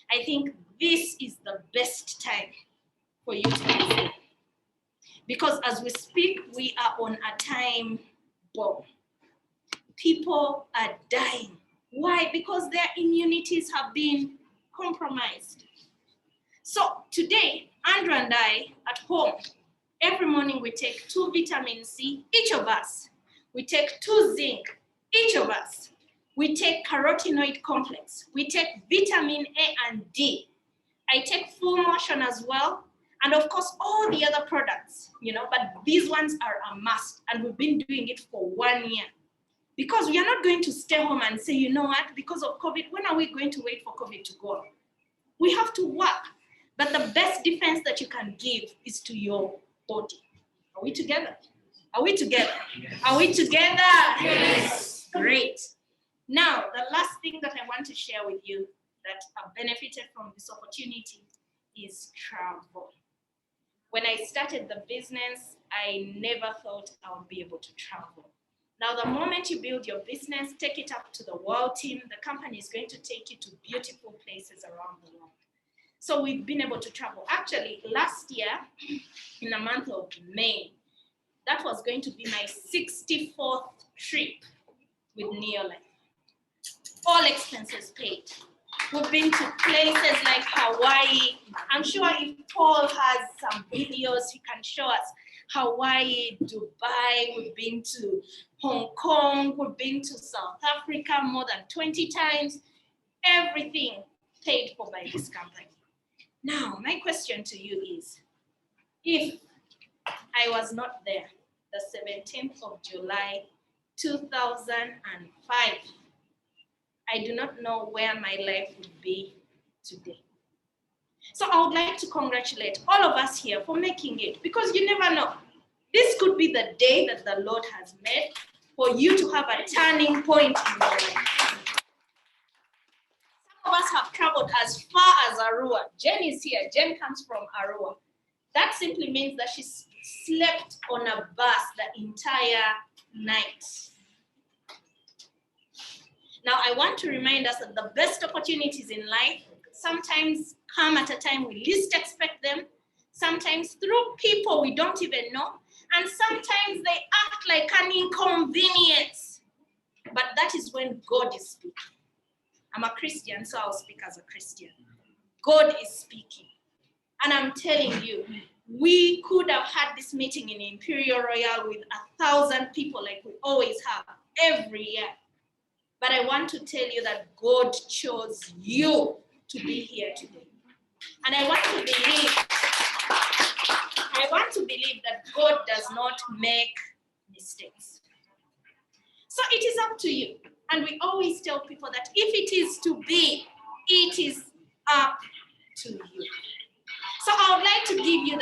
I think this is the best time for you to be safe. Because as we speak, we are on a time bomb. People are dying. Why? Because their immunities have been compromised. So today, Andrew and I at home, every morning we take 2 vitamin C, each of us. We take 2 zinc, each of us. We take carotenoid complex. We take vitamin A and D. I take full motion as well. And of course, all the other products, but these ones are a must. And we've been doing it for 1 year. Because we are not going to stay home and say, you know what, because of COVID, when are we going to wait for COVID to go? We have to work. But the best defense that you can give is to your body. Are we together? Are we together? Yes. Are we together? Yes. Great. Now, the last thing that I want to share with you that I've benefited from this opportunity is travel. When I started the business, I never thought I would be able to travel. Now, the moment you build your business, take it up to the world team, the company is going to take you to beautiful places around the world. So we've been able to travel. Actually, last year, in the month of May, that was going to be my 64th trip with Neolife. All expenses paid. We've been to places like Hawaii. I'm sure if Paul has some videos, he can show us Hawaii, Dubai. We've been to Hong Kong. We've been to South Africa more than 20 times. Everything paid for by this company. Now, my question to you is, if I was not there, the 17th of July, 2005, I do not know where my life would be today. So I would like to congratulate all of us here for making it, because you never know. This could be the day that the Lord has made for you to have a turning point in your life. Some of us have traveled as far as Arua. Jen is here. Jen comes from Arua. That simply means that she slept on a bus the entire night. Now, I want to remind us that the best opportunities in life sometimes come at a time we least expect them, sometimes through people we don't even know, and sometimes they act like an inconvenience. But that is when God is speaking. I'm a Christian, so I'll speak as a Christian. God is speaking. And I'm telling you, we could have had this meeting in Imperial Royal with 1,000 people like we always have every year. But I want to tell you that God chose you to be here today. And I want to believe that God does not make mistakes. So it is up to you. And we always tell people that if it is to be, it is up to you. So I would like to give you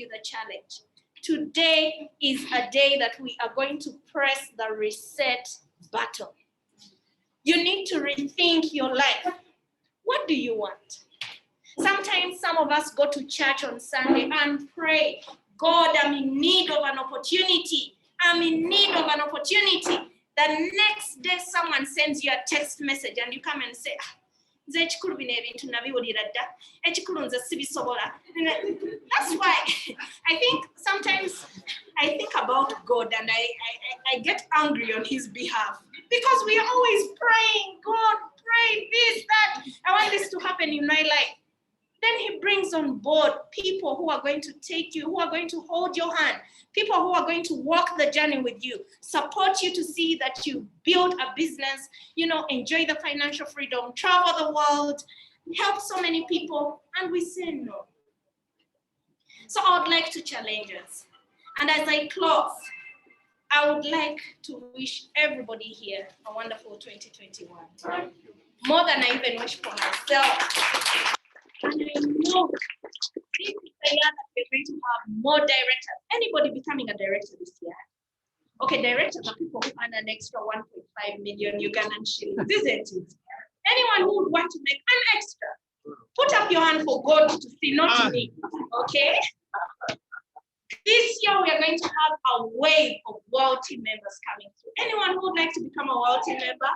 the challenge. Today is a day that we are going to press the reset button. You need to rethink your life. What do you want? Sometimes some of us go to church on Sunday and pray, God, I'm in need of an opportunity. I'm in need of an opportunity. The next day, someone sends you a text message and you come and say, that's why I think sometimes I think about God and I get angry on his behalf, because we are always praying, God, pray this, that. I want this to happen in my life. Then he brings on board people who are going to take you, who are going to hold your hand, people who are going to walk the journey with you, support you to see that you build a business, enjoy the financial freedom, travel the world, help so many people, and we say no. So I would like to challenge us. And as I close, I would like to wish everybody here a wonderful 2021. More than I even wish for myself. And I know this is the year that we're going to have more directors. Anybody becoming a director this year? Okay, directors are people who earn an extra 1.5 million Ugandan shillings, isn't it? Anyone who would want to make an extra, put up your hand for God to see, not me, okay? This year we are going to have a wave of world team members coming through. Anyone who would like to become a world team member?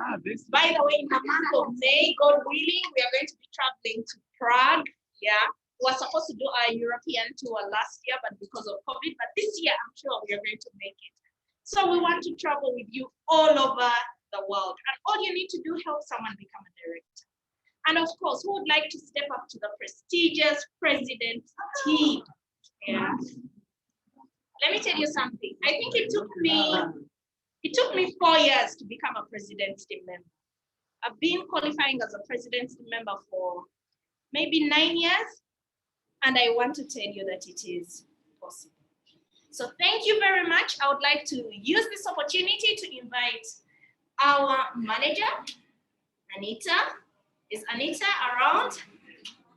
By the way, in the month of May, God willing, we are going to be traveling to Prague. Yeah, we were supposed to do our European tour last year, but because of COVID, but this year I'm sure we are going to make it. So we want to travel with you all over the world, and all you need to do, help someone become a director. And of course, who would like to step up to the prestigious president team? Yeah. Let me tell you something. I think it took me 4 years to become a president's team member. I've been qualifying as a president's team member for maybe 9 years, and I want to tell you that it is possible. So thank you very much. I would like to use this opportunity to invite our manager, Anita. Is Anita around?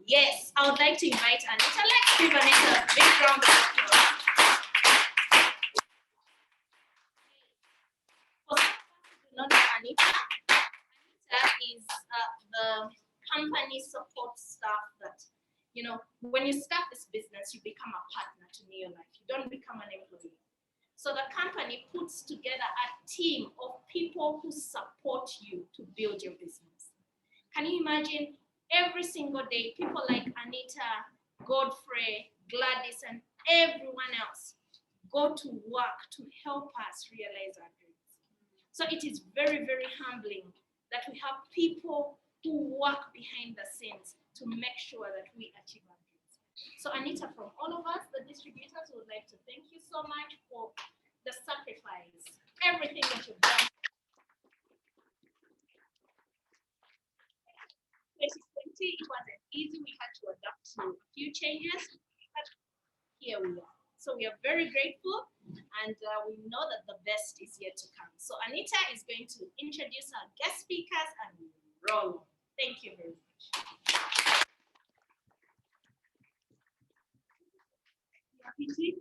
Yes, I would like to invite Anita. Let's give Anita a big round of applause. For those who don't know Anita, Anita is the company support staff that, you know, when you start this business, you become a partner to Neolife. You don't become an employee. So the company puts together a team of people who support you to build your business. Can you imagine every single day, people like Anita, Godfrey, Gladys, and everyone else go to work to help us realize our dreams. So it is very, very humbling that we have people who work behind the scenes to make sure that we achieve our dreams. So Anita, from all of us, the distributors, would like to thank you so much for the sacrifice, everything that you've done. 2020, it wasn't easy. We had to adapt to a few changes, but here we are. So we are very grateful, and we know that the best is yet to come. So Anita is going to introduce our guest speakers and roll. Thank you very much.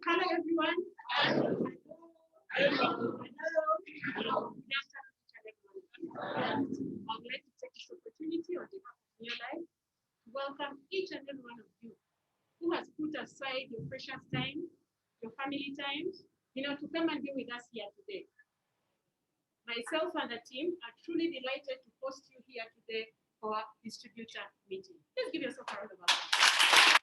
Hello, everyone. Hello. I would like to take this opportunity on behalf of Neolife to welcome each and every one of you who has put aside your precious time, your family time, to come and be with us here today. Myself and the team are truly delighted to host you here today for our distributor meeting. Please give yourself a round of applause.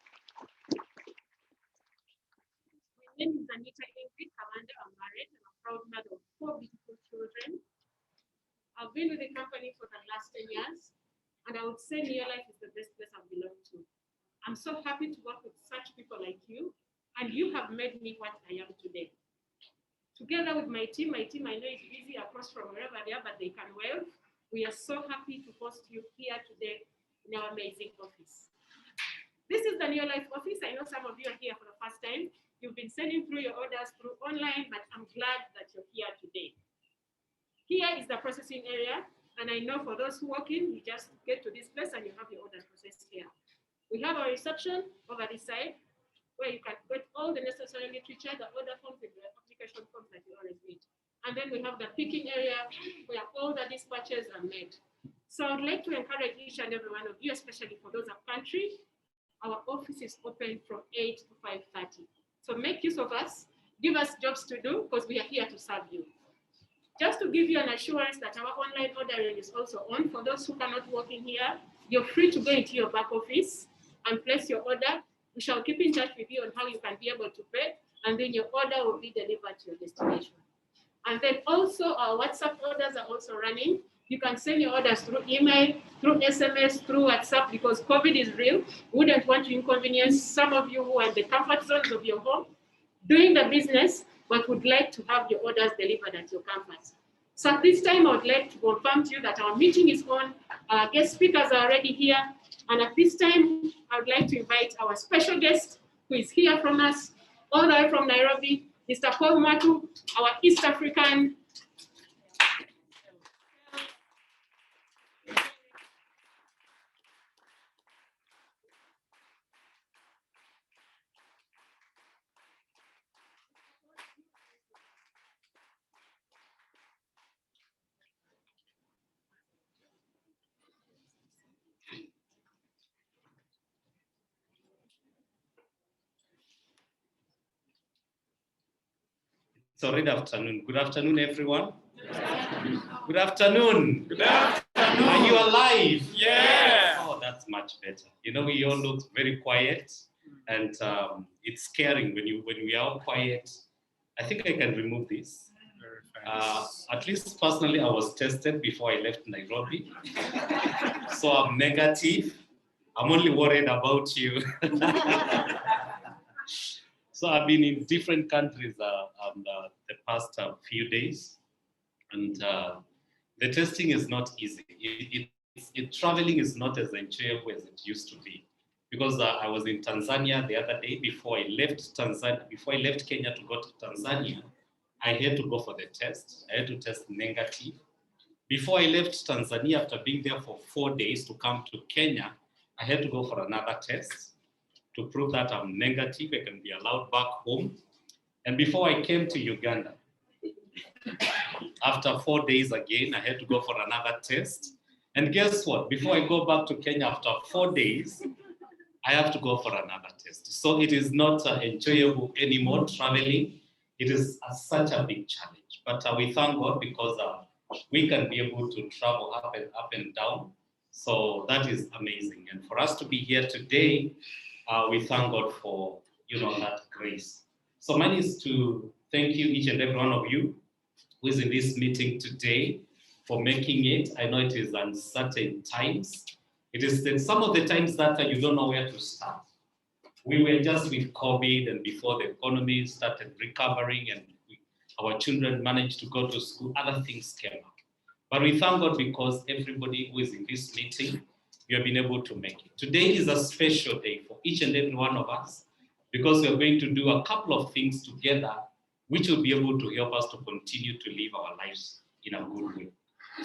My name is Anita Ingrid Kawanda. I'm married and a proud mother of 4 beautiful children. I've been with the company for the last 10 years, and I would say Neolife is the best place I've belonged to. I'm so happy to work with such people like you, and you have made me what I am today. Together with my team I know it's busy across from wherever they are, but they can wave. We are so happy to host you here today in our amazing office. This is the Neolife office. I know some of you are here for the first time. You've been sending through your orders through online, but I'm glad that you're here today. Here is the processing area, and I know for those who walk in, you just get to this place and you have your orders processed here. We have our reception over this side, where you can get all the necessary literature, the order forms, and the application forms that you always need. And then we have the picking area, where all the dispatches are made. So I'd like to encourage each and every one of you, especially for those of country, our office is open from 8 to 5:30. So make use of us, give us jobs to do, because we are here to serve you. Just to give you an assurance that our online ordering is also on. For those who cannot walk in here, you're free to go into your back office and place your order. We shall keep in touch with you on how you can be able to pay, and then your order will be delivered to your destination. And then also our WhatsApp orders are also running. You can send your orders through email, through SMS, through WhatsApp, because COVID is real. We wouldn't want to inconvenience some of you who are in the comfort zones of your home, doing the business, but would like to have your orders delivered at your campus. So at this time, I would like to confirm to you that our meeting is on. Our guest speakers are already here. And at this time, I would like to invite our special guest who is here from us, all the way from Nairobi, Mr. Mwatu, our East African. So good afternoon, everyone. Good afternoon. Good afternoon. Are you alive? Yeah. Oh, that's much better. You know, we all look very quiet, and it's scaring when we are all quiet. I think I can remove this. At least personally, I was tested before I left Nairobi, so I'm negative. I'm only worried about you. So I've been in different countries the past few days, and the testing is not easy. Traveling is not as enjoyable as it used to be, because I was in Tanzania the other day before I left Kenya to go to Tanzania. I had to go for the test. I had to test negative. Before I left Tanzania, after being there for 4 days to come to Kenya, I had to go for another test to prove that I'm negative. I can be allowed back home. And before I came to Uganda, after 4 days again, I had to go for another test. And guess what? Before I go back to Kenya after 4 days, I have to go for another test. So it is not enjoyable anymore traveling. It is such a big challenge. But we thank God because we can be able to travel up and down. So that is amazing. And for us to be here today, we thank God for that grace. So mine is to thank you, each and every one of you who is in this meeting today, for making it. I know it is uncertain times. It is some of the times that you don't know where to start. We were just with COVID, and before the economy started recovering and our children managed to go to school, other things came up. But we thank God because everybody who is in this meeting, you have been able to make it. Today is a special day for each and every one of us, because we are going to do a couple of things together which will be able to help us to continue to live our lives in a good way.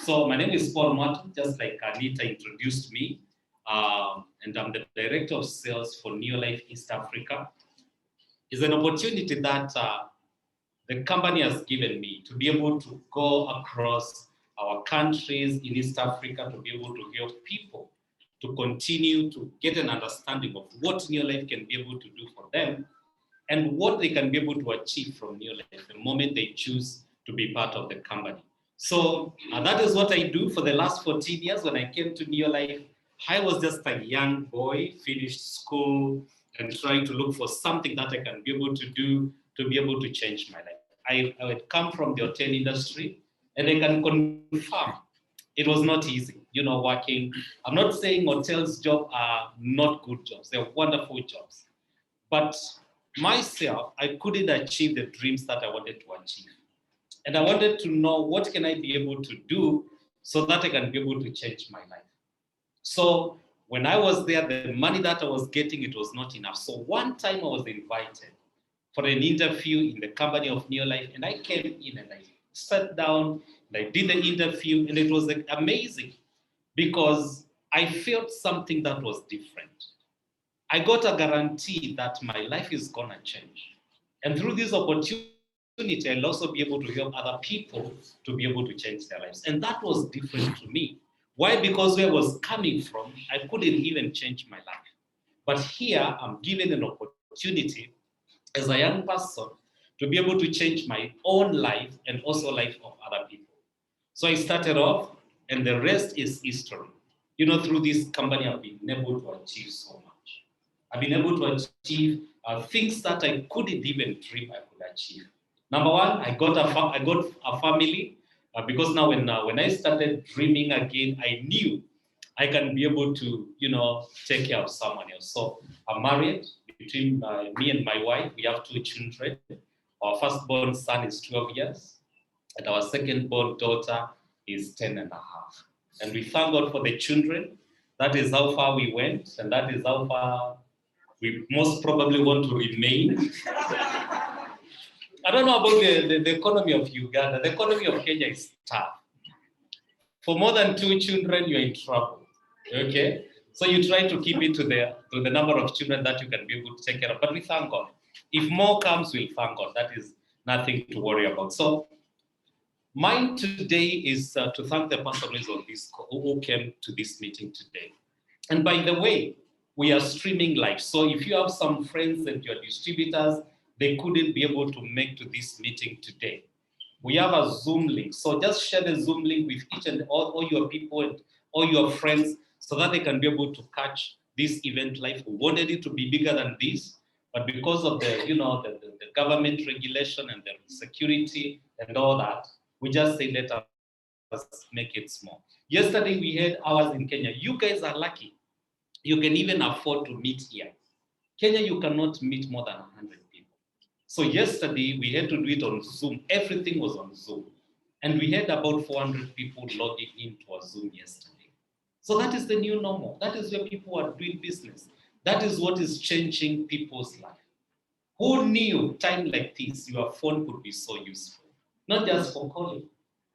So my name is Paul Mwatu, just like Anita introduced me, and I'm the Director of Sales for Neolife East Africa. It's an opportunity that the company has given me to be able to go across our countries in East Africa to be able to help people to continue to get an understanding of what Neolife can be able to do for them and what they can be able to achieve from Neolife the moment they choose to be part of the company. So that is what I do for the last 14 years. When I came to Neolife, I was just a young boy, finished school, and trying to look for something that I can be able to do to be able to change my life. I had come from the hotel industry, and I can confirm it was not easy, working. I'm not saying hotels jobs are not good jobs. They're wonderful jobs. But myself, I couldn't achieve the dreams that I wanted to achieve. And I wanted to know what can I be able to do so that I can be able to change my life. So when I was there, the money that I was getting, it was not enough. So one time I was invited for an interview in the company of Neolife, and I came in and I sat down and I did the interview, and it was amazing because I felt something that was different. I got a guarantee that my life is gonna change. And through this opportunity, I'll also be able to help other people to be able to change their lives. And that was different to me. Why? Because where I was coming from, I couldn't even change my life. But here, I'm given an opportunity as a young person to be able to change my own life and also life of other people. So I started off, and the rest is history. Through this company, I've been able to achieve so much. I've been able to achieve things that I couldn't even dream I could achieve. Number one, I got a family because now when I started dreaming again, I knew I can be able to take care of someone else. So I'm married. Between me and my wife, we have 2 children. Our firstborn son is 12 years, and our second-born daughter is 10 and a half. And we thank God for the children. That is how far we went, and that is how far we most probably want to remain. I don't know about the economy of Uganda. The economy of Kenya is tough. For more than 2 children, you're in trouble. Okay? So you try to keep it to the number of children that you can be able to take care of. But we thank God. If more comes, we'll thank God. That is nothing to worry about. So mine today is to thank the person who came to this meeting today. And by the way, we are streaming live. So if you have some friends and your distributors, they couldn't be able to make to this meeting today, We have a Zoom link. So just share the Zoom link with each and all your people and all your friends so that they can be able to catch this event live. We wanted it to be bigger than this, but because of the, the government regulation and the security and all that, we just say let us make it small. Yesterday we had ours in Kenya. You guys are lucky. You can even afford to meet here. Kenya, you cannot meet more than 100 people. So yesterday we had to do it on Zoom. Everything was on Zoom. And we had about 400 people logging into a Zoom yesterday. So that is the new normal. That is where people are doing business. That is what is changing people's life. Who knew time like this, your phone could be so useful? Not just for calling,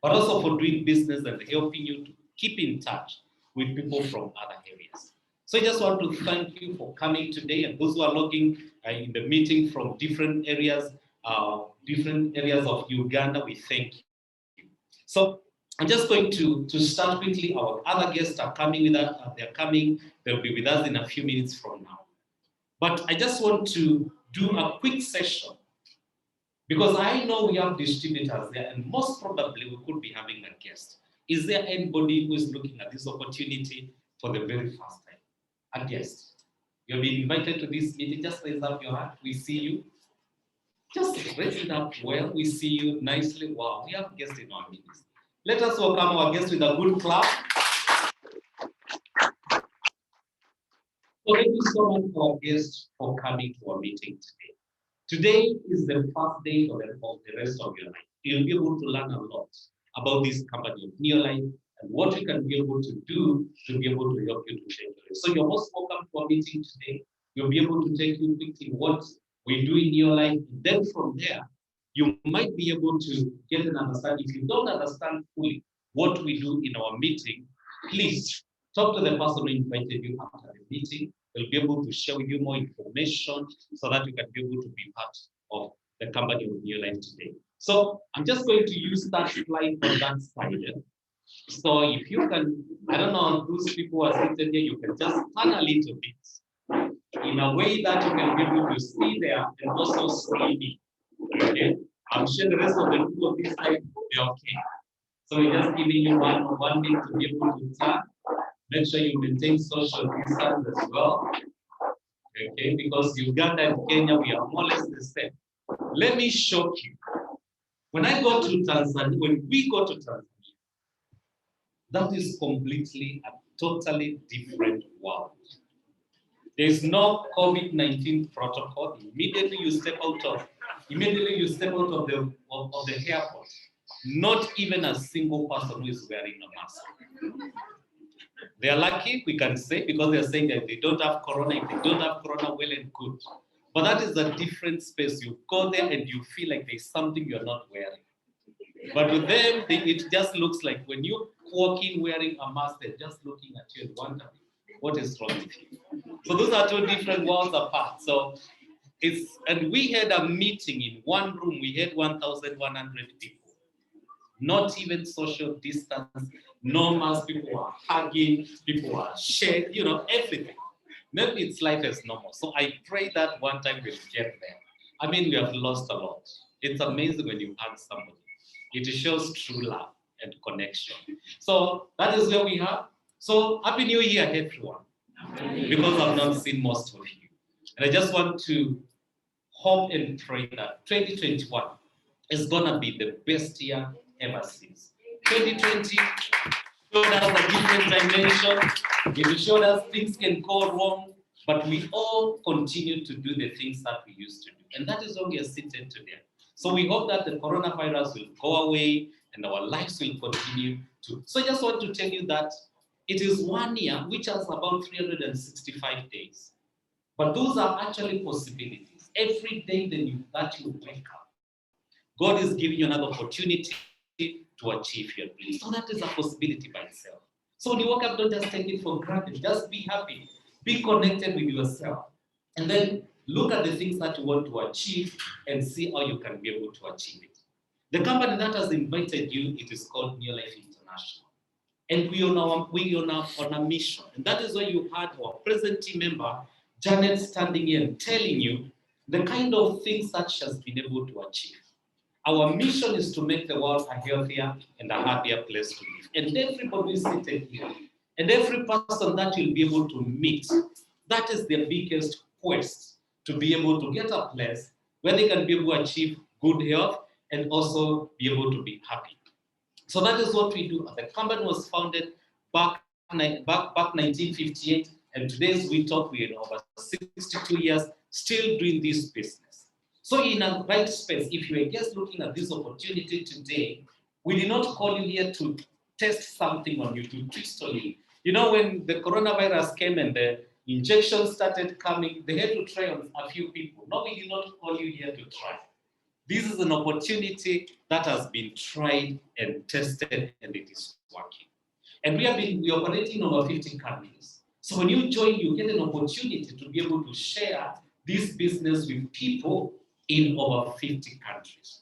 but also for doing business and helping you to keep in touch with people from other areas. So I just want to thank you for coming today, and those who are logging in the meeting from different areas of Uganda, we thank you. So I'm just going to start quickly. Our other guests are coming with us. They're coming. They'll be with us in a few minutes from now. But I just want to do a quick session because I know we have distributors there, and most probably we could be having a guest. Is there anybody who is looking at this opportunity for the very first time? A guest. You've been invited to this meeting. Just raise up your hand. We see you. Just raise it up well. We see you nicely. Wow, we have guests in our meetings. Let us welcome our guests with a good clap. So thank you so much for our guests for coming to our meeting today. Today is the first day of the rest of your life. You'll be able to learn a lot about this company of Neolife and what you can be able to do to be able to help you to change your life. So you're most welcome to our meeting today. We'll be able to take you quickly what we do in your life. Then from there, you might be able to get an understanding. If you don't understand fully what we do in our meeting, please talk to the person who invited you after the meeting. They'll be able to share with you more information so that you can be able to be part of the company of Neolife today. So I'm just going to use that slide on that side. So if you can, I don't know, those people who are seated here, you can just turn a little bit in a way that you can be able to see there and also see me. Okay, I'm sure the rest of the people of this side, they're okay. So we're just giving you one thing to be able to turn. Make sure you maintain social distance as well. Okay, because Uganda and Kenya, we are more or less the same. Let me shock you. When I go to Tanzania, when we go to Tanzania, that is completely a totally different world. There is no COVID-19 protocol. Immediately you step out of the airport. Not even a single person who is wearing a mask. They are lucky, we can say, because they're saying that they don't have corona. If they don't have corona, well and good. But that is a different space. You go there and you feel like there's something you're not wearing. But with them, it just looks like when you walk in wearing a mask, they're just looking at you and wondering, what is wrong with you? So those are two different worlds apart. So and we had a meeting in one room. We had 1,100 people. Not even social distance, no mask, people are hugging, people are sharing, everything. Maybe it's life as normal. So I pray that one time we'll get there. I mean, we have lost a lot. It's amazing when you hug somebody. It shows true love and connection. So that is where we are. So Happy New Year, everyone. Because I've not seen most of you. And I just want to hope and pray that 2021 is going to be the best year ever since. 2020 showed us a different dimension. It showed us things can go wrong, but we all continue to do the things that we used to do. And that is why we are seated today. So we hope that the coronavirus will go away and our lives will continue to. So I just want to tell you that it is 1 year, which has about 365 days. But those are actually possibilities. Every day that you wake up, God is giving you another opportunity to achieve your dreams. So that is a possibility by itself. So when you wake up, don't just take it for granted. Just be happy. Be connected with yourself. And then look at the things that you want to achieve and see how you can be able to achieve it. The company that has invited you, it is called Neolife International. And we are on a mission. And that is why you had our present team member, Janet, standing here and telling you the kind of things that she has been able to achieve. Our mission is to make the world a healthier and a happier place to live. And everybody is seated here, and every person that you'll be able to meet, that is their biggest quest, to be able to get a place where they can be able to achieve good health and also be able to be happy. So that is what we do. The company was founded back 1958, and today as we talk, we're in over 62 years still doing this business. So in a right space, if you are just looking at this opportunity today, we did not call you here to test something on you, to twist on you. You know, when the coronavirus came and the injections started coming, they had to try on a few people. No, we did not call you here to try. This is an opportunity that has been tried and tested, and it is working. And we operate in over 50 countries. So when you join, you get an opportunity to be able to share this business with people in over 50 countries.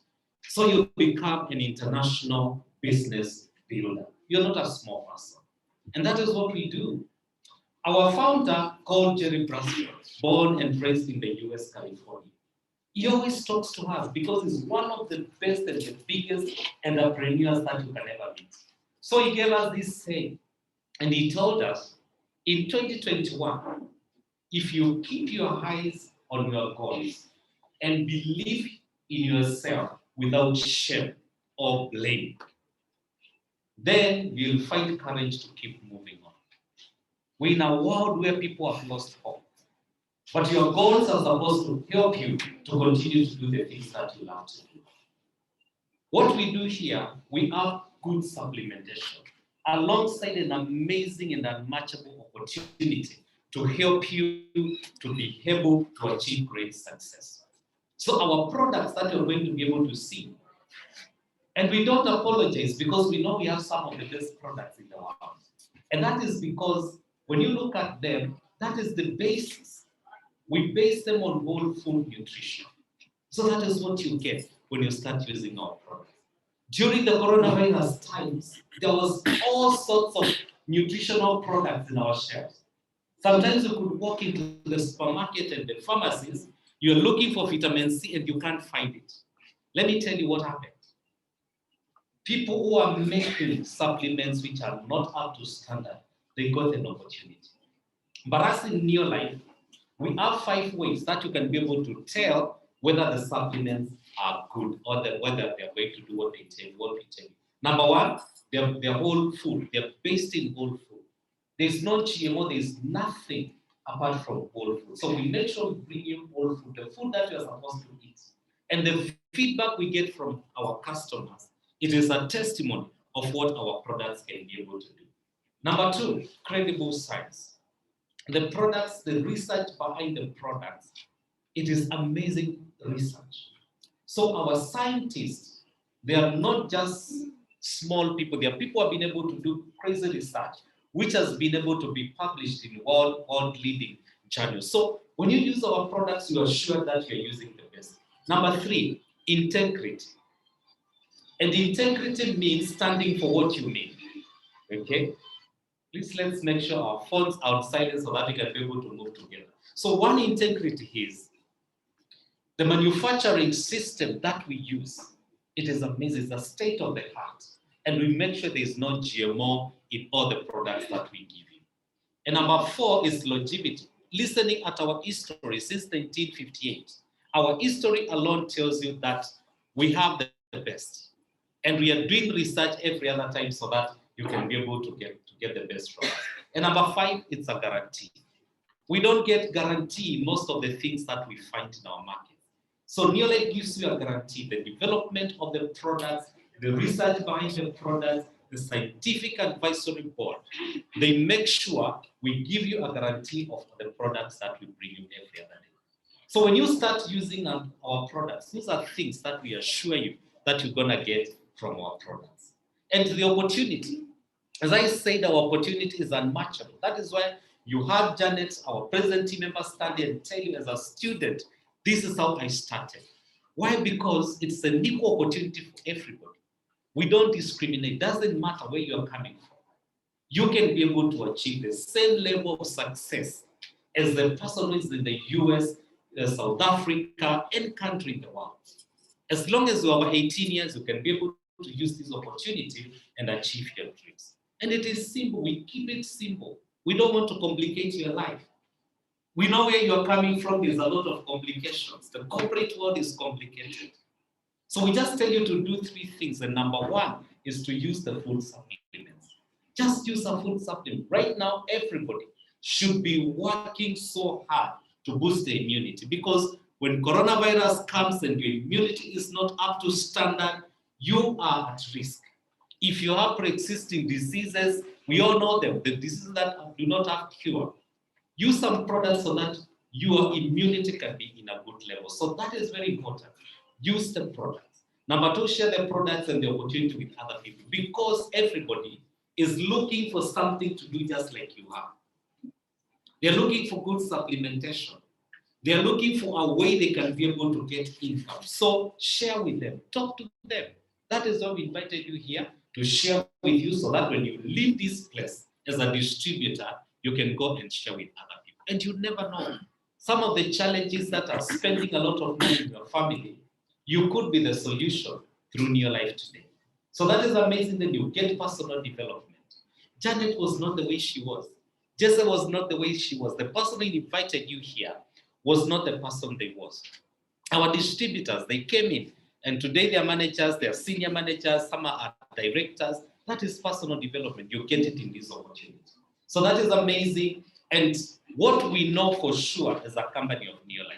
So you become an international business builder. You're not a small person. And that is what we do. Our founder, called Jerry Brasfield, born and raised in the US, California, he always talks to us because he's one of the best and the biggest entrepreneurs that you can ever meet. So he gave us this saying, and he told us, in 2021, if you keep your eyes on your goals and believe in yourself without shame or blame, then you'll find courage to keep moving on. We're in a world where people have lost hope. But your goals are supposed to help you to continue to do the things that you love to do. What we do here, we have good supplementation alongside an amazing and unmatchable opportunity to help you to be able to achieve great success. So our products that you're going to be able to see, and we don't apologize because we know we have some of the best products in the world. And that is because when you look at them, that is the basis. We base them on whole food nutrition. So that is what you get when you start using our products. During the coronavirus times, there was all sorts of nutritional products in our shelves. Sometimes you could walk into the supermarket and the pharmacies, you're looking for vitamin C and you can't find it. Let me tell you what happened. People who are making supplements which are not up to standard, they got an opportunity. But as in Neolife, we have 5 ways that you can be able to tell whether the supplements are good or whether they're going to do what we tell you. Number 1, they're whole food. They're based in whole food. There's no GMO. There's nothing apart from whole food. So we make sure we bring you whole food, the food that you're supposed to eat. And the feedback we get from our customers, it is a testimony of what our products can be able to do. Number 2, credible science. The products, the research behind the products, it is amazing research. So our scientists, they are not just small people. They are people who have been able to do crazy research, which has been able to be published in world-leading journals. So when you use our products, you are sure that you're using the best. Number 3, integrity. And integrity means standing for what you mean. Okay? Please let's make sure our phones are on silent so that we can be able to move together. So one integrity is the manufacturing system that we use. It is amazing. It's the state of the art. And we make sure there is no GMO in all the products that we give you. And number 4 is longevity. Listening at our history since 1958. Our history alone tells you that we have the best. And we are doing research every other time so that you can be able to get the best from us. And number 5, it's a guarantee. We don't get guarantee in most of the things that we find in our market. So Neolife gives you a guarantee. The development of the products, the research behind the products, the scientific advisory board, they make sure we give you a guarantee of the products that we bring you every other day. So when you start using our products, these are things that we assure you that you're gonna get from our products. And the opportunity, as I said, our opportunity is unmatchable. That is why you have Janet, our present team member, stand and tell you as a student, this is how I started. Why? Because it's an equal opportunity for everybody. We don't discriminate. It doesn't matter where you are coming from. You can be able to achieve the same level of success as the person who is in the US, South Africa, any country in the world. As long as you are 18 years, you can be able to use this opportunity and achieve your dreams. And it is simple. We keep it simple. We don't want to complicate your life. We know where you're coming from. There's a lot of complications. The corporate world is complicated. So we just tell you to do 3 things. And number 1 is to use the food supplements. Just use a food supplement. Right now, everybody should be working so hard to boost the immunity, because when coronavirus comes and your immunity is not up to standard, you are at risk. If you have pre-existing diseases, we all know them, the diseases that do not have cure. Use some products so that your immunity can be in a good level. So that is very important. Use the products. Number 2, share the products and the opportunity with other people, because everybody is looking for something to do just like you have. They're looking for good supplementation. They're looking for a way they can be able to get income. So share with them, talk to them. That is why we invited you here, to share with you, so that when you leave this place as a distributor, you can go and share with other people. And you never know. Some of the challenges that are spending a lot of money in your family, you could be the solution through New Life today. So that is amazing that you get personal development. Janet was not the way she was. Jesse was not the way she was. The person who invited you here was not the person they was. Our distributors, they came in, and today they are managers, they are senior managers, some are directors. That is personal development. You get it in this opportunity. So that is amazing. And what we know for sure as a company of New Life,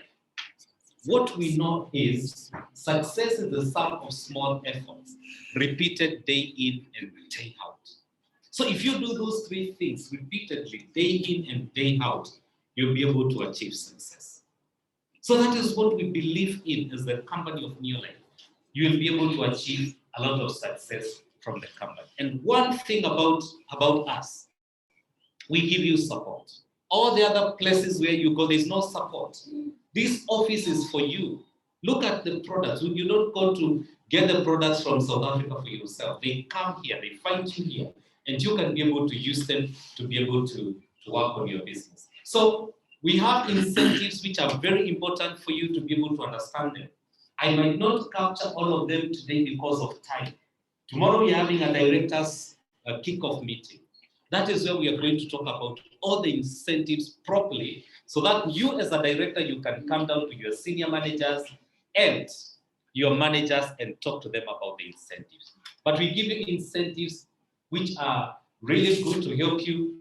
what we know is success is the sum of small efforts, repeated day in and day out. So if you do those 3 things repeatedly, day in and day out, you'll be able to achieve success. So that is what we believe in as the company of New Life. You will be able to achieve a lot of success from the company. And one thing about us, we give you support. All the other places where you go, there's no support. This office is for you. Look at the products. You don't go to get the products from South Africa for yourself. They come here, they find you here, and you can be able to use them to be able to work on your business. So we have incentives which are very important for you to be able to understand them. I might not capture all of them today because of time. Tomorrow we are having a director's kickoff meeting. That is where we are going to talk about all the incentives properly, so that you as a director, you can come down to your senior managers and your managers and talk to them about the incentives. But we give you incentives which are really good to help you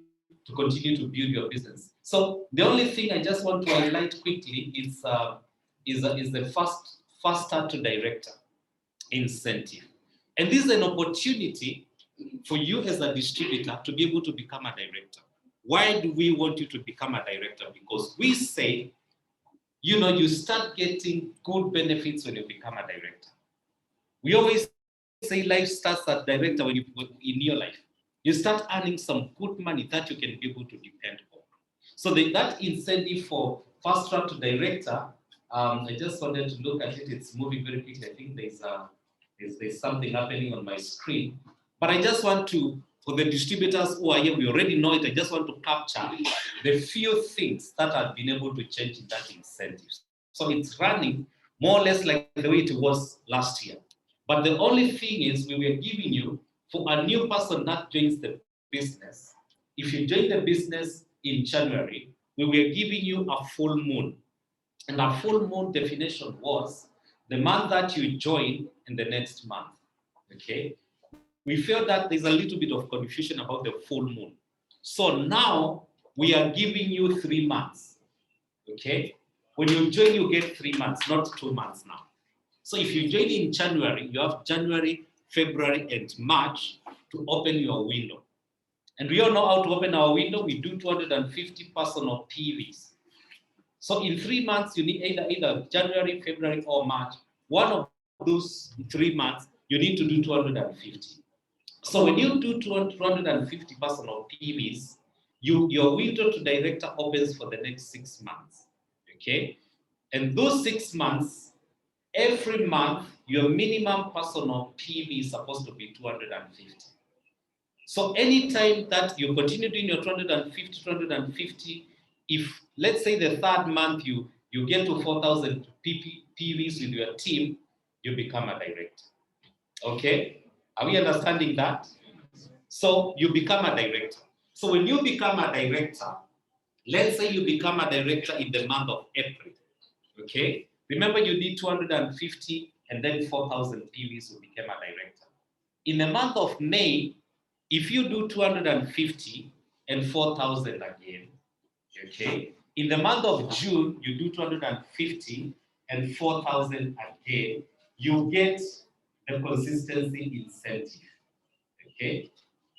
to continue to build your business. So the only thing I just want to highlight quickly is the fast start to director incentive. And this is an opportunity for you as a distributor to be able to become a director. Why do we want you to become a director? Because we say, you start getting good benefits when you become a director. We always say life starts at director when you in your life. You start earning some good money that you can be able to depend on. So that incentive for fast track to director, I just wanted to look at it. It's moving very quickly. I think there's something happening on my screen. But I just want to, for the distributors who are here, we already know it. I just want to capture the few things that have been able to change in that incentive. So it's running more or less like the way it was last year. But the only thing is, we were giving you, for a new person that joins the business, if you join the business in January, we were giving you a full moon. And a full moon definition was the month that you join and the next month. Okay? We feel that there's a little bit of confusion about the full moon. So now we are giving you 3 months. Okay? When you join, you get 3 months, not 2 months now. So if you join in January, you have January, February, and March to open your window. And we all know how to open our window. We do 250 personal PVs. So in 3 months, you need either January, February, or March. One of those 3 months, you need to do 250. So when you do 250 personal PVs, your window to director opens for the next 6 months. Okay? And those 6 months, every month, your minimum personal PV is supposed to be 250. So anytime that you continue doing your 250, if let's say the 3rd month you get to 4,000 PVs with your team, you become a director. Okay? Are we understanding that? So you become a director. So when you become a director, let's say you become a director in the month of April. Okay? Remember you did 250 and then 4,000 PVs, you became a director. In the month of May, if you do 250 and 4,000 again, okay? In the month of June, you do 250 and 4,000 again, you get the consistency incentive, okay?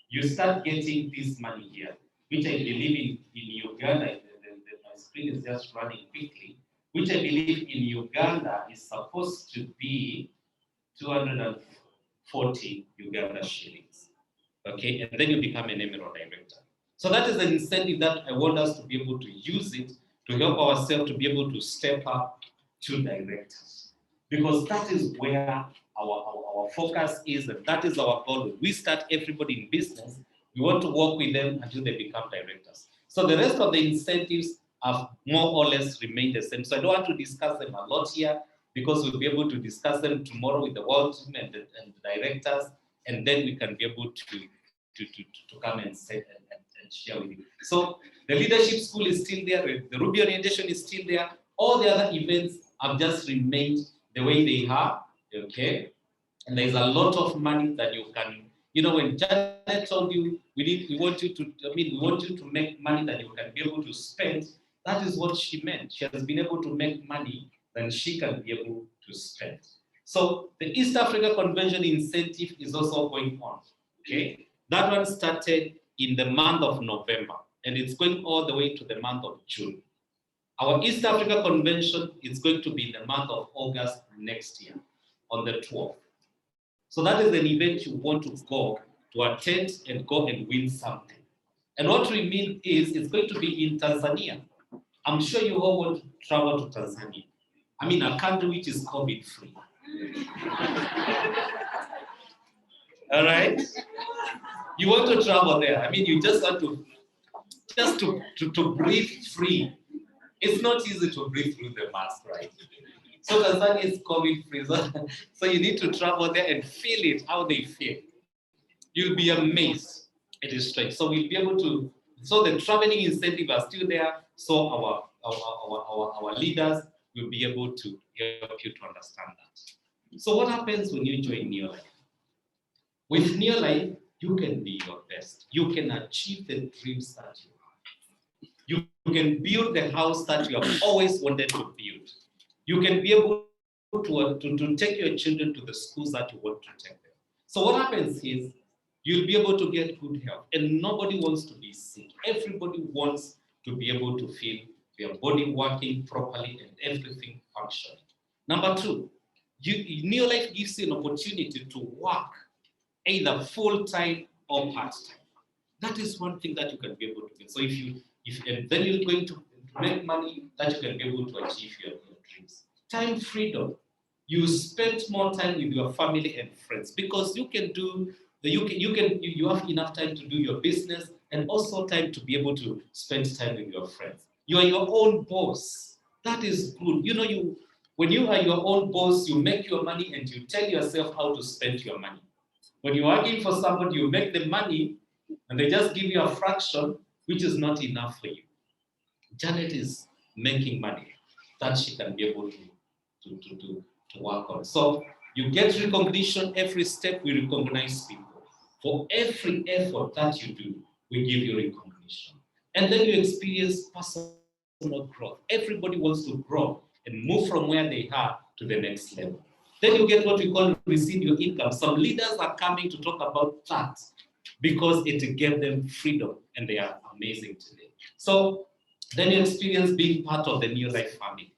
You start getting this money here, which I believe in Uganda, my screen is just running quickly, which I believe in Uganda is supposed to be 240 Uganda shillings. Okay, and then you become an emerald director. So that is an incentive that I want us to be able to use it to help ourselves to be able to step up to directors. Because that is where our focus is, and that is our goal. When we start everybody in business, we want to work with them until they become directors. So the rest of the incentives have more or less remained the same. So I don't want to discuss them a lot here because we'll be able to discuss them tomorrow with the world team and the directors, and then we can be able to come and say and share with you. So the leadership school is still there, the Ruby orientation is still there, all the other events have just remained the way they are, okay? And there's a lot of money that you can, you know, when Janet told you, we want you to make money that you can be able to spend, that is what she meant. She has been able to make money that she can be able to spend. So the East Africa Convention incentive is also going on, okay? That one started in the month of November, and it's going all the way to the month of June. Our East Africa Convention is going to be in the month of August next year, on the 12th. So that is an event you want to go to attend and go and win something. And what we mean is it's going to be in Tanzania. I'm sure you all want to travel to Tanzania. I mean, a country which is COVID-free. All right? You want to travel there. I mean, you just want to breathe free. It's not easy to breathe through the mask, right? So Tanzania is COVID-free. So you need to travel there and feel it, how they feel. You'll be amazed. It is strange. So we'll be able to, so the traveling incentive are still there. So our leaders will be able to help you to understand that. So what happens when you join Neolife? With Neolife, you can be your best. You can achieve the dreams that you have. You can build the house that you have always wanted to build. You can be able to take your children to the schools that you want to take them. So what happens is you'll be able to get good health, and nobody wants to be sick. Everybody wants to be able to feel their body working properly and everything functioning. Number two, Neolife gives you an opportunity to work either full-time or part-time. That is one thing that you can be able to get. So and then you're going to make money that you can be able to achieve your dreams. Time freedom. You spend more time with your family and friends because you have enough time to do your business and also time to be able to spend time with your friends. You are your own boss. That is good. You know, when you are your own boss, you make your money and you tell yourself how to spend your money. When you're working for somebody, you make the money and they just give you a fraction, which is not enough for you. Janet is making money that she can be able to work on. So you get recognition every step. We recognize people. For every effort that you do, we give you recognition. And then you experience personal growth. Everybody wants to grow and move from where they are to the next level. Then you get what we call residual income. Some leaders are coming to talk about that because it gave them freedom and they are amazing today. So then you experience being part of the Neolife family.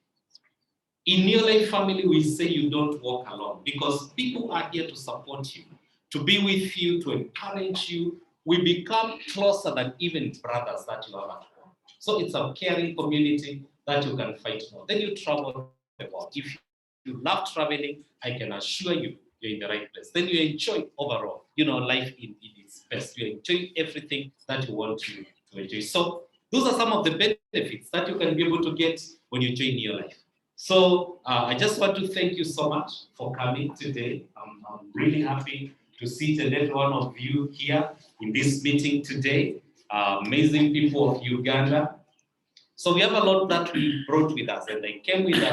In Neolife family, we say you don't walk alone because people are here to support you, to be with you, to encourage you. We become closer than even brothers that you have at home. So it's a caring community that you can fight for. Then you travel the world. If you love traveling, I can assure you, you're in the right place. Then you enjoy overall, life in its best. You enjoy everything that you want to enjoy. So those are some of the benefits that you can be able to get when you join Neolife. So I just want to thank you so much for coming today. I'm really happy to see each and every one of you here in this meeting today. Amazing people of Uganda. So we have a lot that we brought with us, and they came with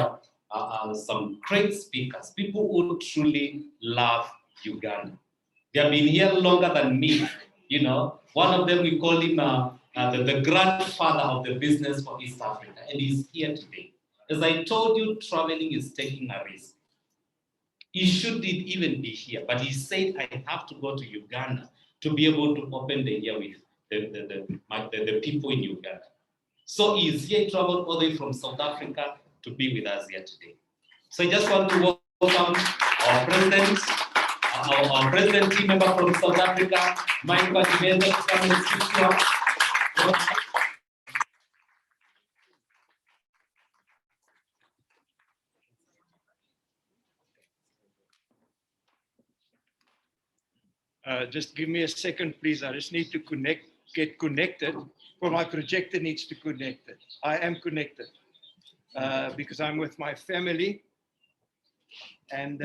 some great speakers, people who truly love Uganda. They have been here longer than me. You know, one of them, we call him the grandfather of the business for East Africa, and he's here today. As I told you, traveling is taking a risk. He shouldn't even be here, but he said, I have to go to Uganda to be able to open the year with the people in Uganda. So he's here, he traveled all the way from South Africa to be with us here today. So I just want to welcome our president, our president team member from South Africa, Margaret Kagimu, to come and speak to us. Just give me a second, please. I just need to get connected. Well, my projector needs to connect it. I am connected because I'm with my family, and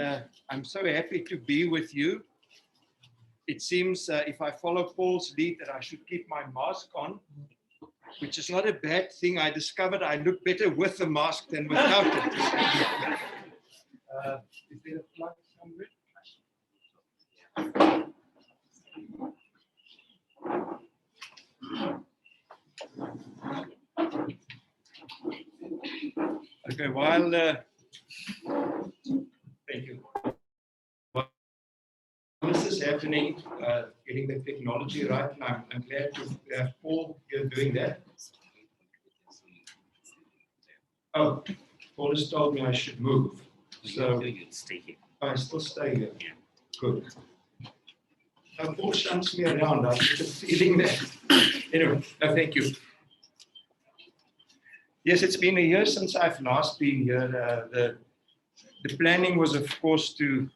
I'm so happy to be with you. It seems if I follow Paul's lead that I should keep my mask on, which is not a bad thing. I discovered I look better with the mask than without it. Is there a plug somewhere? Okay, while thank you. While this is happening, getting the technology right, and I'm glad to have Paul here doing that. Oh, Paul has told me I should move. So you stay here. I still stay here. Yeah. Good. Paul shunts me around. I get the feeling that. Anyway, thank you. Yes, it's been a year since I've last been here. The planning was, of course, to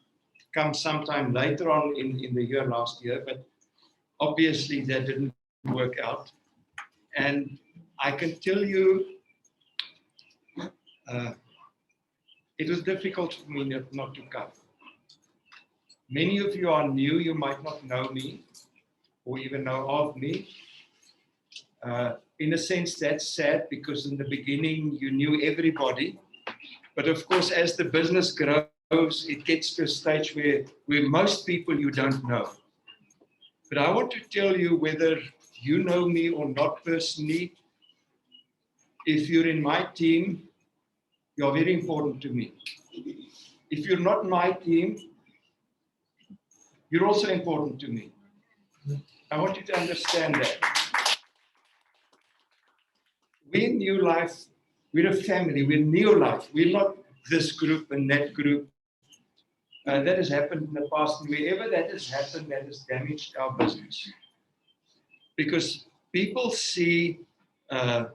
come sometime later on in the year last year, but obviously that didn't work out. And I can tell you, it was difficult for me not to come. Many of you are new, you might not know me or even know of me. In a sense, that's sad because in the beginning you knew everybody. But of course, as the business grows, it gets to a stage where most people you don't know. But I want to tell you, whether you know me or not personally, if you're in my team, you're very important to me. If you're not my team, you're also important to me. I want you to understand that. We're New Life, we're a family, we're New Life. We're not this group and that group. That has happened in the past, and wherever that has happened, that has damaged our business. Because people see, I'm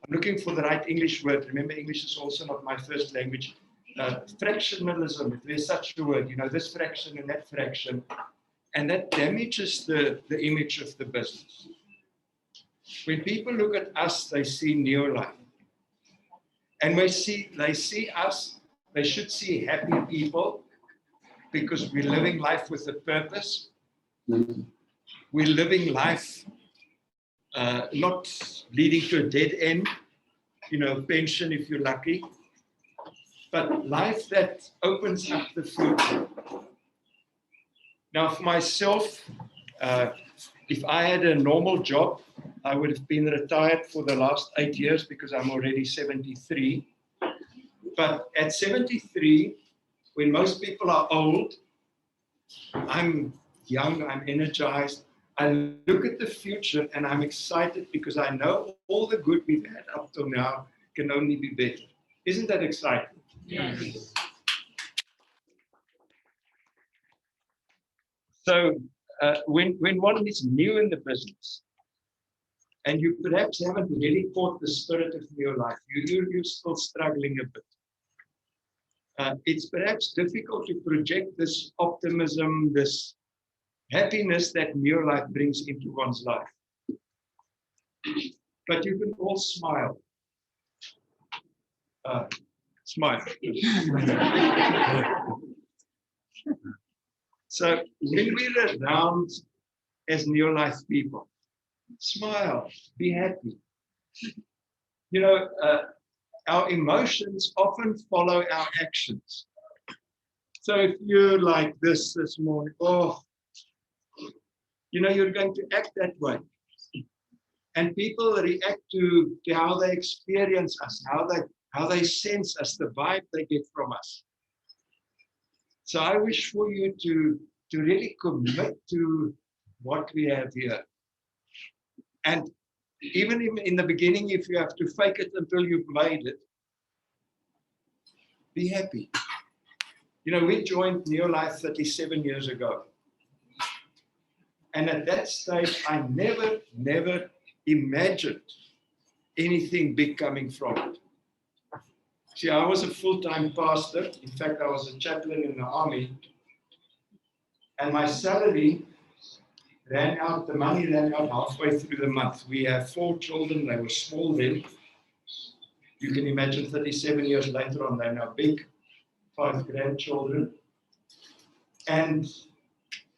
looking for the right English word. Remember, English is also not my first language. Fractionalism, if there's such a word, you know, this fraction and that fraction, and that damages the image of the business. When people look at us, they see New Life. And they see us, they should see happy people because we're living life with a purpose. We're living life not leading to a dead end, you know, pension if you're lucky, but life that opens up the future. Now, for myself, if I had a normal job, I would have been retired for the last 8 years because I'm already 73. But at 73, when most people are old, I'm young, I'm energized. I look at the future and I'm excited because I know all the good we've had up till now can only be better. Isn't that exciting? Yes. So when one is new in the business, and you perhaps haven't really caught the spirit of New Life, you're still struggling a bit. It's perhaps difficult to project this optimism, this happiness that New Life brings into one's life. But you can all smile. Smile. So when we're around as Neo-Life people, smile, be happy. You know, our emotions often follow our actions. So if you're like this morning, oh, you know, you're going to act that way. And people react to how they experience us, how they sense us, the vibe they get from us. So I wish for you to really commit to what we have here. And even in the beginning, if you have to fake it until you've made it, be happy. You know, we joined Neo-Life 37 years ago. And at that stage, I never imagined anything big coming from it. See, I was a full-time pastor. In fact, I was a chaplain in the army. And my salary ran out, the money ran out halfway through the month. We have 4 children, they were small then. You can imagine 37 years later on, they're now big, 5 grandchildren. And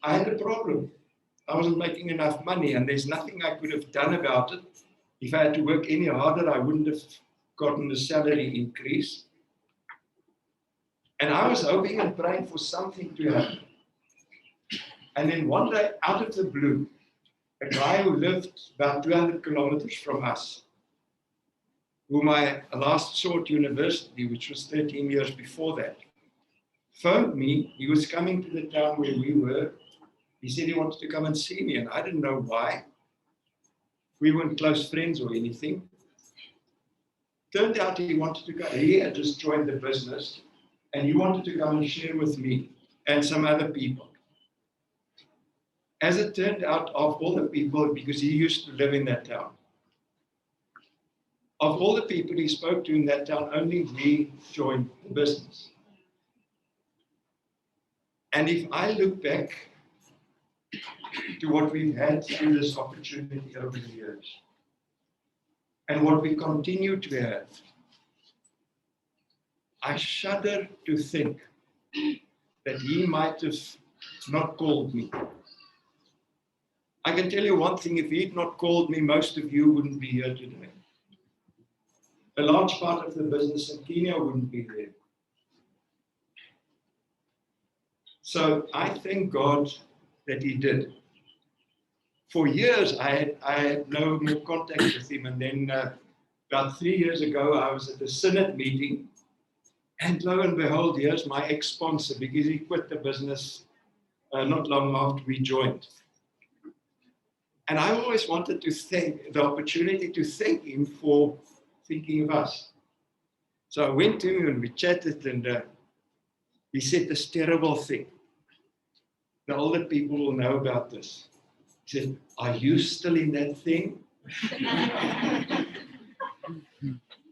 I had a problem. I wasn't making enough money, and there's nothing I could have done about it. If I had to work any harder, I wouldn't have gotten a salary increase. And I was hoping and praying for something to happen. And then one day, out of the blue, a guy who lived about 200 kilometers from us, whom I last saw at university, which was 13 years before that, phoned me. He was coming to the town where we were. He said he wanted to come and see me, and I didn't know why. We weren't close friends or anything. Turned out he wanted to go. He had just joined the business, and he wanted to come and share with me and some other people. As it turned out, of all the people, because he used to live in that town, of all the people he spoke to in that town, only we joined the business. And if I look back to what we've had through this opportunity over the years, and what we continue to have, I shudder to think that he might have not called me. I can tell you one thing, if he'd not called me, most of you wouldn't be here today. A large part of the business in Kenya wouldn't be there. So I thank God that he did. For years, I had no more contact with him. And then about 3 years ago, I was at a synod meeting. And lo and behold, here's my ex-sponsor, because he quit the business not long after we joined. And I always wanted to thank the opportunity to thank him for thinking of us. So I went to him and we chatted, and he said this terrible thing. The older people will know about this. He said, "Are you still in that thing?"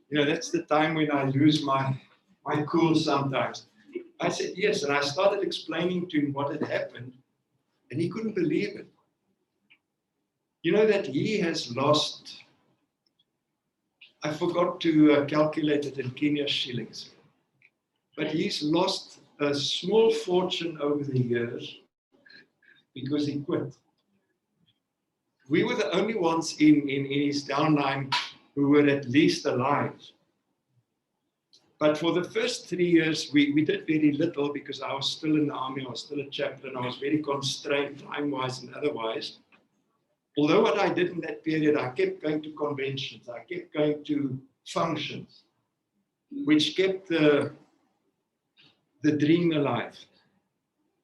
You know, that's the time when I lose my cool sometimes. I said, yes, and I started explaining to him what had happened, and he couldn't believe it. You know that he has lost, I forgot to calculate it in Kenya shillings, but he's lost a small fortune over the years because he quit. We were the only ones in his downline who were at least alive. But for the first 3 years, we did very little because I was still in the army, I was still a chaplain, I was very constrained time-wise and otherwise. Although what I did in that period, I kept going to conventions, I kept going to functions, which kept the dream alive.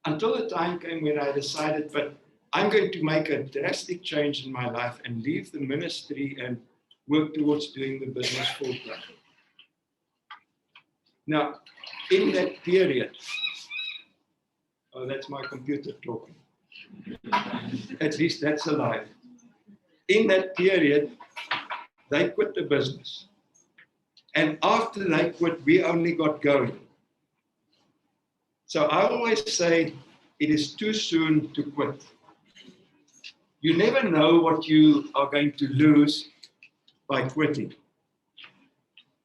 Until the time came when I decided, but I'm going to make a drastic change in my life and leave the ministry and work towards doing the business full-time. Now, in that period, oh, that's my computer talking. At least that's alive. In that period, they quit the business. And after they quit, we only got going. So I always say it is too soon to quit. You never know what you are going to lose by quitting.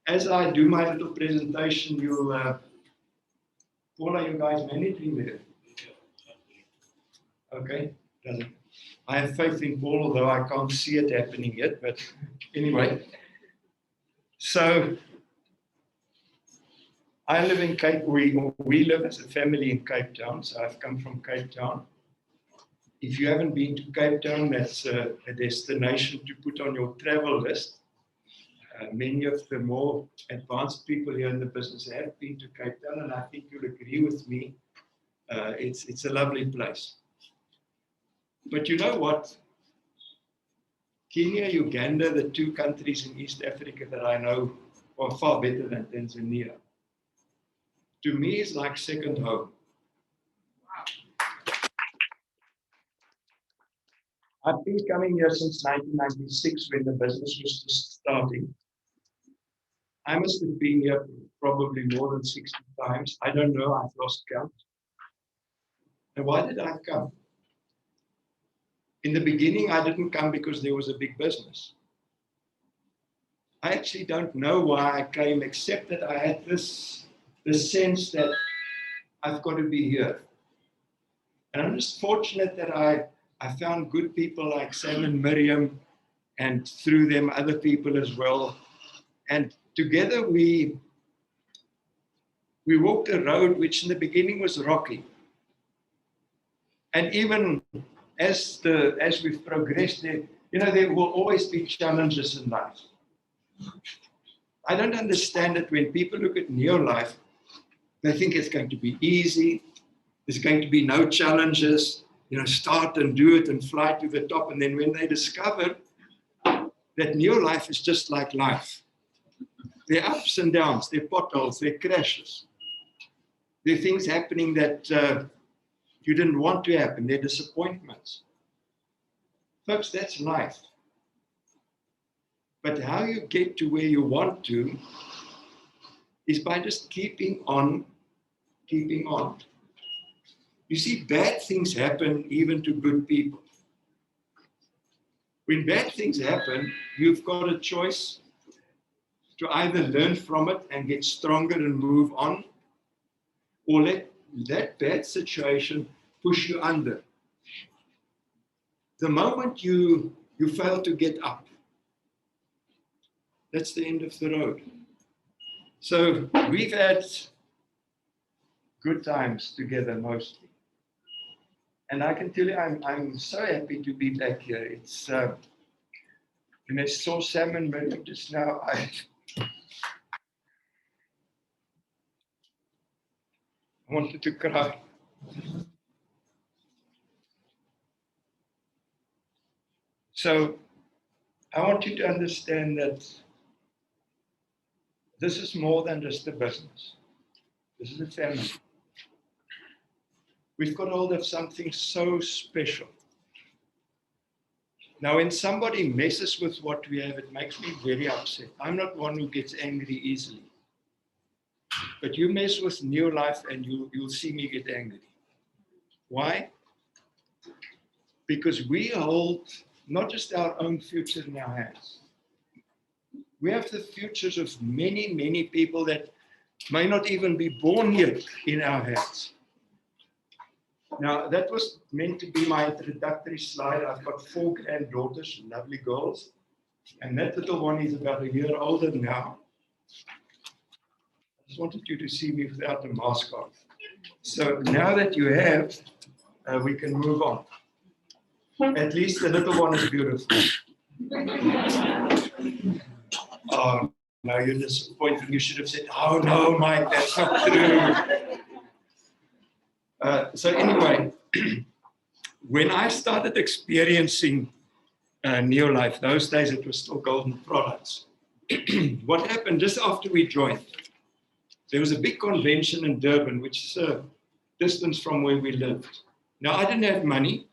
as I do my little presentation, you'll, Paul, are you guys managing there? Okay. I have faith in Paul, although I can't see it happening yet, but anyway. So I live in Cape, we live as a family in Cape Town, so I've come from Cape Town. If you haven't been to Cape Town, that's a destination to put on your travel list. Many of the more advanced people here in the business have been to Cape Town, and I think you'll agree with me. It's a lovely place. But you know what? Kenya, Uganda, the two countries in East Africa that I know are far better than Tanzania. To me, it's like second home. I've been coming here since 1996 when the business was just starting. I must have been here probably more than 60 times. I don't know, I've lost count. And why did I come? In the beginning, I didn't come because there was a big business. I actually don't know why I came, except that I had this sense that I've got to be here. And I'm just fortunate that I found good people like Sam and Miriam, and through them other people as well. And together we walked a road which in the beginning was rocky. And even as we've progressed there, there will always be challenges in life. I don't understand it when people look at neo-life, they think it's going to be easy, there's going to be no challenges, start and do it and fly to the top. And then when they discover that neo-life is just like life, there are ups and downs, there are potholes, there are crashes, there are things happening that you didn't want to happen, there are disappointments. Folks, that's life. But how you get to where you want to is by just keeping on, keeping on. You see, bad things happen even to good people. When bad things happen, you've got a choice to either learn from it and get stronger and move on, or let that bad situation push you under. The moment you fail to get up, that's the end of the road. So we've had good times together mostly. And I can tell you, I'm so happy to be back here. It's, when I saw Sam and Miriam just now, I wanted to cry. So I want you to understand that this is more than just a business. This is a family. We've got hold of something so special. Now, when somebody messes with what we have, it makes me very upset. I'm not one who gets angry easily. But you mess with new life and you'll see me get angry. Why? Because we hold not just our own future in our hands. We have the futures of many, many people that may not even be born yet in our hands. Now, that was meant to be my introductory slide. I've got 4 granddaughters, lovely girls. And that little one is about a year older now. I just wanted you to see me without the mask on. So now that you have, we can move on. At least the little one is beautiful. Oh, now you're disappointed. You should have said, oh no, Mike, that's not true. So anyway, when I started experiencing neo-life, those days it was still Golden Products. What happened just after we joined, there was a big convention in Durban, which is a distance from where we lived. Now, I didn't have money,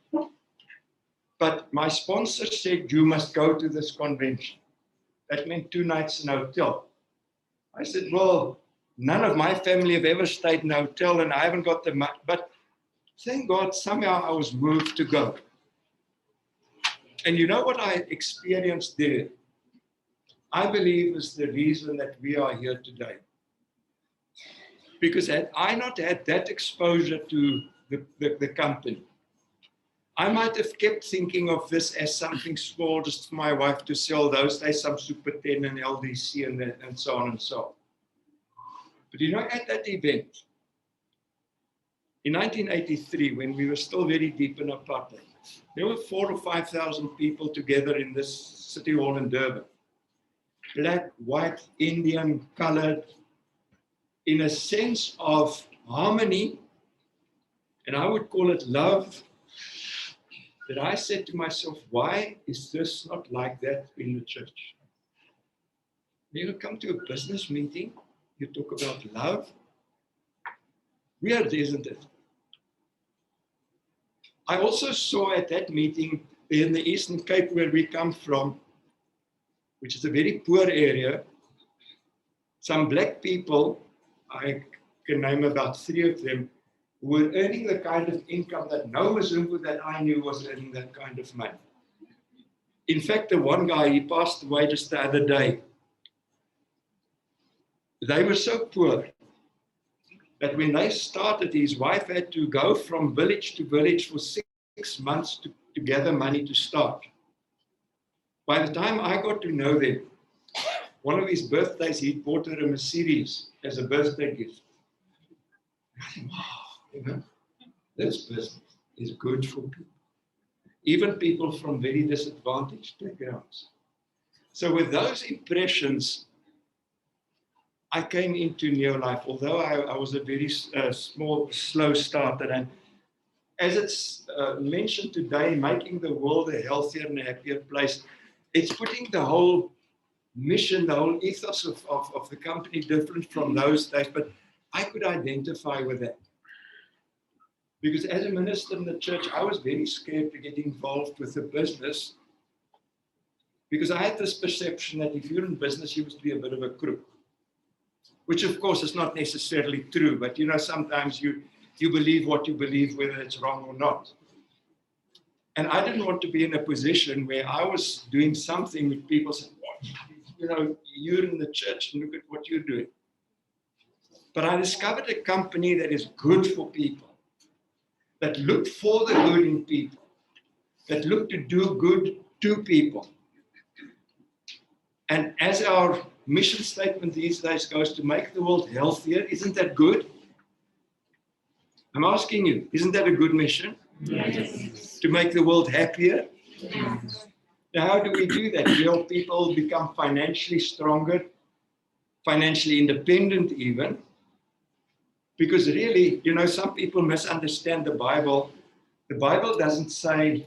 but my sponsor said, you must go to this convention. That meant 2 nights in a hotel. I said, well, none of my family have ever stayed in a hotel and I haven't got the money. But thank God, somehow I was moved to go. And you know what I experienced there? I believe is the reason that we are here today. Because had I not had that exposure to the company, I might have kept thinking of this as something small just for my wife to sell those days, some Super 10 and LDC and so on and so on. But you know, at that event, in 1983, when we were still very deep in apartheid, there were 4,000 or 5,000 people together in this city hall in Durban. Black, white, Indian, colored, in a sense of harmony, and I would call it love, that I said to myself, why is this not like that in the church? You come to a business meeting, you talk about love. Weird, isn't it? I also saw at that meeting in the Eastern Cape where we come from, which is a very poor area, some black people, I can name about 3 of them, who were earning the kind of income that no Mzungu that I knew was earning that kind of money. In fact, the one guy, he passed away just the other day. They were so poor that when they started, his wife had to go from village to village for 6 months to gather money to start. By the time I got to know them, one of his birthdays, he bought her a Mercedes as a birthday gift. I think, wow, you know, this business is good for people. Even people from very disadvantaged backgrounds. So with those impressions, I came into Neolife, although I was a very small, slow starter. And as it's mentioned today, making the world a healthier and a happier place, it's putting the whole mission, the whole ethos of the company different from those days. But I could identify with that. Because as a minister in the church, I was very scared to get involved with the business. Because I had this perception that if you're in business, you must be a bit of a crook. Which of course is not necessarily true, but you know, sometimes you believe what you believe, whether it's wrong or not. And I didn't want to be in a position where I was doing something that people said, what? You know, you're in the church and look at what you're doing. But I discovered a company that is good for people, that look for the good in people, that look to do good to people. And as our mission statement these days goes, to make the world healthier, isn't that good? I'm asking you, isn't that a good mission? Yes. To make the world happier? Yes. Now, how do we do that? We help people become financially stronger, financially independent even. Because really, you know, some people misunderstand the Bible. The Bible doesn't say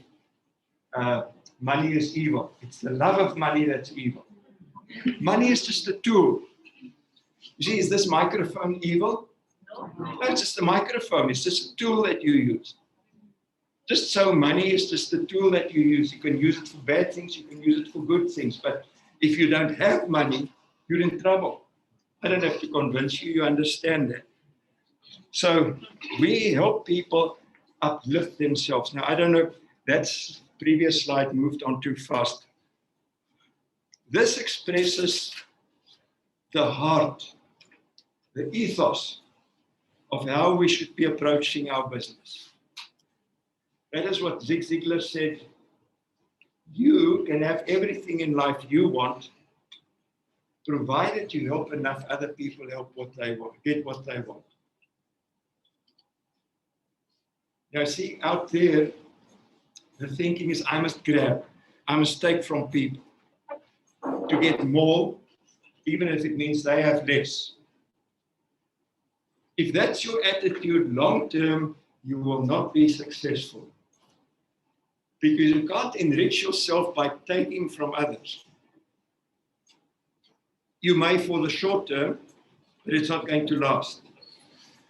money is evil. It's the love of money that's evil. Money is just a tool. You see, is this microphone evil? No, it's just a microphone. It's just a tool that you use. Just so money is just a tool that you use. You can use it for bad things, you can use it for good things. But if you don't have money, you're in trouble. I don't have to convince you, you understand that. So we help people uplift themselves. Now, I don't know, that's previous slide moved on too fast. This expresses the heart, the ethos of how we should be approaching our business. That is what Zig Ziglar said. You can have everything in life you want, provided you help enough other people help what they want, get what they want. Now, see, out there, the thinking is I must grab, I must take from people to get more, even if it means they have less. If that's your attitude long term, you will not be successful. Because you can't enrich yourself by taking from others. You may for the short term, but it's not going to last.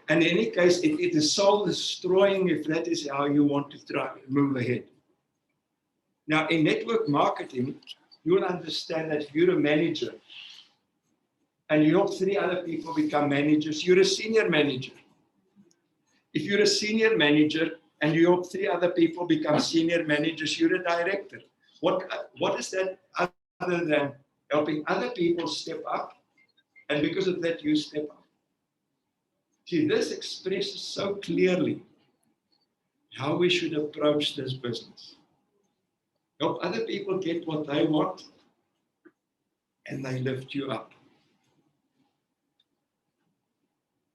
And in any case, it is soul destroying if that is how you want to try and move ahead. Now, in network marketing, you'll understand that if you're a manager and you help 3 other people become managers, you're a senior manager. If you're a senior manager and you help 3 other people become senior managers, you're a director. What is that other than helping other people step up, and because of that, you step up. See, this expresses so clearly how we should approach this business. Help other people get what they want, and they lift you up.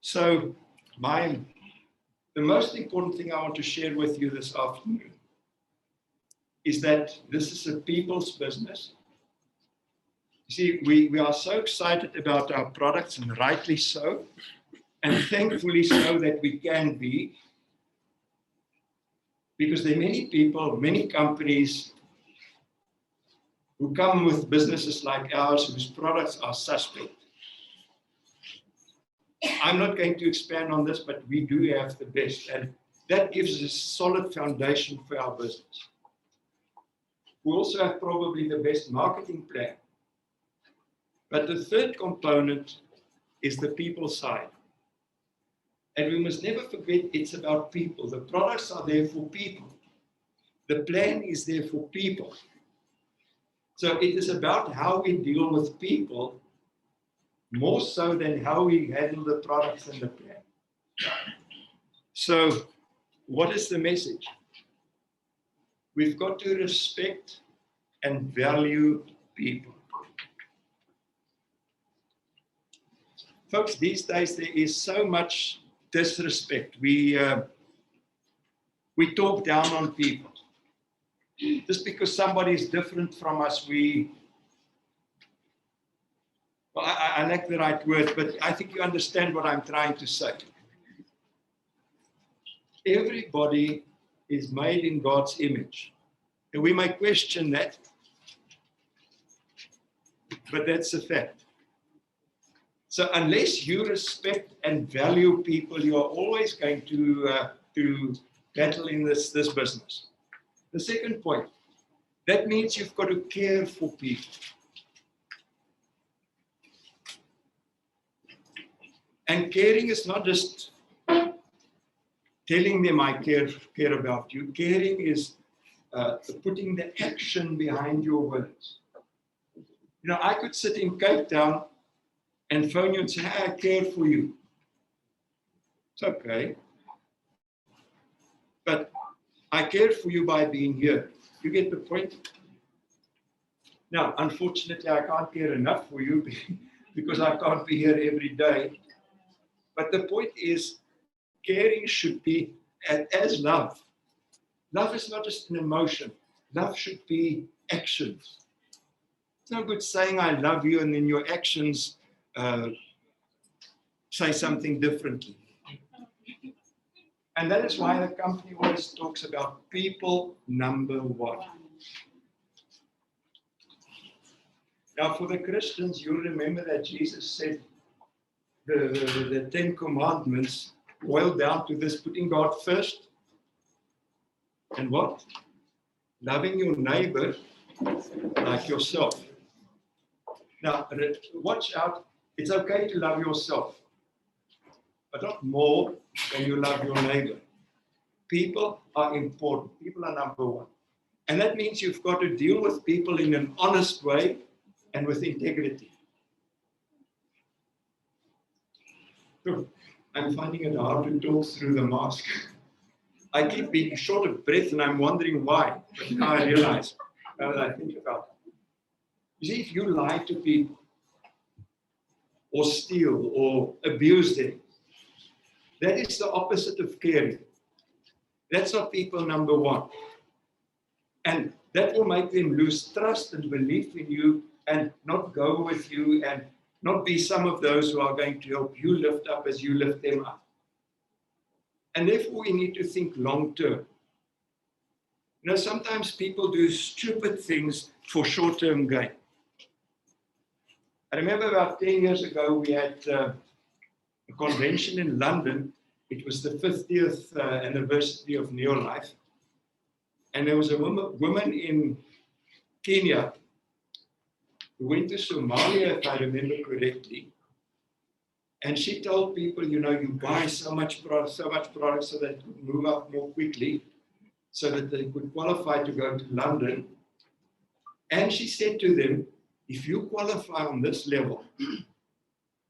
So, the most important thing I want to share with you this afternoon is that this is a people's business. You see, we are so excited about our products, and rightly so, and thankfully so that we can be, because there are many people, many companies who come with businesses like ours whose products are suspect. I'm not going to expand on this, but we do have the best, and that gives us a solid foundation for our business. We also have probably the best marketing plan. But the third component is the people side. And we must never forget it's about people. The products are there for people. The plan is there for people. So it is about how we deal with people more so than how we handle the products and the plan. So what is the message? We've got to respect and value people. Folks, these days there is so much disrespect. We talk down on people. Just because somebody is different from us, I lack the right word, but I think you understand what I'm trying to say. Everybody is made in God's image. And we might question that, but that's a fact. So unless you respect and value people, you are always going to battle in this business. The second point, that means you've got to care for people. And caring is not just telling them I care about you. Caring is putting the action behind your words. You know, I could sit in Cape Town and phone you and say, hey, I care for you. It's okay. But I care for you by being here. You get the point? Now, unfortunately, I can't care enough for you because I can't be here every day. But the point is, caring should be as love. Love is not just an emotion. Love should be actions. It's no good saying I love you and then your actions say something differently. And that is why the company always talks about people number one. Now, for the Christians, you remember that Jesus said the 10 commandments boil down to this: putting God first, and what? Loving your neighbor like yourself. Now, watch out. It's okay to love yourself, but not more than you love your neighbor. People are important. People are number one. And that means you've got to deal with people in an honest way and with integrity. So, I'm finding it hard to talk through the mask. I keep being short of breath and I'm wondering why. But now I realize, now that I think about it. You see, if you lie to people, or steal, or abuse them, that is the opposite of caring. That's not people number one. And that will make them lose trust and belief in you and not go with you and not be some of those who are going to help you lift up as you lift them up. And therefore, we need to think long term. You know, sometimes people do stupid things for short-term gain. I remember about 10 years ago, we had a convention in London. It was the 50th anniversary of Neolife. And there was a woman in Kenya who went to Somalia, if I remember correctly. And she told people, you know, you buy so much product so that they could move up more quickly, so that they could qualify to go to London. And she said to them, if you qualify on this level,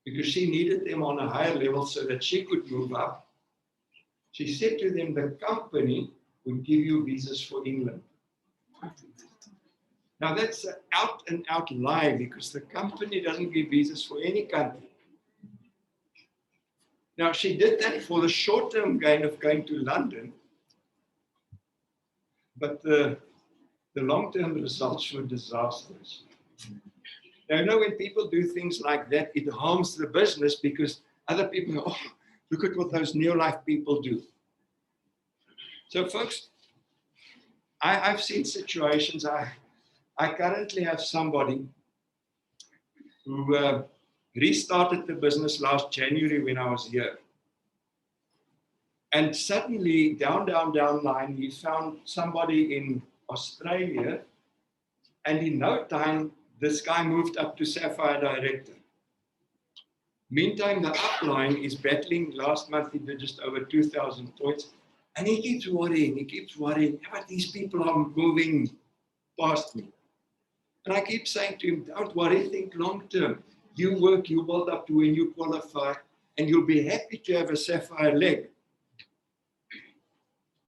because she needed them on a higher level so that she could move up, she said to them, the company would give you visas for England. Now that's an out and out lie, because the company doesn't give visas for any country. Now she did that for the short-term gain of going to London, but the long-term results were disastrous. Now, you know, when people do things like that, it harms the business, because other people go, oh, look at what those Neolife people do. So folks, I've seen situations. I currently have somebody who restarted the business last January when I was here. And suddenly, down the line, he found somebody in Australia, and in no time, this guy moved up to Sapphire Director. Meantime, the upline is battling. Last month, he did just over 2,000 points. And he keeps worrying, but these people are moving past me. And I keep saying to him, don't worry, think long term. You work, you build up to when you qualify, and you'll be happy to have a Sapphire leg.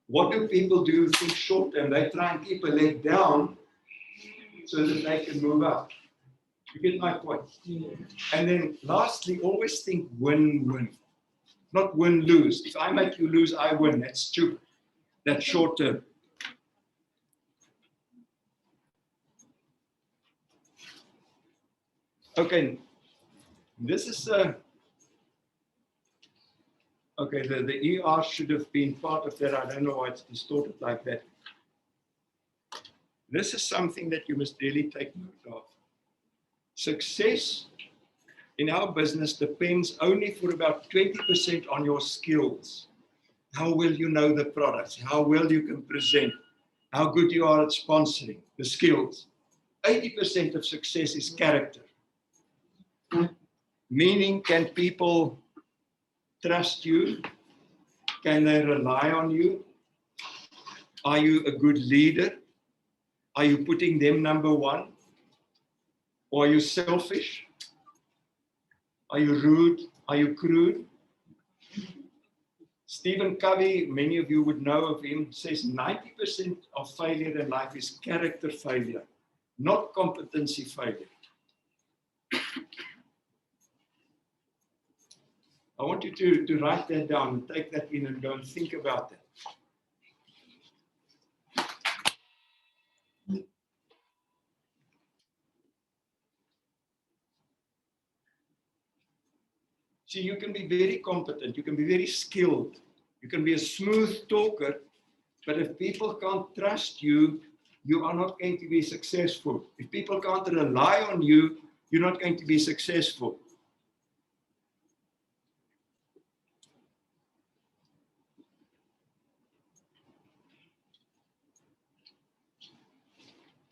What do people do? Think short term. They try and keep a leg down so that they can move up. You get my point? And then lastly, always think win-win, not win-lose. If I make you lose, I win. That's stupid. That's short term. Okay, this is okay, the ER should have been part of that. I don't know why it's distorted like that. This is something that you must really take note of. Success in our business depends only for about 20% on your skills. How well you know the products, how well you can present, how good you are at sponsoring, the skills. 80% of success is character. Meaning, can people trust you? Can they rely on you? Are you a good leader? Are you putting them number one? Or are you selfish? Are you rude? Are you crude? Stephen Covey, many of you would know of him, says 90% of failure in life is character failure, not competency failure. I want you to write that down and take that in and go and think about that. See, you can be very competent, you can be very skilled, you can be a smooth talker, but if people can't trust you, you are not going to be successful. If people can't rely on you, you're not going to be successful.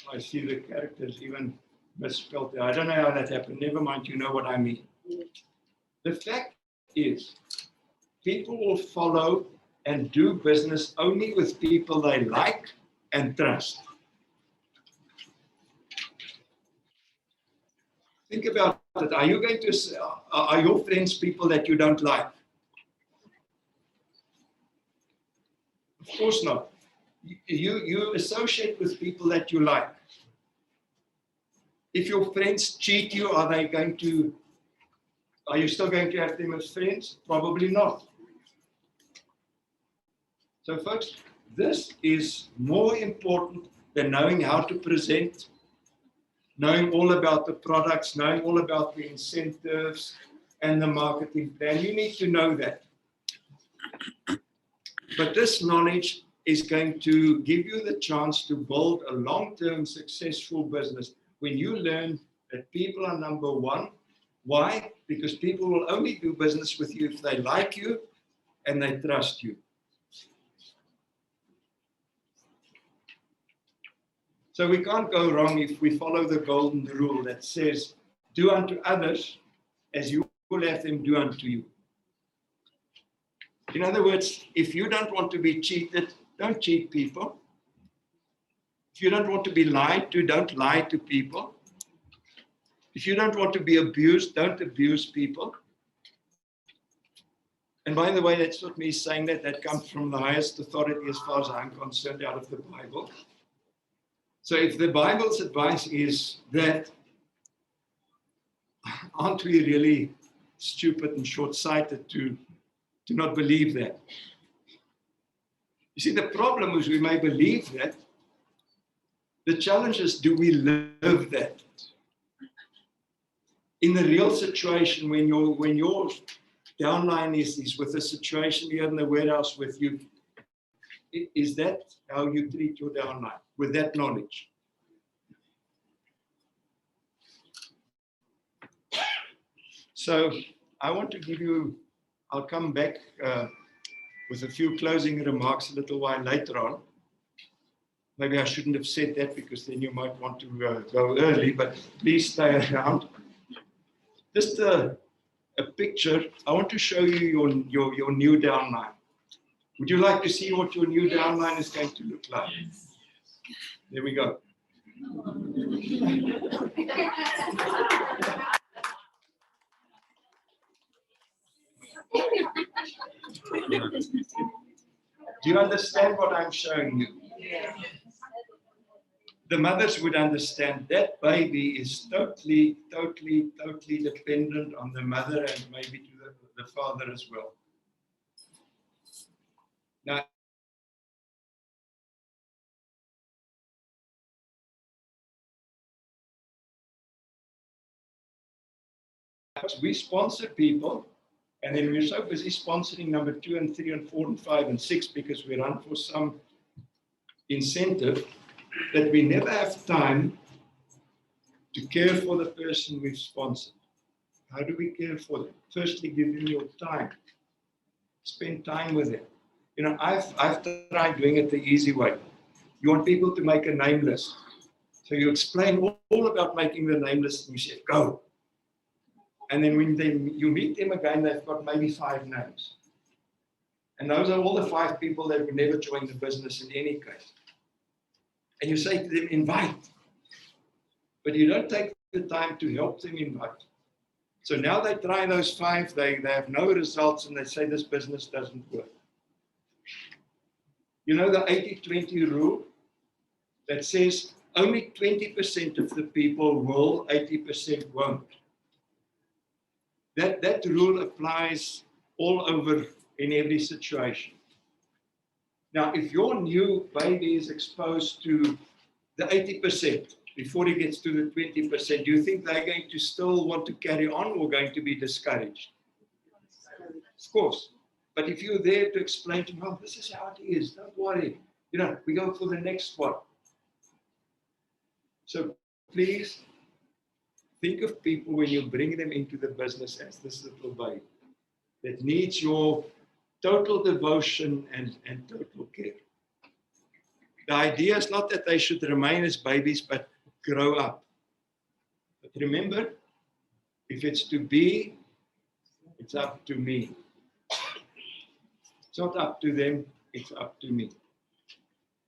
I see the characters even misspelled there. I don't know how that happened. Never mind, you know what I mean. The fact is, people will follow and do business only with people they like and trust. Think about it. Are you going to, are your friends people that you don't like? Of course not. You associate with people that you like. If your friends cheat you, are you still going to have them as friends? Probably not. So folks, this is more important than knowing how to present, knowing all about the products, knowing all about the incentives and the marketing plan. You need to know that. But this knowledge is going to give you the chance to build a long-term successful business when you learn that people are number one. Why? Because people will only do business with you if they like you and they trust you. So we can't go wrong if we follow the golden rule that says, do unto others as you will have them do unto you. In other words, if you don't want to be cheated, don't cheat people. If you don't want to be lied to, don't lie to people. If you don't want to be abused, don't abuse people. And by the way, that's not me saying that. That comes from the highest authority as far as I'm concerned, out of the Bible. So if the Bible's advice is that, aren't we really stupid and short-sighted to not believe that? You see, the problem is we may believe that. The challenge is, do we live that? In the real situation, when your downline is with a situation here in the warehouse with you, is that how you treat your downline, with that knowledge? So I want to give you, I'll come back with a few closing remarks a little while later on. Maybe I shouldn't have said that because then you might want to go early, but please stay around. Just a picture. I want to show you your new downline. Would you like to see what your new downline is going to look like? There we go. Do you understand what I'm showing you? The mothers would understand that baby is totally dependent on the mother and maybe to the father as well. Now, we sponsor people, and then we're so busy sponsoring number 2 and 3 and 4 and 5 and 6 because we run for some incentive that we never have time to care for the person we've sponsored. How do we care for them? Firstly, give them your time. Spend time with them. You know, I've tried doing it the easy way. You want people to make a name list. So you explain all about making the name list and you say, go. And then when you meet them again, they've got maybe 5 names. And those are all the 5 people that would never join the business in any case. And you say to them, invite. But you don't take the time to help them invite. So now they try those 5, they have no results, and they say this business doesn't work. You know the 80-20 rule that says only 20% of the people will, 80% won't. That rule applies all over in every situation. Now, if your new baby is exposed to the 80% before he gets to the 20%, do you think they're going to still want to carry on or going to be discouraged? Of course. But if you're there to explain to them, oh, this is how it is, don't worry. You know, we go for the next one. So please think of people when you bring them into the business as this little baby that needs your total devotion and total care. The idea is not that they should remain as babies, but grow up. But remember, if it's to be, it's up to me. It's not up to them, it's up to me.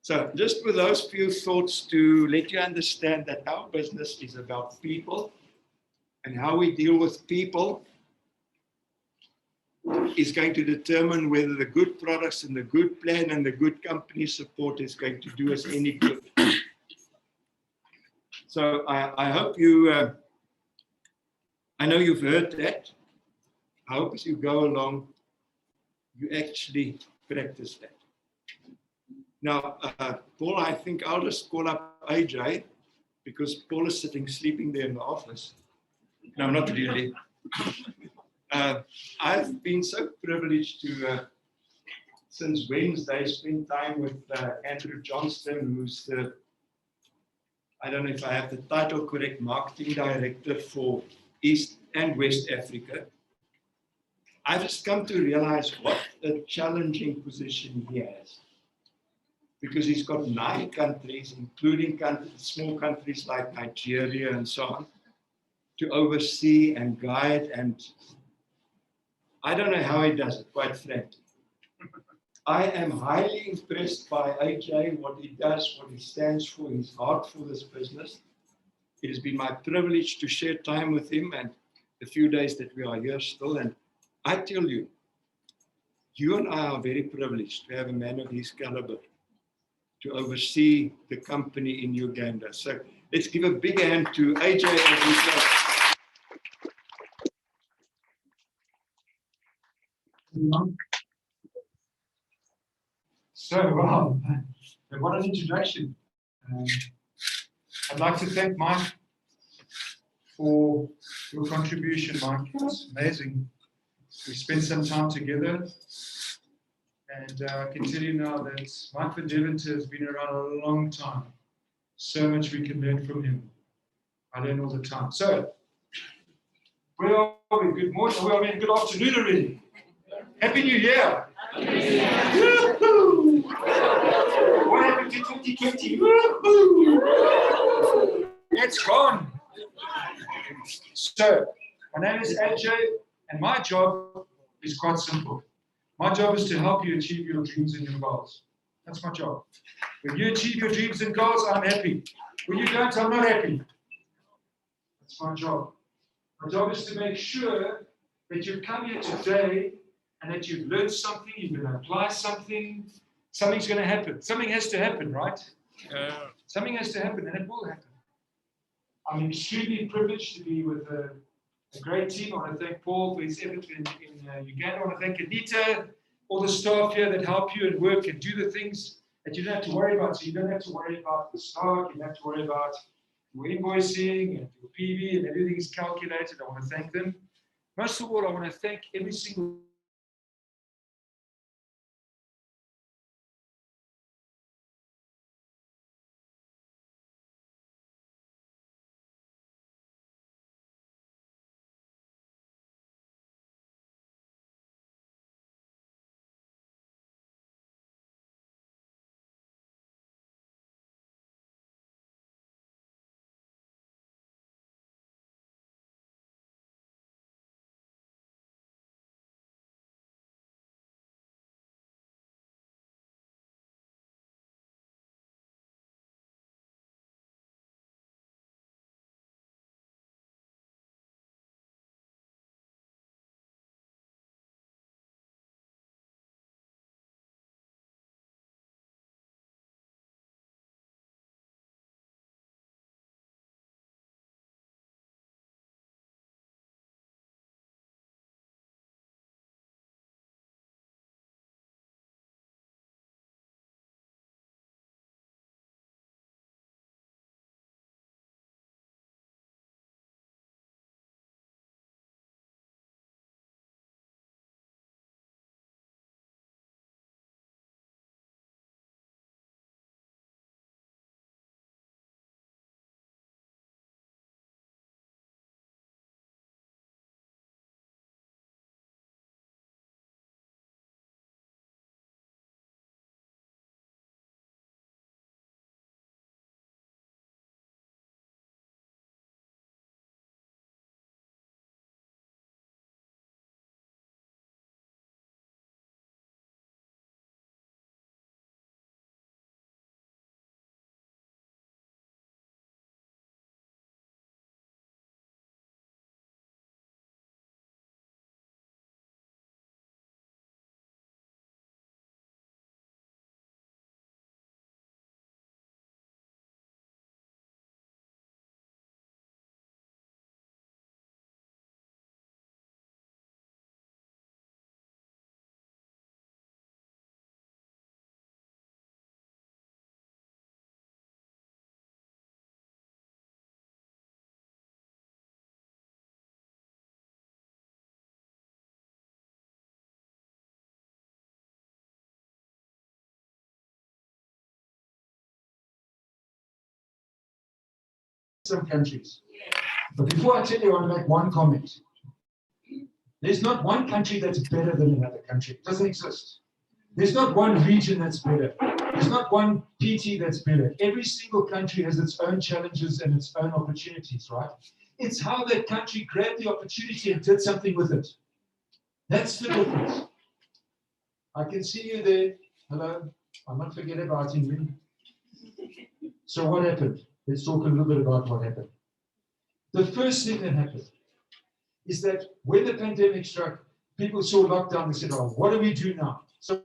So just with those few thoughts to let you understand that our business is about people, and how we deal with people is going to determine whether the good products and the good plan and the good company support is going to do us any good. So I hope you, I know you've heard that. I hope as you go along, you actually practice that. Now, Paul, I think I'll just call up AJ because Paul is sleeping there in the office. No, not really. I've been so privileged to, since Wednesday, spend time with Andrew Johnston, who's the, I don't know if I have the title correct, marketing director for East and West Africa. I've just come to realize what a challenging position he has. Because he's got 9 countries, including small countries like Nigeria and so on, to oversee and guide, and I don't know how he does it, quite frankly. I am highly impressed by AJ, what he does, what he stands for, his heart for this business. It has been my privilege to share time with him and the few days that we are here still. And I tell you, you and I are very privileged to have a man of his caliber to oversee the company in Uganda. So let's give a big hand to AJ as we start. So, wow, what an introduction. I'd like to thank Mike for your contribution, Mike. It's amazing. We spent some time together, and I can tell you now that Mike from Deventer has been around a long time. So much we can learn from him. I learn all the time. So, where are we? Good morning. Well, I mean, good afternoon already. Happy New Year. Woo-hoo! What happened to 2020? Woo-hoo! It's gone. So, my name is AJ, and my job is quite simple. My job is to help you achieve your dreams and your goals. That's my job. When you achieve your dreams and goals, I'm happy. When you don't, I'm not happy. That's my job. My job is to make sure that you've come here today and that you've learned something, you're going to apply something, something's going to happen. Something has to happen, right? Something has to happen, and it will happen. I'm extremely privileged to be with a great team. I want to thank Paul for his effort in Uganda. I want to thank Anita, all the staff here that help you and work and do the things that you don't have to worry about. So you don't have to worry about the stock, you don't have to worry about your invoicing and your PV, and everything is calculated. I want to thank them. Most of all, I want to thank every single some countries. But before I tell you, I want to make one comment. There's not one country that's better than another country. It doesn't exist. There's not one region that's better. There's not one PT that's better. Every single country has its own challenges and its own opportunities, right? It's how that country grabbed the opportunity and did something with it. That's the difference. I can see you there. Hello. I'm not forgetting about you. So what happened? Let's talk a little bit about what happened. The first thing that happened is that when the pandemic struck, people saw lockdown, they said, oh, what do we do now? So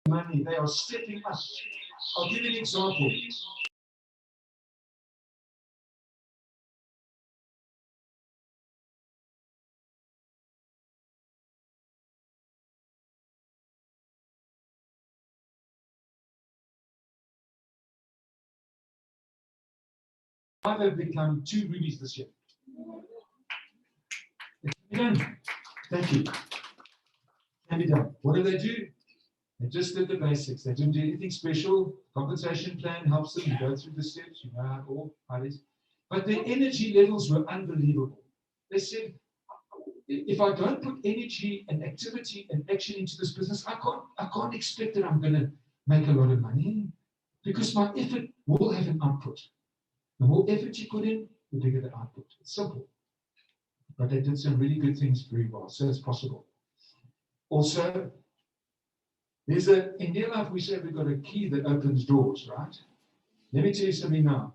money, they are stepping up. I'll give you an example. Five have become 2 rubies this year. It can be done. Thank you. Can be done. What do? They just did the basics. They didn't do anything special. Compensation plan helps them. You go through the steps, you know how it is. But their energy levels were unbelievable. They said, if I don't put energy and activity and action into this business, I can't expect that I'm going to make a lot of money, because my effort will have an output. The more effort you put in, the bigger the output. It's simple. But they did some really good things very well, so it's possible. Also, in their life, we say we've got a key that opens doors, right? Let me tell you something now.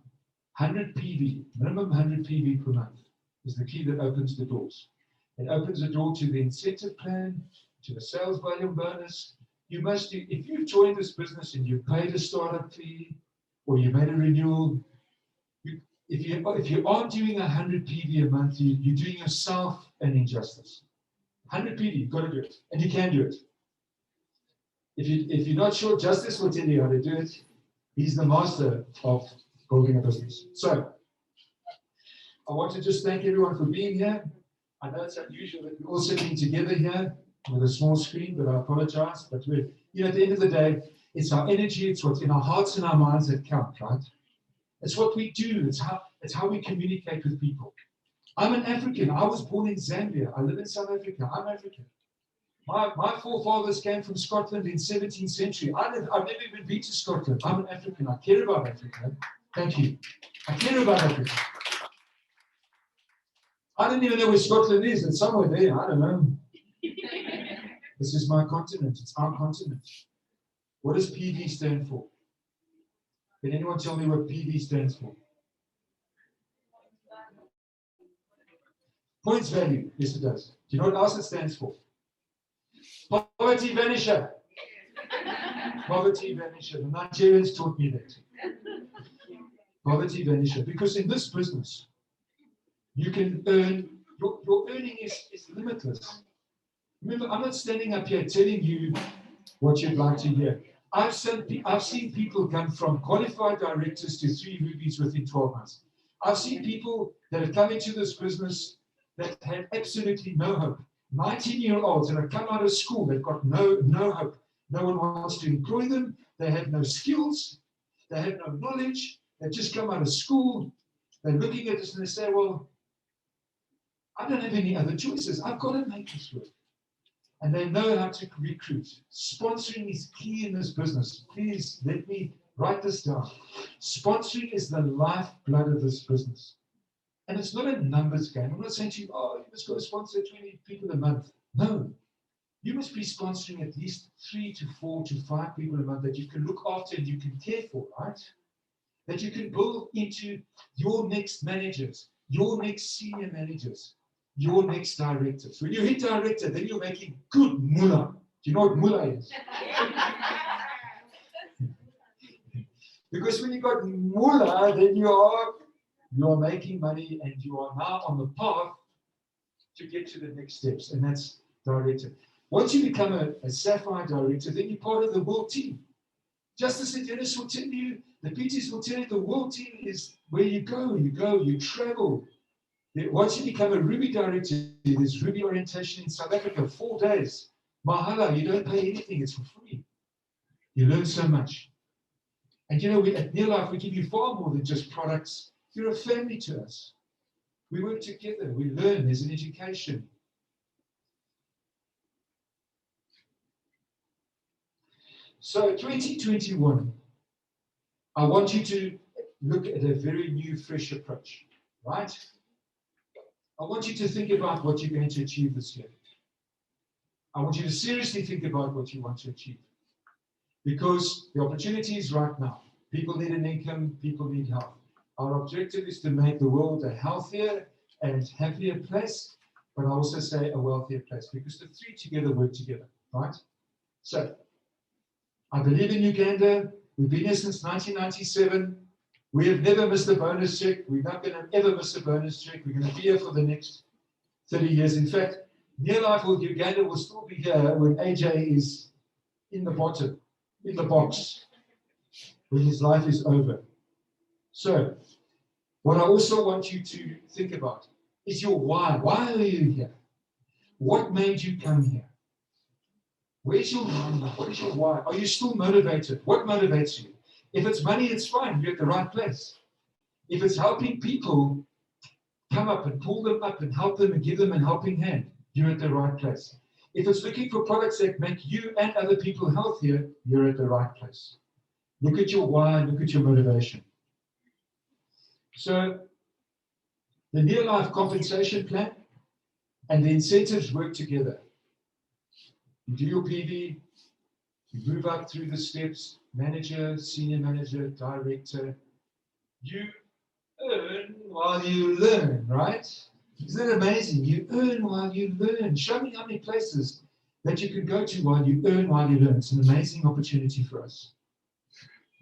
100 PV, minimum 100 PV per month. is the key that opens the doors. It opens the door to the incentive plan, to the sales volume bonus. You must do, if you've joined this business and you've paid a startup fee or you made a renewal, if you aren't doing 100 PV a month, you're doing yourself an injustice. 100 PV, you've got to do it, and you can do it. If you're not sure, Justice will tell you how to do it. He's the master of building a business. So, I want to just thank everyone for being here. I know it's unusual that we're all sitting together here with a small screen, but I apologize. But we're, at the end of the day, it's our energy, it's what's in our hearts and our minds that count, right? It's what we do, it's how we communicate with people. I'm an African. I was born in Zambia. I live in South Africa. I'm African. My forefathers came from Scotland in 17th century. I've never even been to Scotland. I'm an African. I care about Africa. Thank you. I care about Africa. I don't even know where Scotland is. It's somewhere there. I don't know. This is my continent. It's our continent. What does PV stand for? Can anyone tell me what PV stands for? Points value. Yes, it does. Do you know what else it stands for? Poverty vanisher. Poverty vanisher. The Nigerians taught me that. Poverty vanisher. Because in this business, you can earn, your earning is limitless. Remember, I'm not standing up here telling you what you'd like to hear. I've seen people come from qualified directors to 3 rubies within 12 months. I've seen people that have come into this business that had absolutely no hope. 19-year-olds that have come out of school, they've got no hope. No one wants to employ them. They have no skills. They have no knowledge. They've just come out of school. They're looking at us and they say, well, I don't have any other choices. I've got to make this work. And they know how to recruit. Sponsoring is key in this business. Please let me write this down. Sponsoring is the lifeblood of this business. And it's not a numbers game. I'm not saying to you, oh, you must go sponsor 20 people a month. No. You must be sponsoring at least 3 to 4 to 5 people a month that you can look after and you can care for, right? That you can build into your next managers, your next senior managers, your next directors. When you hit director, then you're making good mullah. Do you know what mullah is? Because when you got mullah, then you are making money and you are now on the path to get to the next steps, and that's director. Once you become a Sapphire director, then you're part of the world team. Justice and Dennis will tell you, the PTs will tell you the world team is where you go, you travel. Once you become a Ruby director, there's Ruby orientation in South Africa, 4 days. Mahala, you don't pay anything, it's for free. You learn so much. And you know, at Near Life, we give you far more than just products. You're a family to us. We work together, we learn, there's an education. So 2021, I want you to look at a very new, fresh approach, right? I want you to think about what you're going to achieve this year. I want you to seriously think about what you want to achieve. Because the opportunity is right now. People need an income, people need help. Our objective is to make the world a healthier and happier place, but I also say a wealthier place, because the three together work together, right? So, I believe in Uganda. We've been here since 1997. We have never missed a bonus check. We're not going to ever miss a bonus check. We're going to be here for the next 30 years. In fact, Near Life with Uganda will still be here when AJ is in the bottom, in the box, when his life is over. So, what I also want you to think about is your why. Why are you here? What made you come here? Where's your number? What is your why? Are you still motivated? What motivates you? If it's money, it's fine. You're at the right place. If it's helping people come up and pull them up and help them and give them a helping hand, you're at the right place. If it's looking for products that make you and other people healthier, you're at the right place. Look at your why, look at your motivation. So, the Near Life compensation plan and the incentives work together. You do your PV, you move up through the steps, manager, senior manager, director. You earn while you learn, right? Isn't it amazing? You earn while you learn. Show me how many places that you can go to while you earn, while you learn. It's an amazing opportunity for us.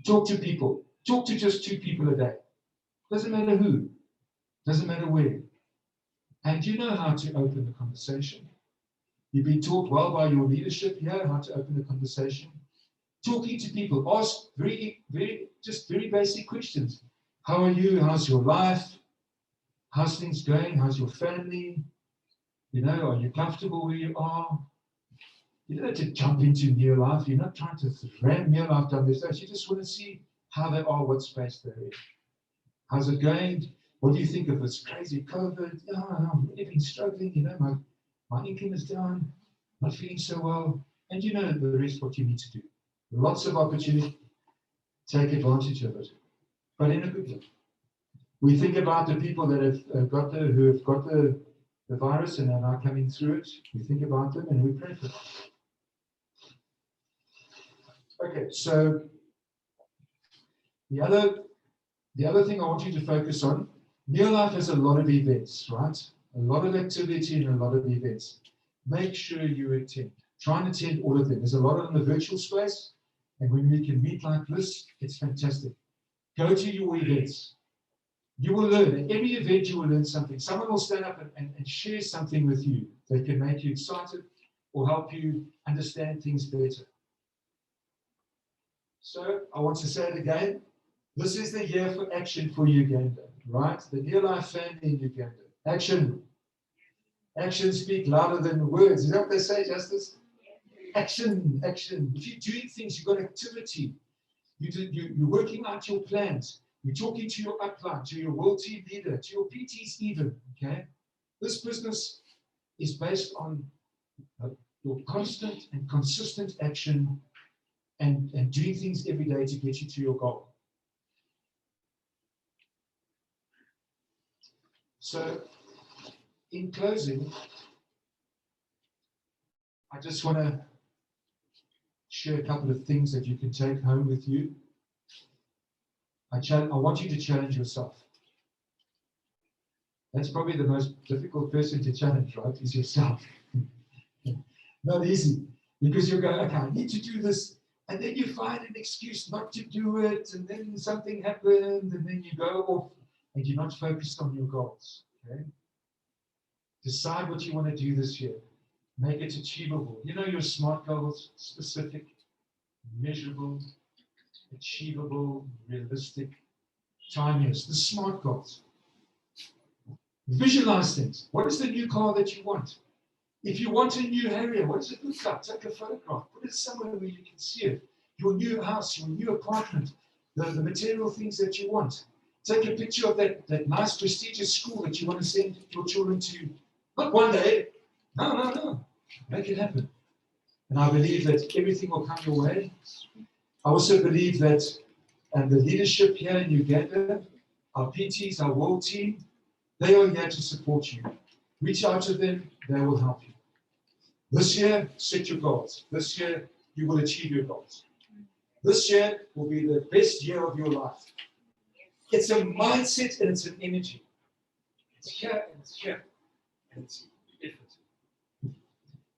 Talk to people. Talk to just 2 people a day. Doesn't matter who. Doesn't matter where. And you know how to open the conversation. You've been taught well by your leadership here how to open the conversation. Talking to people. Ask very basic questions. How are you? How's your life? How's things going? How's your family? Are you comfortable where you are? You don't have to jump into near life. You're not trying to ram near life down their throats. You just want to see how they are, what space they're in. How's it going? What do you think of this crazy COVID? I've really been struggling. My income is down. Not feeling so well. And the rest what you need to do. Lots of opportunity. Take advantage of it. But in a good way. We think about the people that have got the virus and are now coming through it. We think about them and we pray for them. Okay, so the other thing I want you to focus on, Near Life has a lot of events, right? A lot of activity and a lot of events. Make sure you attend. Try and attend all of them. There's a lot in the virtual space, and when we can meet like this, it's fantastic. Go to your events. You will learn. At every event, you will learn something. Someone will stand up and share something with you that can make you excited or help you understand things better. So I want to say it again. This is the year for action for Uganda, right? The Near Life family in Uganda. Action. Actions speak louder than words. Is that what they say, Justice? Action, action. If you're doing things, you've got activity. You're working out your plans. You're talking to your upline, to your world team leader, to your PTs even, okay? This business is based on your constant and consistent action and doing things every day to get you to your goal. So, in closing, I just want to share a couple of things that you can take home with you. I want you to challenge yourself. That's probably the most difficult person to challenge, right? Is yourself. Not easy, because you're going, okay, I need to do this, and then you find an excuse not to do it, and then something happened, and then you go off, and you're not focused on your goals. Okay? Decide what you want to do this year. Make it achievable. Your SMART goals: specific, measurable, achievable, realistic, timeless. The SMART goals. Visualize things. What is the new car that you want? If you want a new area, what does it look like? Take a photograph. Put it somewhere where you can see it. Your new house, your new apartment, the material things that you want. Take a picture of that nice prestigious school that you want to send your children to. Not one day. No. Make it happen. And I believe that everything will come your way. I also believe that the leadership here in Uganda, our PTs, our world team, they are here to support you. Reach out to them, they will help you. This year, set your goals. This year, you will achieve your goals. This year will be the best year of your life. It's a mindset and it's an energy. It's here and it's here. And it's effort.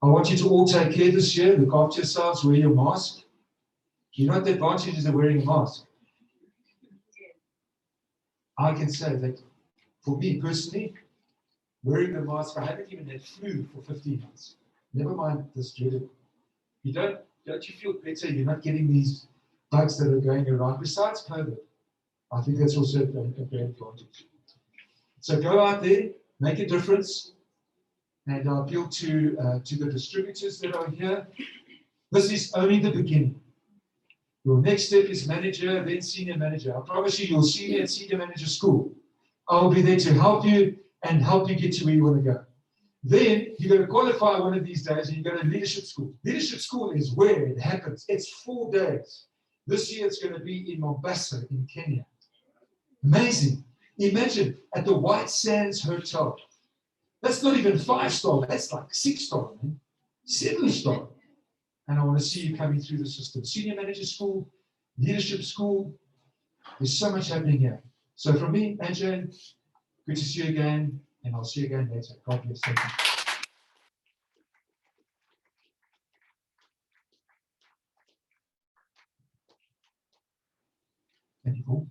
I want you to all take care this year. Look after yourselves, wear your mask. You know what the advantages of wearing a mask? I can say that for me personally, wearing the mask, I haven't even had flu for 15 months. Never mind this dreaded. Don't you feel better? You're not getting these bugs that are going around. Besides COVID, I think that's also a great advantage. So go out there, make a difference, and I appeal to the distributors that are here. This is only the beginning. Your next step is manager, then senior manager. I promise you, you'll see me at senior manager school. I'll be there to help you and help you get to where you want to go. Then you're going to qualify one of these days and you go to leadership school. Leadership school is where it happens. It's 4 days. This year it's going to be in Mombasa in Kenya. Amazing. Imagine at the White Sands Hotel. That's not even 5-star. That's like 6-star, man. 7-star. And I want to see you coming through the system. Senior manager school, leadership school. There's so much happening here. So from me, Ajay, good to see you again. and I'll see you again later. God bless you. Thank you.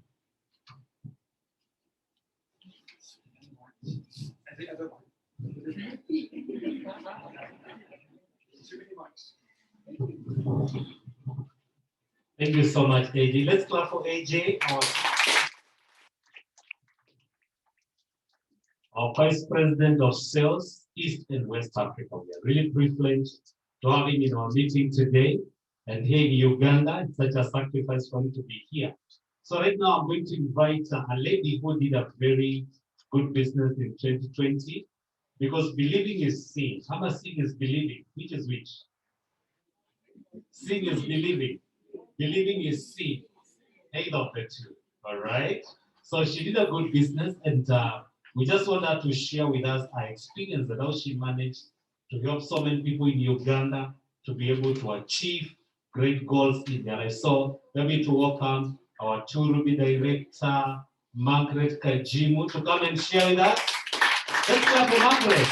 And the other one. Too many mics. Thank you so much, AJ. Let's clap for AJ, our Vice President of Sales, East and West Africa. We are really privileged to have him in our meeting today. And here in Uganda, it's such a sacrifice for him to be here. So right now, I'm going to invite a lady who did a very good business in 2020, because believing is seeing. How much seeing is believing? Which is which? Seeing is believing. Believing is seeing. Either of the two. All right. So she did a good business, and we just want her to share with us her experience and how she managed to help so many people in Uganda to be able to achieve great goals in their life. So maybe to welcome our Ruby director, Margaret Kagimu, to come and share with us. Let's clap for Margaret.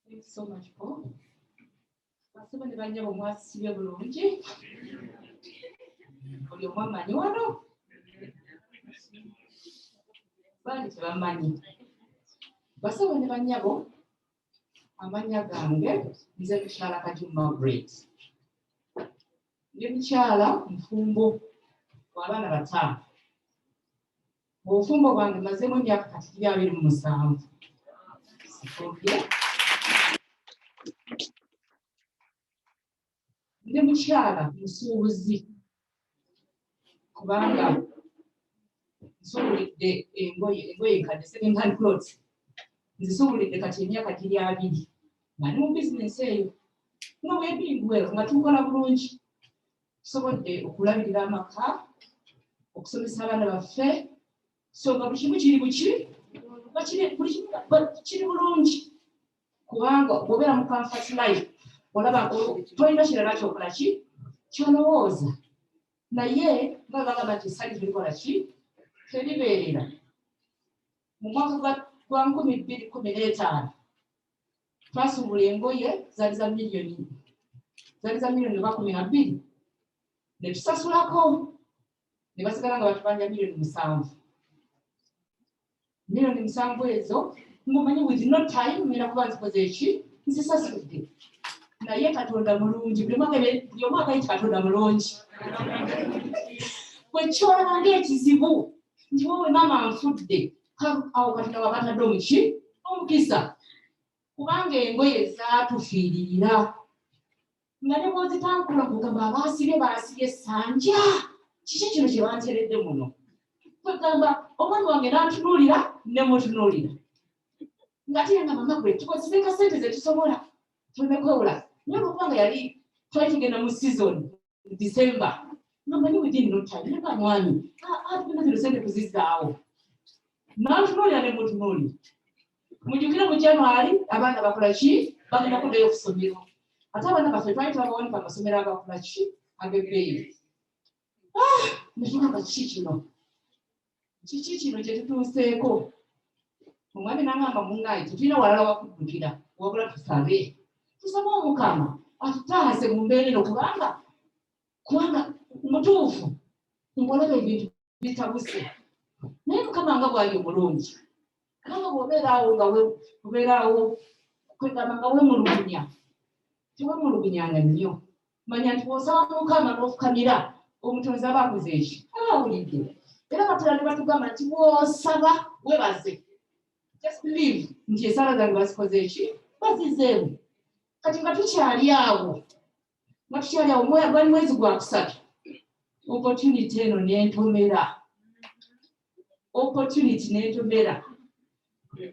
Thanks so much, Paul. Basebali banja bomwasibye bulungi. Oli omwamanyi wano. Bali tebamanyi. Basebali banyabo amanya gange nze mukyala Kagimu Margaret. Ndi mukyala mufumbo w'abaana bataano. Mu bufumbo bwange mazemu emyaka kati 27. Sifumbye. Ndi mukyala musuubuzi kubanga nsuubulidde engoye enkadde second-hand clothes. Nzisuubulidde kati emyaka 20 nga ndi mu bizinesi eyo. Nga weebingwe nga tukola bulungi. Tusobodde okulabirira amaka, okusomesa abaana baffe, so nga buli kimu kiri bulungi kubanga bw'obeera mu comfort life olaba tolina kirala kyokola ki kyolowooza, naye nga bagamba nti essanyu tulikola ki teribeerera. Mu mwaka gwa 2015 twasuubula engoye zaali za miliyoni oba 12 ne tusasulako ne basigala nga batubanja miliyoni 7. Miliyoni 7 ezo ng'omanyi with no time ngenda kuba nzikoze eki nzisasudde. Naye Katonda mulungi, buli omwaka nti Katonda mulungi. Bwe kyolaba ng'ekizibu nti wowe maama nfudde, awo Katonda wabatadde omuki omukisa, kubanga engoye zaatufiiririra. Nga ne bw'ozitankula kugamba abaasibye essanja, kiki kino kye banteredde muno? Kwegamba omwana wange n'antunuulira ne mutunuulira. Nga ate nga mama gwe tukozeseka ssente ze tusobola tunekola. Naye olwokubanga yali twali tugenda mu season December. Ngamanyi within no time, nga mwami, tugenda zino ssente kuzizaawo. N'antunuulira ne mutunuulira. Mujjukire mu January abaana bakola ki? Bagenda kuddayo ku ssomero. Ate abaana baffe twali tubawanika amasomero agakola ki? Ag'egrade. Nekigamba kiki kino? Kiki kino kye tutuuseeko? Omwami n'agamba munnaaye tetulina walala wakuddukira wabula tusabe. Tusabe Omukama atutaase mu mbeera eno kubanga mutuufu ng'olaba ebintu bitabuse. Naye Mukama nga bw'ali omulungi. Kanga bw'obeeraawo nga obeeraawo kwegamba nga weemulugunya. Teweemulugunyanga nnyo. Manya nti bw'osaba Mukama n'ofukamira omutonzi aba akoze eki? Awulidde. Era Katonda ne batugamba nti bw'osaba weebaze. Just believe nti ensala zange bazikoze eki? Bazizeemu. Kati nga tukyali awo gwali mwezi gwa 3, opportunity eno n'entomera.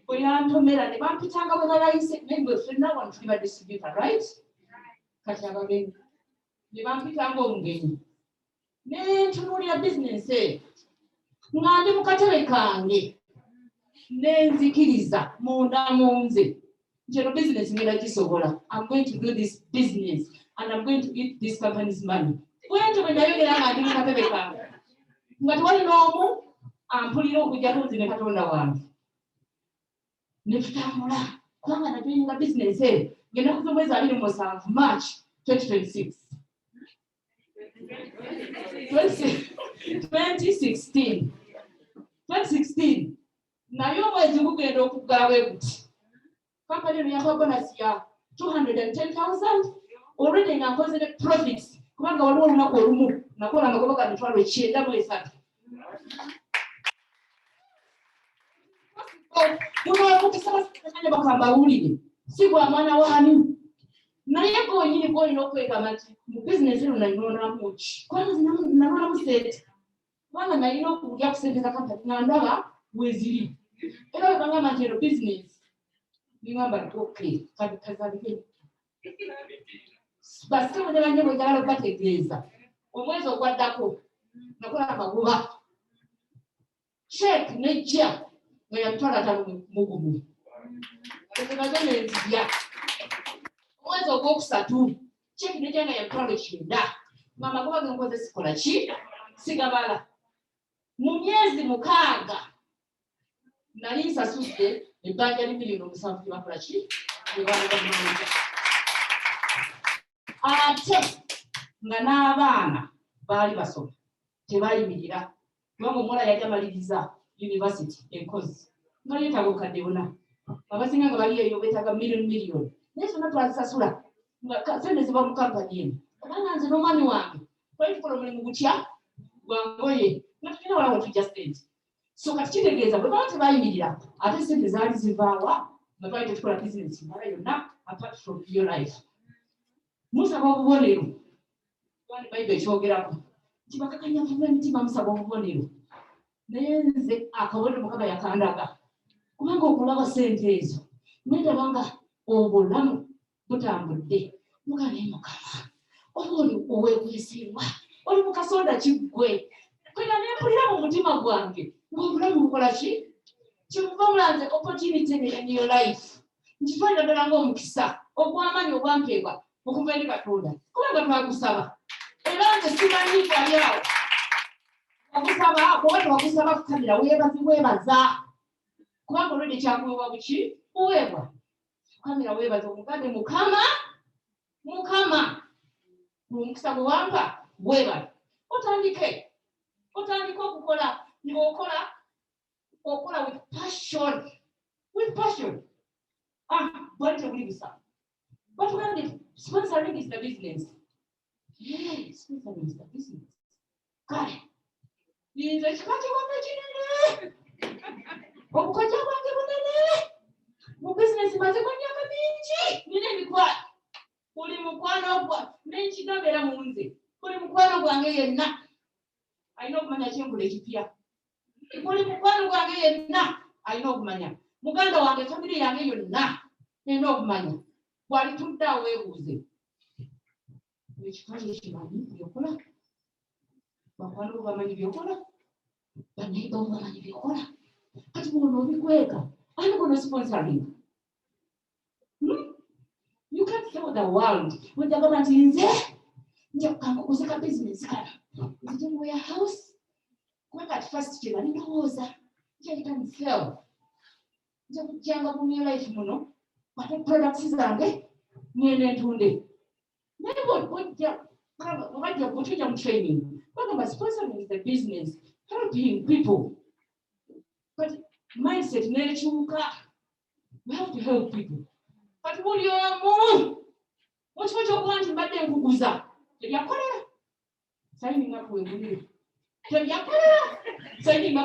Bwe yantomera ne bampitanga bwe balayise, maybe ffenna wano tuli ba distributor, right? Kati abagenyi ne bampitanga omugenyi. Ne ntunuulira bizinesi eyo. ngandi mukatebe kange nenzikiriza munda munze njeno business ngenda gisobola. I'm going to do this business and I'm going to eat this company's money. Wento bendayogera ngandi mukatebe kange nga tewali n'omu ampulira okujjako nzine Katonda wange ne tutambula kubanga najoyininga business eyo ngenda kuva mwezi 27 March 2026. 2016 naye omwezi gugenda okuggala bwe guti kampani eno yampa bonus ya 210,000 already nga nkoze ne profits kubanga waliwo olunaku olumu nakola amagoba ga 9,3. Kuno okukisaba kanya bakamba wulire si kwa mwana wani naye gonyini gwolina okwegamba nti mu business eno nalinonamu ki kwanza nalona musente kubanga nalina okulya ku sente za kampani nga ndaba weziri era webangamba nti eno business ningamba nti okay kazalike basitemu ne banye bwegala okubategeeza omwezi ogwaddako nakola amagoba check nejja nga yamutwala ataano mugumu nazo nenzirya omwezi ogwokusatu check nejja nga yamutwalo 9 ng'amagoba genkoze sikola ki sigabala mu myezi 6 nali nsasudde ebbanja li $7,000,000 tebakola ki ebaamanja ate nga n'abaana baali basoma tebayimirira kubanga omuwala yali amaliriza university enkozi nga yeetaaga obukadde buna abasinga nga bali eyo beetaaga miliyoni naye zonna twazisasula nga sente ziva mu kampani eno kubanga nze n'omwami wange twali tukola omulimu gutya gwa ngoye nga tulina wala wetujja sente so kati kitegeeza bwe baba tebayimirira ate sente zaali zivaawa nga twali tetukola bizinesi mala yonna apart from your life musaba obubonero wani bayibuli ekyogerako nti bakakanyavumu emitima musaba obubonero naye nze akabonero Mukama yakandaga kubanga okulaba sente ezo nendabanga obulamu butambudde muga naye Mukama oba oli oweekwesimba oli mukasonda kiggwe kwega nempulira mu mutima gwange ng'obulamu bukola ki kyemuva mulanze opportunity in your life nkitwalira ddala ng'omukisa ogw'amaanyi ogwampeebwa okuva eri Katonda kubanga twagusaba era nze simanyi twali awo ogusaba kuba twagusaba kukamira weebaza kubanga olwedde kyakuweebwa buki buweebwa kukamira weebaza omugande Mukama omukisa gwe wampa weebala otandike okukola ng'okola with passion bwali tebuli busa batugambye sponsoring is the business. Yes, sponsoring is the business. Kale nze kikati wange kinene obukojja bwange bunene mu business maze kwa myaka mingi nina emikwano buli mukwano gwa nenkigambera mu nze buli mukwano gwange yenna alina okumanya kyenkola ekipya buli mukwano gwange yenna alina okumanya muganda wange famire yange yonna erina okumanya bw'alitudde awo weebuuze ekikali ekimanyi byokola bakwano bo bamanyi byokola banaiba bo bamanyi byokola kati muno obikweka ani gono sponsoring you can't tell the world wejagamba nti nze nja kukankukuza ka business kano nzije mu warehouse kubanga ati first kye bali ndowooza nkyalika nfel nja kujjanga mu new life muno ate products zange ngende ntunde naye bwetujja mu training bagamba sponsoring is the business helping people but mindset nekyuka we have to help people kati buli omu mukifo kyokuba nti mbadde nkuguza tebyakolera sayininga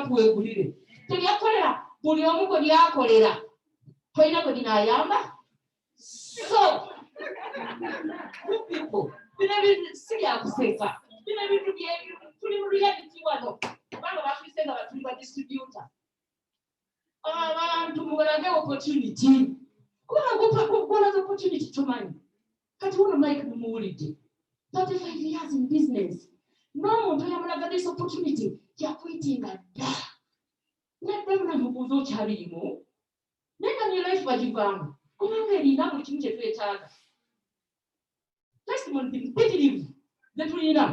kuwegulire tebyakolera buli omu gwe byakolera tolina gwe binaayamba so bino bintu si byakuseeka bino bintu tuli mu reality wano kubanga batuyise nga batuli ba distributor abantu mubalage opportunity kubanga gwolaza opportunity tomanyi kati wono Mike mumuwulidde 35 years in business n'omuntu yamulaga this opportunity yakwitinga dda naddemu namubuuza okyabirimu naye nga ne life bagivaamu kubanga erina buli kimu kye twetaaga testimony mpitirivu ze tulina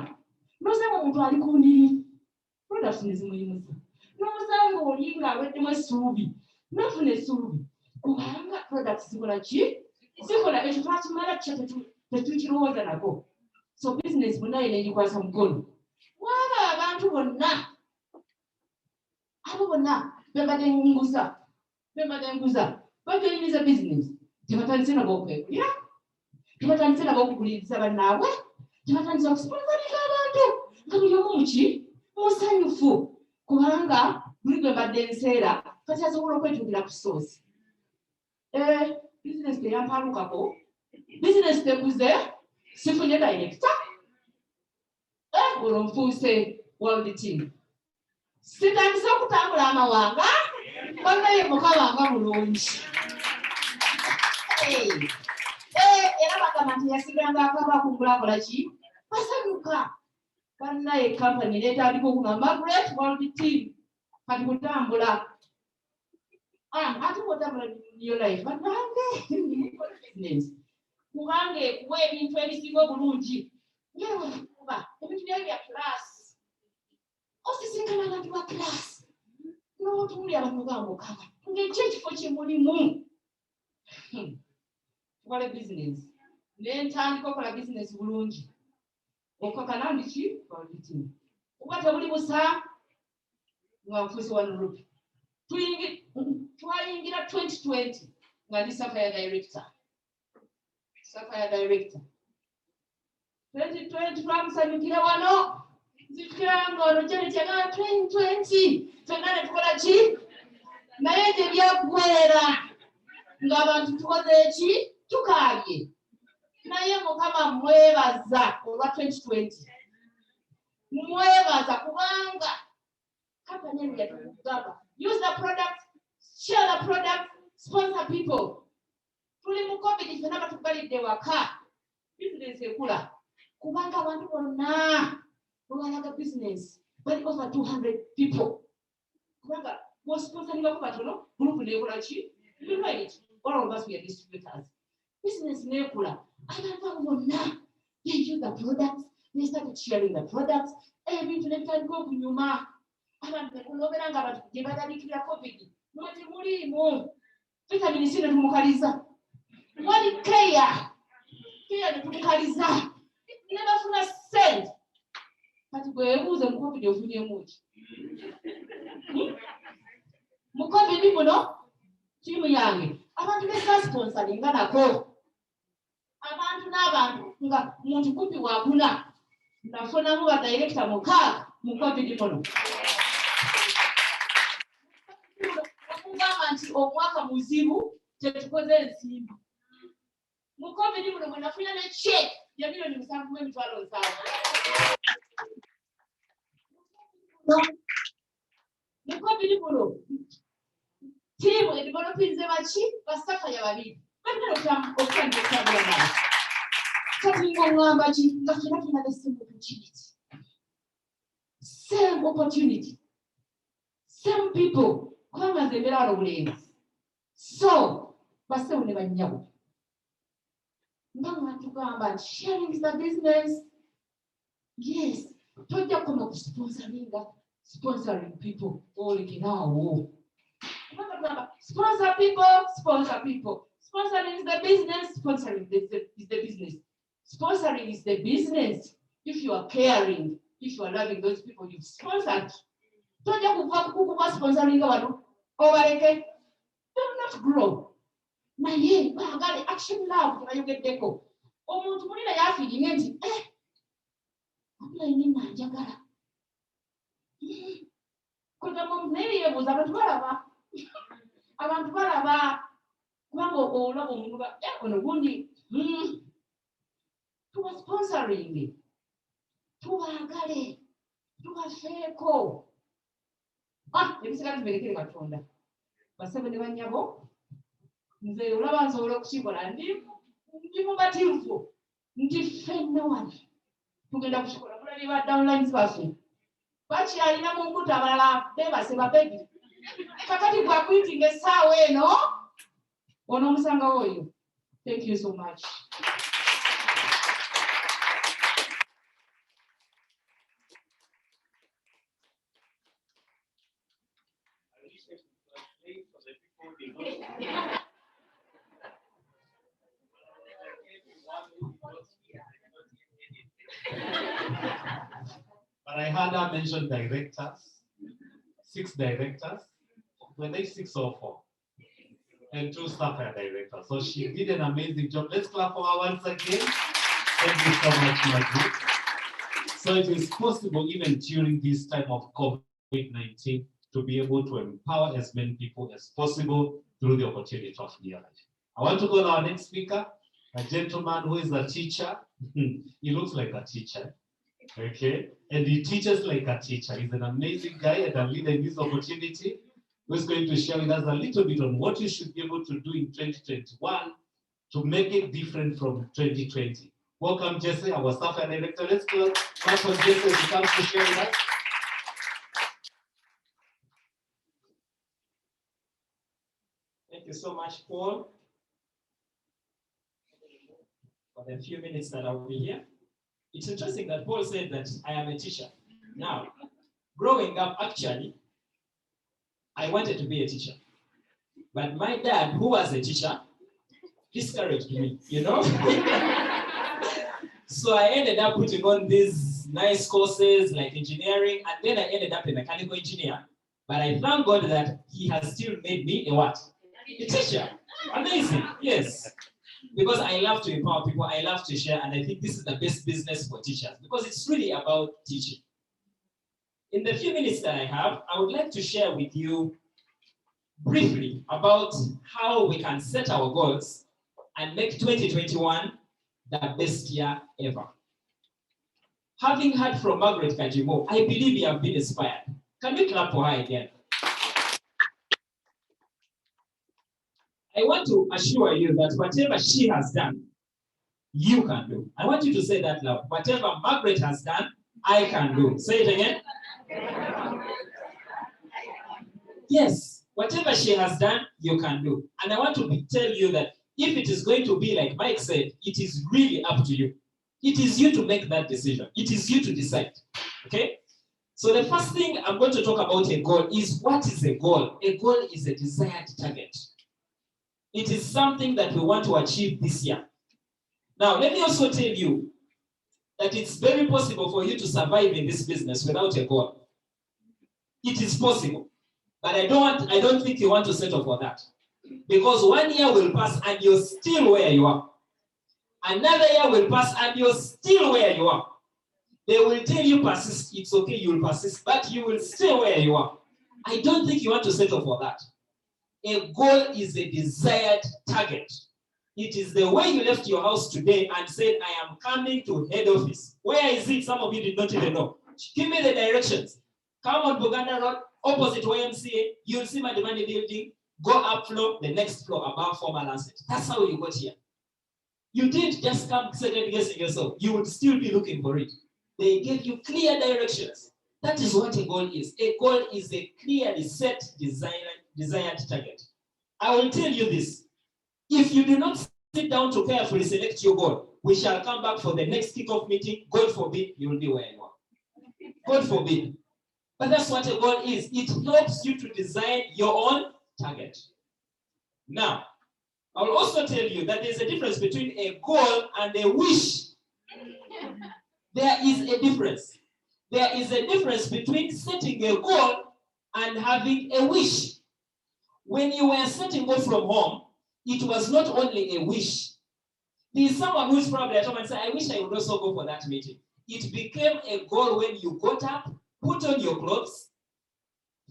nosanga omuntu ali ku ndiri products ne zimuyimusa nosanga oli ng'aweddemu essuubi nafuna essuubi kubanga products zikola ki zikola ekyo twakimala tetukirowooza nako so business bonna yina egikwasa mukono waba abantu bonna abo bonna bembadde nguza bajoyiniza business tebatandise nabo okwegulira tebatandise nabo okuguliriza bannaabwe tebatandise okusponsoringa abantu nga buli omu muki musanyufu kubanga buli gwe mbadde enseera kati asobola okwetuukira ku soosi business teyampaalukako business teguze sifunye director olwo nfuuse world team sitandise okutambula amawanga banaye mukabanga mulungi era bagamba nti yasiganga akabakumbula akola ki basanyuka banaye kampani neetandika okuga Margaret world team kati kutambula ate bwotambula niyo life banange business kubanga ekuwa ebintu ebisinga obulungi kuba ebintu byayo bya class osisinkana abantu ba class n'otuuli abantu gamukama ng'ekyo ekifo kye mulimu tukola business nentandika okola business bulungi okakana ndiki olitimu kuba tebuli busa nga nfuuse wano rupi twayingira 2020 nga ndi sapphire director 2020 twamusanyukira wano zikiranga ono kyerekyagala 2020 fenna ne tukola ki naye gye byaggwera ng'abantu tukoze eki tukaabye naye mukama mwebaza olwa 2020 mwebaza kubanga kampani eno yatugamba use the product share the product sponsor people tuli mu covid fenna batugalidde waka business ekula kubanga abantu bonna bwebalaga business bali over 200 people kubanga bwosponsoringako batono group neekola ki all of us we are distributors business neekula abantu abo bonna they use the products they started sharing the products ebintu nebitandika okunyuma abantu nekulobera nga abantu gye badabikirira covid mwe temuliimu vitamini C netumukaliza wali keya netumukaliza nebafuna sente kati bwebuuze mu covid ofunyemu ki mu covid muno tiimu yange abantu besasponsalinga nako abantu n'abantu nga muntu kumpi wakuna nafunamu badirector mukaaga mu covid muno okugamba nti omwaka muzibu tetukoze ensimbi mu covid muno mwe nafuna ne check ya $7,700,000 mu covid muno tiimu edevelopinze baki basafaya babiri balina okutandika nabo kati ng'oŋŋamba ki nga fena tuna the same opportunity same opportunity same people kubanga nze mbeera wano obulenzi so basewo ne bannyabo nga mwatugamba nti sharing is the business yes tojja kukoma ku sponsoring people olekeraawo sponsor people. Sponsoring is the business. Sponsoring is the business. Sponsoring is the business. If you are caring, if you are loving those people you've sponsored, don't you go sponsoring abantu obaleke. Do not grow. Naye bagale action love tebayogeddeko. Omuntu mulina yafiiringa nti apulaini nanjagala. Kugamba naye yeebuuza abantu balaba kubanga olaba omuntu ono gundi tuba sponsoring tubaagale tubafeeko ebisigala tuberekere Katonda basebe ne bannyabo nze olaba nsobola okukikola ndi mubatiivu nti ffenna wano tugenda kukikola mulabye ba downlines baffe bakyalina mu nkuta abalala beebase babegi kakati bwakuyita essaawa eno onoomusangawo oyo. Thank you so much. But I heard her mention directors, 6 directors. Were they 6 or 4? And 2 staff are directors. So she did an amazing job. Let's clap for her once again. Thank you so much, Margaret. So it is possible even during this time of COVID-19 to be able to empower as many people as possible through the opportunity of Near Life. I want to go to our next speaker, a gentleman who is a teacher. He looks like a teacher. Okay, and he teaches like a teacher. He's an amazing guy and a leader in this opportunity who's going to share with us a little bit on what you should be able to do in 2021 to make it different from 2020. Welcome, Jesse, our staff and director. Let's go back on Jesse as he comes to share with us. Thank you so much, Paul, for the few minutes that I will be here. It's interesting that Paul said that I am a teacher. Now, growing up, actually, I wanted to be a teacher. But my dad, who was a teacher, discouraged me, you know? So I ended up putting on these nice courses like engineering, and then I ended up a mechanical engineer. But I thank God that he has still made me a what? A teacher. Amazing, yes. Because I love to empower people, I love to share, and I think this is the best business for teachers because it's really about teaching. In the few minutes that I have, I would like to share with you briefly about how we can set our goals and make 2021 the best year ever. Having heard from Margaret Kagimu, I believe you have been inspired. Can we clap for her again? I want to assure you that whatever she has done, you can do. I want you to say that loud. Whatever Margaret has done, I can do. Say it again. Yes, whatever she has done, you can do. And I want to tell you that if it is going to be like Mike said, it is really up to you. It is you to make that decision. It is you to decide. Okay? So the first thing I'm going to talk about a goal is what is a goal? A goal is a desired target. It is something that we want to achieve this year. Now, let me also tell you that it's very possible for you to survive in this business without a goal. It is possible, but I don't think you want to settle for that. Because 1 year will pass and you're still where you are. Another year will pass and you're still where you are. They will tell you persist, it's okay, you'll persist, but you will stay where you are. I don't think you want to settle for that. A goal is a desired target. It is the way you left your house today and said, I am coming to head office. Where is it? Some of you did not even know. Give me the directions. Come on Uganda Road, opposite YMCA, you'll see my demanding building, go up floor, the next floor above formal asset. That's how you got here. You didn't just come second guessing yourself. You would still be looking for it. They gave you clear directions. That is what a goal is. A goal is a clearly set desired target. I will tell you this. If you do not sit down to carefully select your goal, we shall come back for the next kickoff meeting. God forbid, you will be where you are. God forbid. But that's what a goal is. It helps you to design your own target. Now, I will also tell you that there's a difference between a goal and a wish. There is a difference. There is a difference between setting a goal and having a wish. When you were setting goal from home, it was not only a wish. There is someone who's probably at home and say, I wish I would also go for that meeting. It became a goal when you got up, put on your clothes,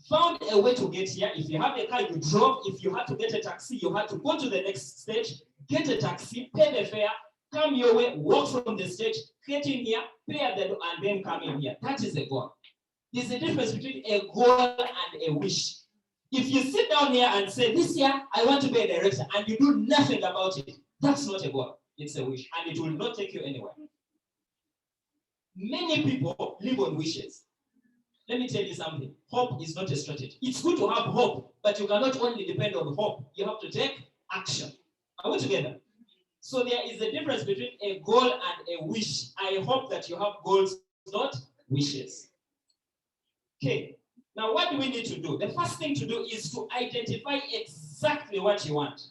found a way to get here. If you have a car, you drove. If you had to get a taxi, you had to go to the next stage, get a taxi, pay the fare, come your way, walk from the stage, get in here, pay at the door, and then come in here. That is a goal. There's a difference between a goal and a wish. If you sit down here and say, this year, I want to be a director, and you do nothing about it, that's not a goal. It's a wish, and it will not take you anywhere. Many people live on wishes. let me tell you something. Hope is not a strategy. It's good to have hope, but you cannot only depend on hope. You have to take action. Are we together? So there is a difference between a goal and a wish. I hope that you have goals, not wishes. Okay. Now, what do we need to do? The first thing to do is to identify exactly what you want.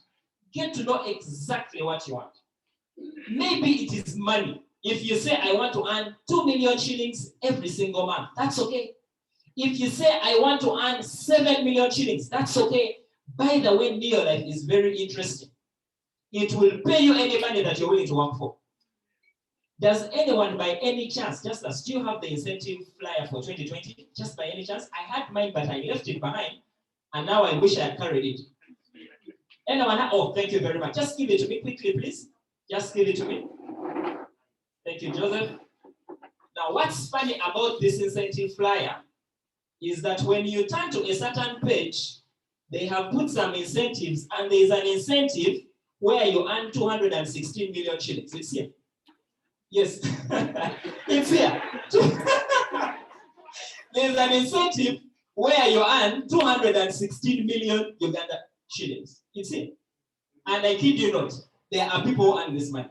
Get to know exactly what you want. Maybe it is money. If you say, I want to earn 2 million shillings every single month, that's okay. If you say, I want to earn 7 million shillings, that's okay. By the way, Neolife is very interesting. It will pay you any money that you're willing to work for. Does anyone by any chance, just as do you have the incentive flyer for 2020? Just by any chance? I had mine, but I left it behind. And now I wish I had carried it. Anyone? Oh, thank you very much. Just give it to me quickly, please. Just give it to me. Thank you, Joseph. Now, what's funny about this incentive flyer is that when you turn to a certain page, they have put some incentives, and there is an incentive where you earn 216 million shillings. It's here. Yes, it's here. There's an incentive where you earn 216 million Uganda shillings. It's here. And I kid you not, there are people who earn this money.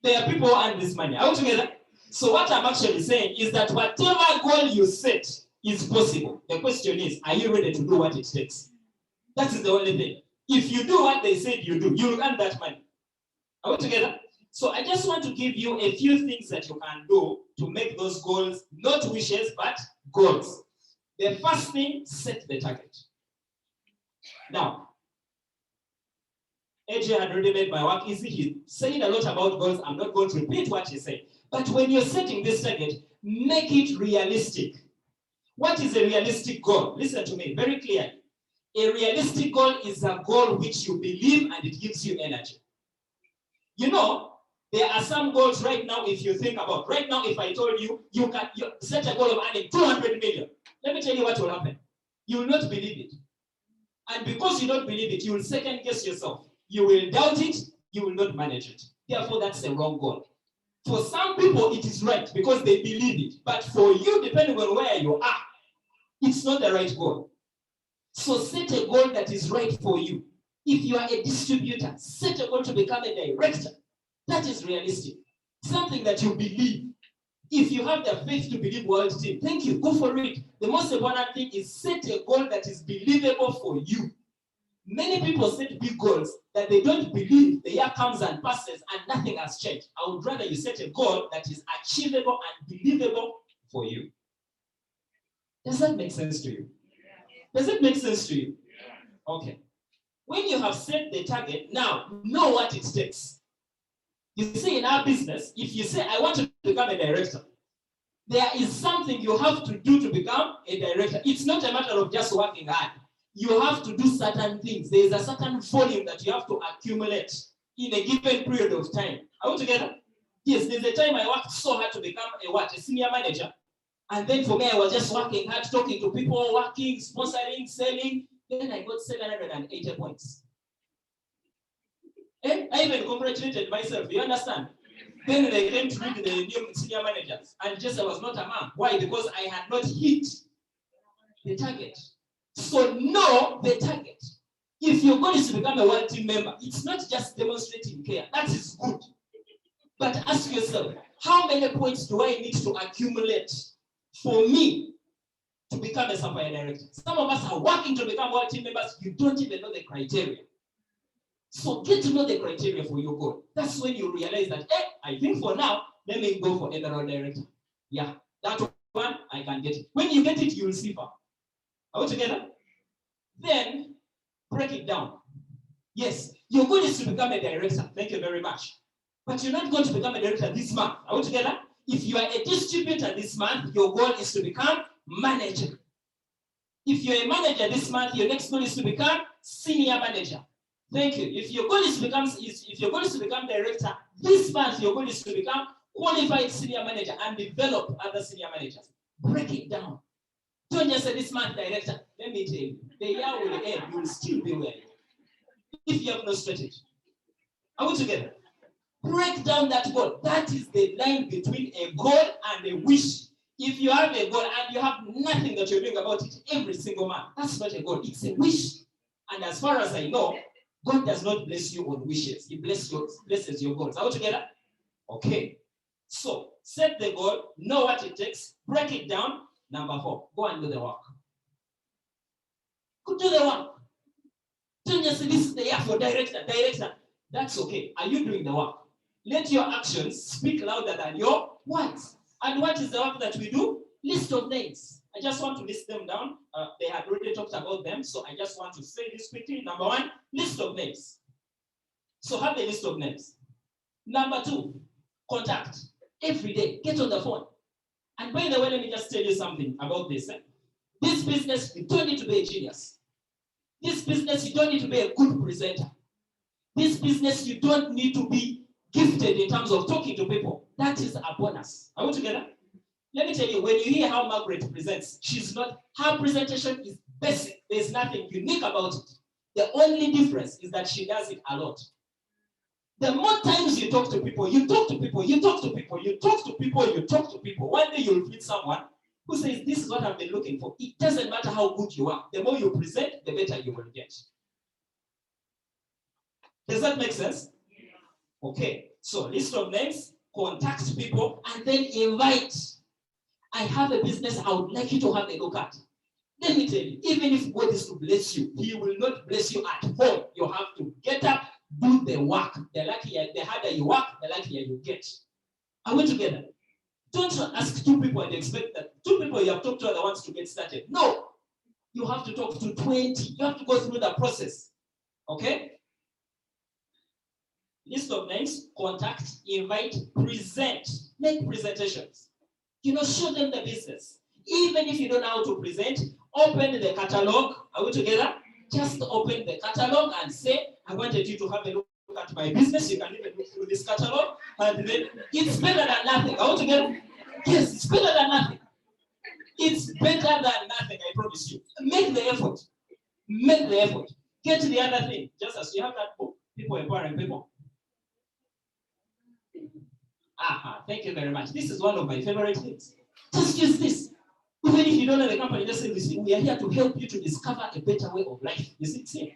There are people who earn this money. Are we together? So what I'm actually saying is that whatever goal you set is possible. The question is, are you ready to do what it takes? That is the only thing. If you do what they said you do, you will earn that money. Are we together? So I just want to give you a few things that you can do to make those goals, not wishes, but goals. The first thing, set the target. Now, AJ had already made my work easy. He's saying a lot about goals. I'm not going to repeat what he said. But when you're setting this target, make it realistic. What is a realistic goal? Listen to me very clearly. A realistic goal is a goal which you believe and it gives you energy. You know, there are some goals right now, if you think about, right now, if I told you, you set a goal of earning 200 million, let me tell you what will happen. You will not believe it. And because you don't believe it, you will second guess yourself. You will doubt it, you will not manage it. Therefore, that's a wrong goal. For some people, it is right because they believe it. But for you, depending on where you are, it's not the right goal. So set a goal that is right for you. If you are a distributor, set a goal to become a director. That is realistic. Something that you believe. If you have the faith to believe world team, thank you, go for it. The most important thing is set a goal that is believable for you. Many people set big goals that they don't believe. The year comes and passes and nothing has changed. I would rather you set a goal that is achievable and believable for you. Does that make sense to you? Does it make sense to you? Okay. When you have set the target, now know what it takes. You see, in our business, if you say, I want to become a director, there is something you have to do to become a director. It's not a matter of just working hard. You have to do certain things. There is a certain volume that you have to accumulate in a given period of time. Are we together? Yes, there's a time I worked so hard to become a senior manager. And then for me, I was just working hard, talking to people, working, sponsoring, selling. Then I got 780 points. And I even congratulated myself, you understand? Then they came to meet the new senior managers. And just I was not a man. Why? Because I had not hit the target. So know the target. If your goal is to become a world team member, it's not just demonstrating care. That is good. But ask yourself, how many points do I need to accumulate for me to become a Sapphire director? Some of us are working to become world team members. You don't even know the criteria. So get to know the criteria for your goal. That's when you realize that, I think for now, let me go for emerald director. Yeah, that one, I can get it. When you get it, you will see far. Are we together? Then break it down. Yes, your goal is to become a director. Thank you very much. But you're not going to become a director this month. Are we together? If you are a distributor this month, your goal is to become manager. If you're a manager this month, your next goal is to become senior manager. Thank you. If your goal is to become director, this month your goal is to become qualified senior manager and develop other senior managers. Break it down. Don't just say this month director. Let me tell you, the year will end, you will still be where if you have no strategy. Are we together? Break down that goal. That is the line between a goal and a wish. If you have a goal and you have nothing that you're doing about it every single month, that's not a goal, it's a wish. And as far as I know, God does not bless you on wishes. He blesses your goals. Are we together? Okay. So set the goal, know what it takes, break it down. Number 4, go and do the work. Go do the work. Don't just say this is the year for director. That's okay. Are you doing the work? Let your actions speak louder than your words. And what is the work that we do? List of names. I just want to list them down. They had already talked about them, so I just want to say this quickly. Number 1, list of names. So have a list of names. Number 2, contact. Every day, get on the phone. And by the way, let me just tell you something about this. This business, you don't need to be a genius. This business, you don't need to be a good presenter. This business, you don't need to be gifted in terms of talking to people. That is a bonus. Are we together? Let me tell you, when you hear how Margaret presents, her presentation is basic. There's nothing unique about it. The only difference is that she does it a lot. The more times you talk to people, one day you'll meet someone who says, this is what I've been looking for. It doesn't matter how good you are. The more you present, the better you will get. Does that make sense? Okay, so list of names, contact people, and then invite. I have a business I would like you to have a look at. Let me tell you, even if God is to bless you, He will not bless you at home. You have to get up, do the work. The harder you work, the luckier you get. Are we together? Don't ask 2 people and expect that 2 people you have talked to are the ones to get started. No, you have to talk to 20. You have to go through the process. Okay? List of names, contact, invite, present, make presentations. Show them the business. Even if you don't know how to present, open the catalog. Are we together? Just open the catalog and say, I wanted you to have a look at my business. You can even look through this catalog. And then it's better than nothing. Are we together? Yes, it's better than nothing. It's better than nothing, I promise you. Make the effort. Make the effort. Get the other thing. Just as you have that book, People Empowering People. Thank you very much. This is one of my favorite things. Just use this. Even if you don't know the company, just say, listen, we are here to help you to discover a better way of life. You see, see.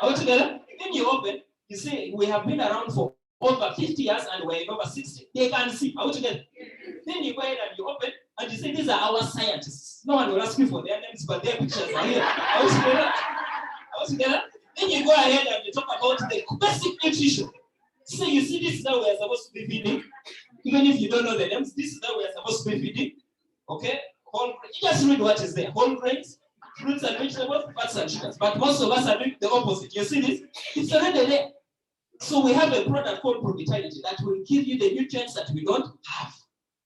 Are we together? Then you open, you say, we have been around for over 50 years and we're in over 60. They can see. Are we together? Then you go ahead and you open and you say, these are our scientists. No one will ask you for their names, but their pictures are here. Are we together? Are we together? Then you go ahead and you talk about the basic nutrition. So you see, this is how we are supposed to be feeding. Even if you don't know the names, this is how we are supposed to be feeding. Okay? You just read what is there. Whole grains, fruits and vegetables, fats and sugars. But most of us are doing the opposite. You see this? It's already there. So we have a product called Provitality that will give you the nutrients that we don't have.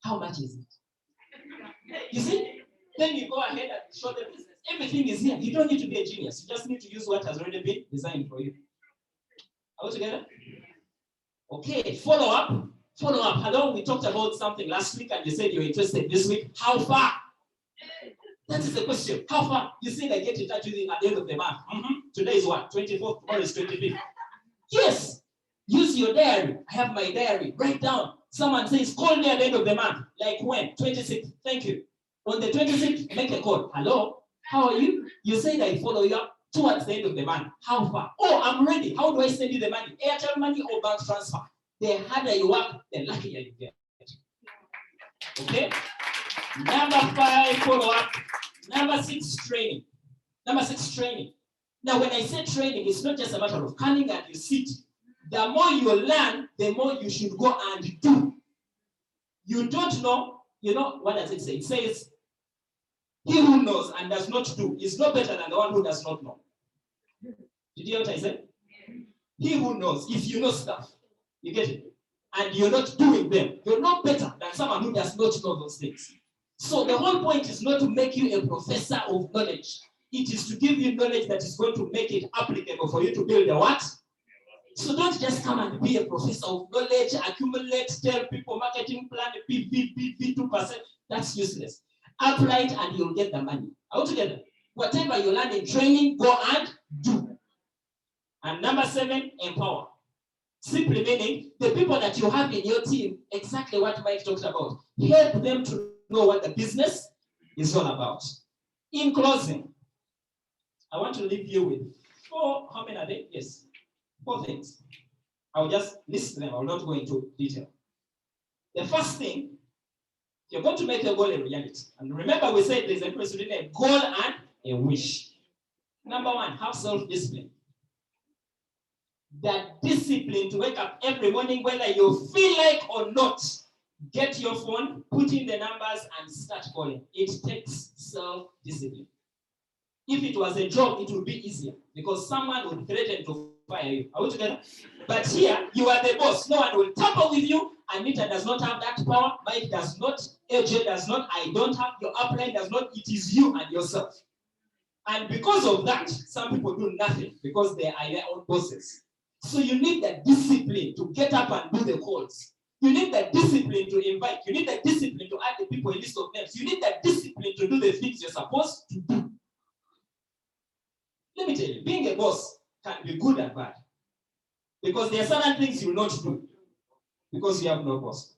How much is it? You see? Then you go ahead and show the business. Everything is here. You don't need to be a genius. You just need to use what has already been designed for you. Are we together? Okay, follow up. Hello, we talked about something last week and you said you're interested this week. How far? That is the question. How far? You said I get in touch with you at the end of the month. Today is what? 24th, tomorrow is 25th. Yes. Use your diary. I have my diary. Write down. Someone says, call me at the end of the month. Like when? 26th. Thank you. On the 26th, make a call. Hello, how are you? You said I follow you up towards the end of the month. How far? Oh, I'm ready. How do I send you the money? Airtel money or bank transfer? The harder you work, the luckier you get. Okay? Number 5, follow-up. Number 6, training. Now, when I say training, it's not just a matter of coming and you sit. The more you learn, the more you should go and do. You don't know, what does it say? It says, he who knows and does not do is no better than the one who does not know. Did you hear what I said? He who knows, if you know stuff, you get it, and you're not doing them, you're not better than someone who does not know those things. So the whole point is not to make you a professor of knowledge. It is to give you knowledge that is going to make it applicable for you to build a what? So don't just come and be a professor of knowledge, accumulate, tell people marketing plan, 2%. That's useless. Apply it and you'll get the money. All together. Whatever you learn in training, go and do. And number 7, empower. Simply meaning the people that you have in your team, exactly what Mike talked about. Help them to know what the business is all about. In closing, I want to leave you with how many are they? Yes, 4 things. I'll just list them. I will not go into detail. The first thing, you're going to make your goal a reality. And remember, we said there's a difference between a goal and a wish. Number 1, have self-discipline. That discipline to wake up every morning, whether you feel like or not, get your phone, put in the numbers, and start calling. It takes self-discipline. If it was a job, it would be easier because someone would threaten to fire you. Are we together? But here, you are the boss. No one will tamper with you. Anita does not have that power. Mike does not. AJ does not. I don't have. Your upline does not. It is you and yourself. And because of that, some people do nothing because they are their own bosses. So you need that discipline to get up and do the calls. You need that discipline to invite. You need that discipline to add the people in list of names. You need that discipline to do the things you're supposed to do. Let me tell you, being a boss can be good and bad. Because there are certain things you will not do because you have no boss.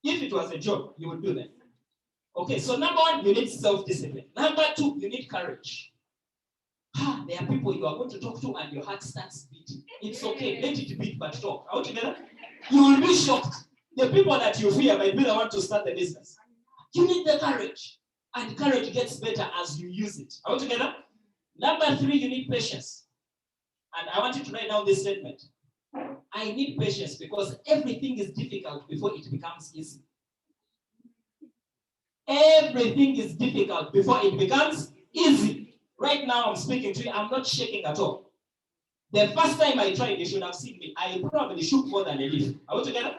If it was a job, you would do them. Okay, so number 1, you need self-discipline. Number 2, you need courage. There are people you are going to talk to and your heart starts beating. It's okay, let it beat, but talk. Are we together? You will be shocked. The people that you fear might be the one to start the business. You need the courage. And courage gets better as you use it. Are we together? Number 3, you need patience. And I want you to write down this statement. I need patience because everything is difficult before it becomes easy. Everything is difficult before it becomes easy. Right now, I'm speaking to you. I'm not shaking at all. The first time I tried, you should have seen me. I probably shook more than a leaf. Are we together?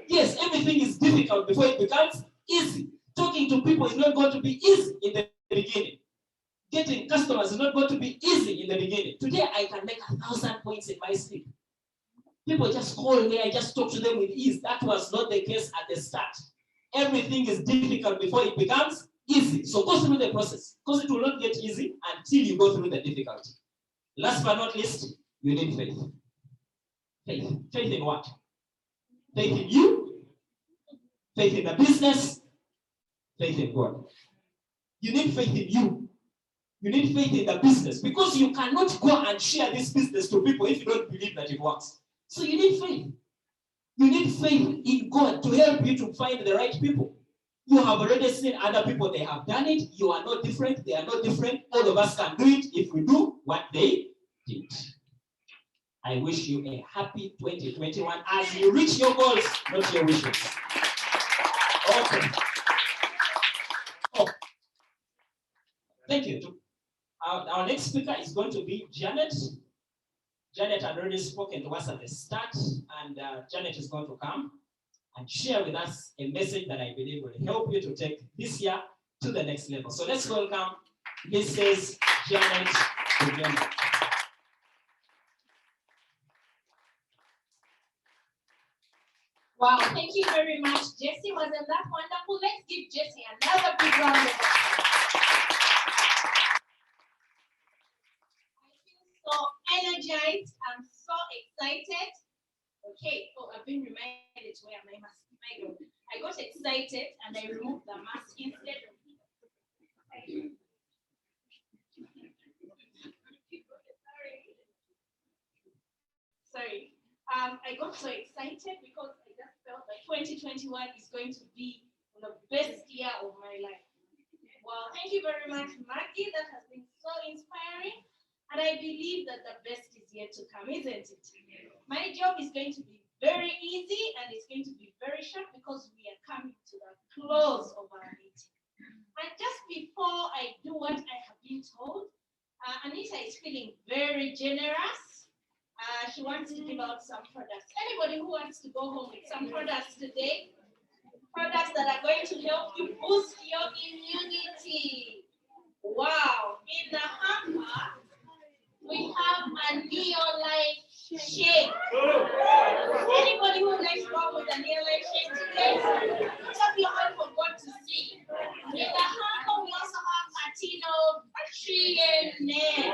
Yes, everything is difficult before it becomes easy. Talking to people is not going to be easy in the beginning. Getting customers is not going to be easy in the beginning. Today, I can make 1,000 points in my sleep. People just call me, I just talk to them with ease. That was not the case at the start. Everything is difficult before it becomes easy. So go through the process because it will not get easy until you go through the difficulty. Last but not least, you need faith. Faith. Faith in what? Faith in you, faith in the business, faith in God. You need faith in you. You need faith in the business because you cannot go and share this business to people if you don't believe that it works. So you need faith. You need faith in God to help you to find the right people. You have already seen other people, they have done it. You are not different. They are not different. All of us can do it if we do what they did. I wish you a happy 2021 as you reach your goals, not your wishes. Okay. Oh. Thank you. Our next speaker is going to be Janet. Janet had already spoken to us at the start, and Janet is going to come and share with us a message that I believe will help you to take this year to the next level. So let's welcome Mrs. Janet Bugembe. Wow, thank you very much, Jesse. Wasn't that wonderful? Let's give Jesse another big round of applause. So energized, I'm so excited. Okay, I've been reminded to wear my mask. My God, I got excited and I removed the mask instead of. Sorry. I got so excited because I just felt like 2021 is going to be the best year of my life. Well, thank you very much, Maggie. That has been so inspiring. And I believe that the best is yet to come, isn't it? My job is going to be very easy and it's going to be very short because we are coming to the close of our meeting. And just before I do what I have been told, Anita is feeling very generous. She wants to give out some products. Anybody who wants to go home with some products today? Products that are going to help you boost your immunity. Wow. In the hamper, we have a Neolife shake. Anybody who likes to go with a Neolife shake today? Tap your hand for God to see. In the hamper, we also have a Tino tree and nail.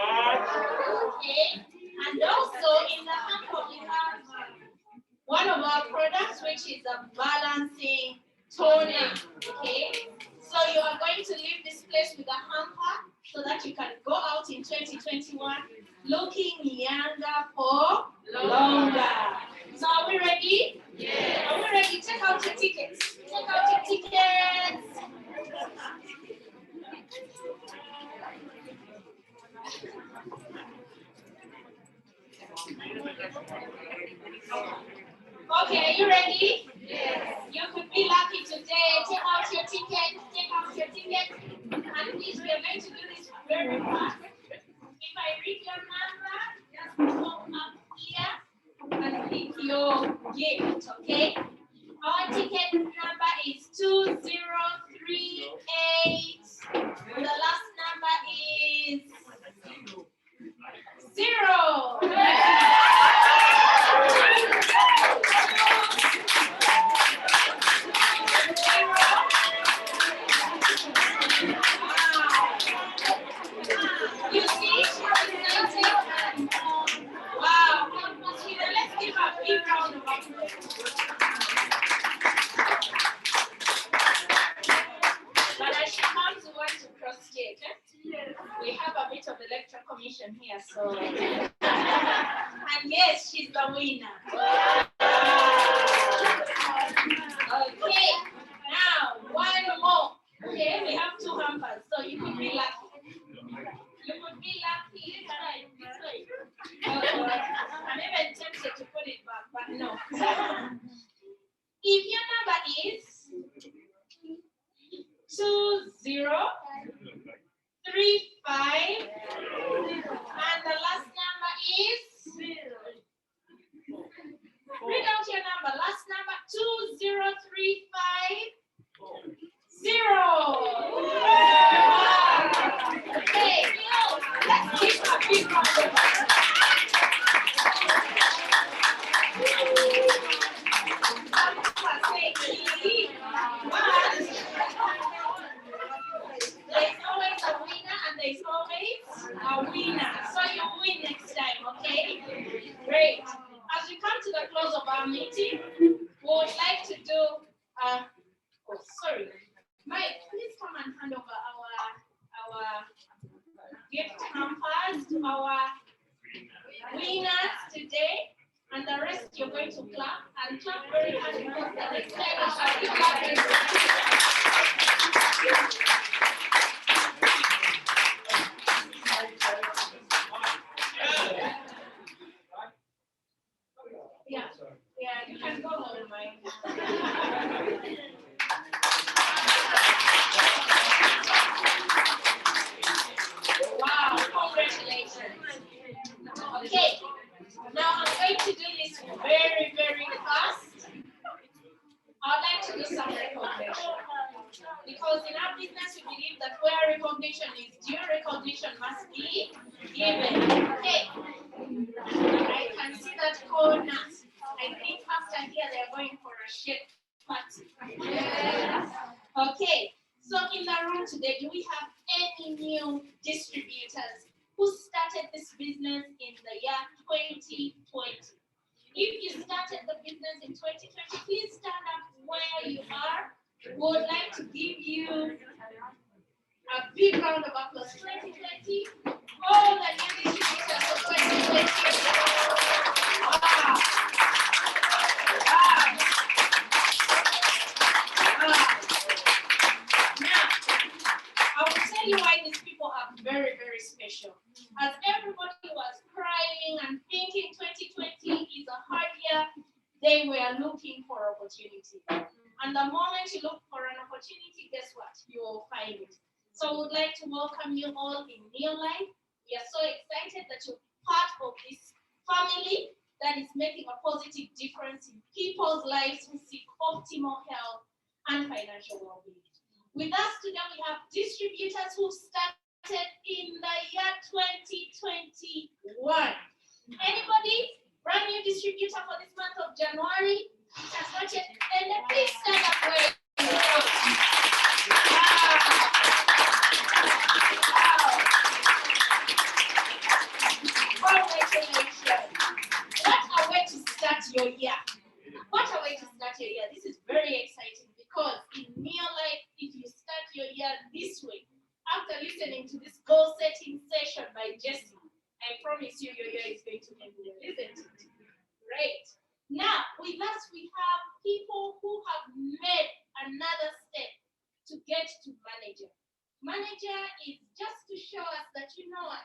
Okay. And also in the hamper, we have which is a balancing toning. Okay, so you are going to leave this place with a hamper so that you can go out in 2021 looking younger for longer. So are we ready? Yes. Are we ready? Check out your tickets. Check out your tickets. Okay, are you ready? Yes. You could be lucky today. Take out your ticket. Take out your ticket. And please, we are going to do this very fast. If I read your number, just come up here and pick your gift, okay? Our ticket number is 2038. The last number is 0. You see, she's excited. Wow. Let's give her a big round of applause. But as she comes, we want to cross stage. We have a bit of electoral commission here, so. And yes, she's the winner. Okay, now one more. Okay, we have 2 hampers, so you could be lucky. You could be lucky. I'm even tempted to put it back, but no. If your number is 2035 and the last number is 0. Read out your number. Last number 2035 0. Okay, let's give a big round of applause. There's always a winner and there's always a winner. So you win next time, okay? Great. As we come to the close of our meeting, we would like to do Mike, please come and hand over our gift hampers to our winners today. And the rest you're going to clap and clap very hard because the next time I shall be clapping. Yeah, you can go home, Mike. Wow, congratulations. Okay, now I'm going to do this very, very fast. I'd like to do some recognition. Because in our business, we believe that where recognition is due, recognition must be given. Okay, I can see that corner. I think after here, they're going for a shake party. Yes. Okay, so in the room today, do we have any new distributors who started this business in the year 2020? If you started the business in 2020, please stand up where you are. We would like to give you a big round of applause. 2020, all the new distributors for 2020. Wow. Now, I will tell you why these people are very, very special. As everybody was crying and thinking 2020 is a hard year, they were looking for opportunity. And the moment you look for an opportunity, guess what? You will find it. So I would like to welcome you all in New Life. We are so excited that you're part of this family that is making a positive difference in people's lives who seek optimal health and financial well-being. With us today, we have distributors who started in the year 2021. Anybody? Brand new distributor for this month of January? Has not yet ended. Please stand up where you are. Congratulations. What a way to start your year. What a way to start your year. This is very exciting because in your life, if you start your year this way, after listening to this goal setting session by Jesse, I promise you your year is going to end well, isn't it? Great. Now, with us, we have people who have made another step to get to manager. Manager is just to show us that, you know what,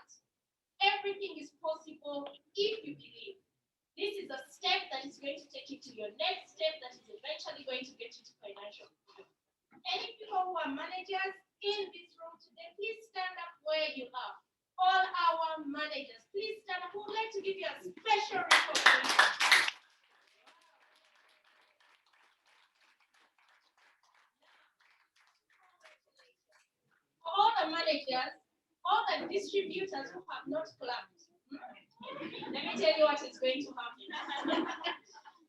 everything is possible if you believe. This is a step that is going to take you to your next step that is eventually going to get you to financial freedom. Any people who are managers in this room today, please stand up where you are. All our managers, please stand up. We would like to give you a special recognition. All the managers, all the distributors who have not clapped. Let me tell you what is going to happen.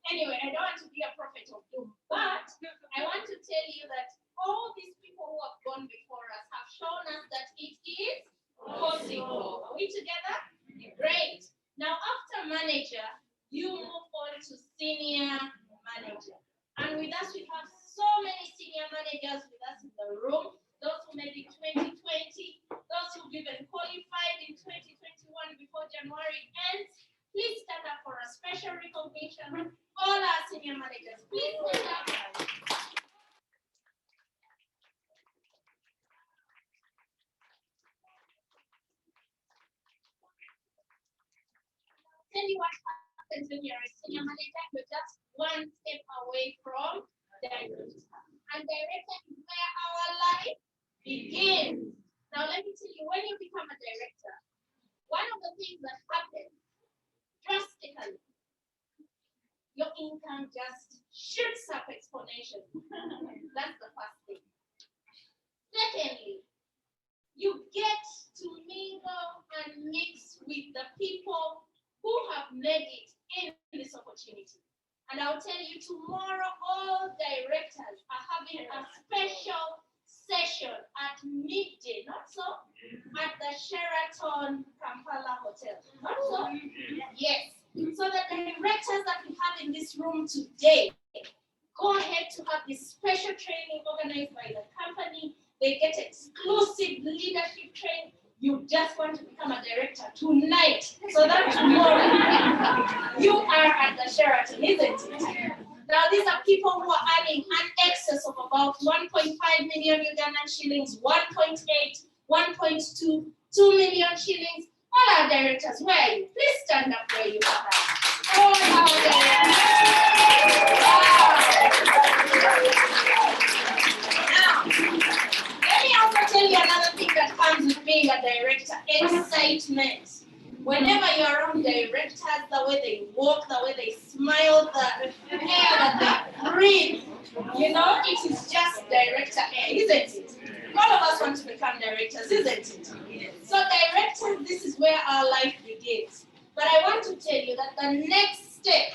Anyway, I don't want to be a prophet of doom, but I want to tell you that all these people who have gone before us have shown us that it is possible. Are we together? Great. Now, after manager, you move on to senior manager. And with us, we have so many senior managers with us in the room. Those who made it 2020, those who've even qualified in 2021 before January ends, please stand up for a special recognition. All our senior managers, please stand up. Tell you what happens when you're a senior manager, you're just one step away from director. And director is where our life begins. Now let me tell you, when you become a director, one of the things that happens drastically, your income just shoots up exponentially. That's the first thing. Secondly, you get to mingle and mix with the people who have made it in this opportunity. And I'll tell you, tomorrow all directors are having a special session at midday, not so? At the Sheraton Kampala Hotel, not so? Yes. So the directors that we have in this room today, go ahead to have this special training organized by the company. They get exclusive leadership training. You just want to become a director tonight, so that tomorrow you are at the Sheraton, isn't it? Now, these are people who are earning an excess of about 1.5 million Ugandan shillings, 1.8, 1.2, 2 million shillings. All our directors, where are you? Please stand up where you are. All our directors. Now, let me also tell you another thing that comes with being a director: excitement. Whenever you're around directors, the way they walk, the way they smile, the air that they breathe, you know, it is just director air, isn't it? All of us want to become directors, isn't it? So directors, this is where our life begins. But I want to tell you that the next step,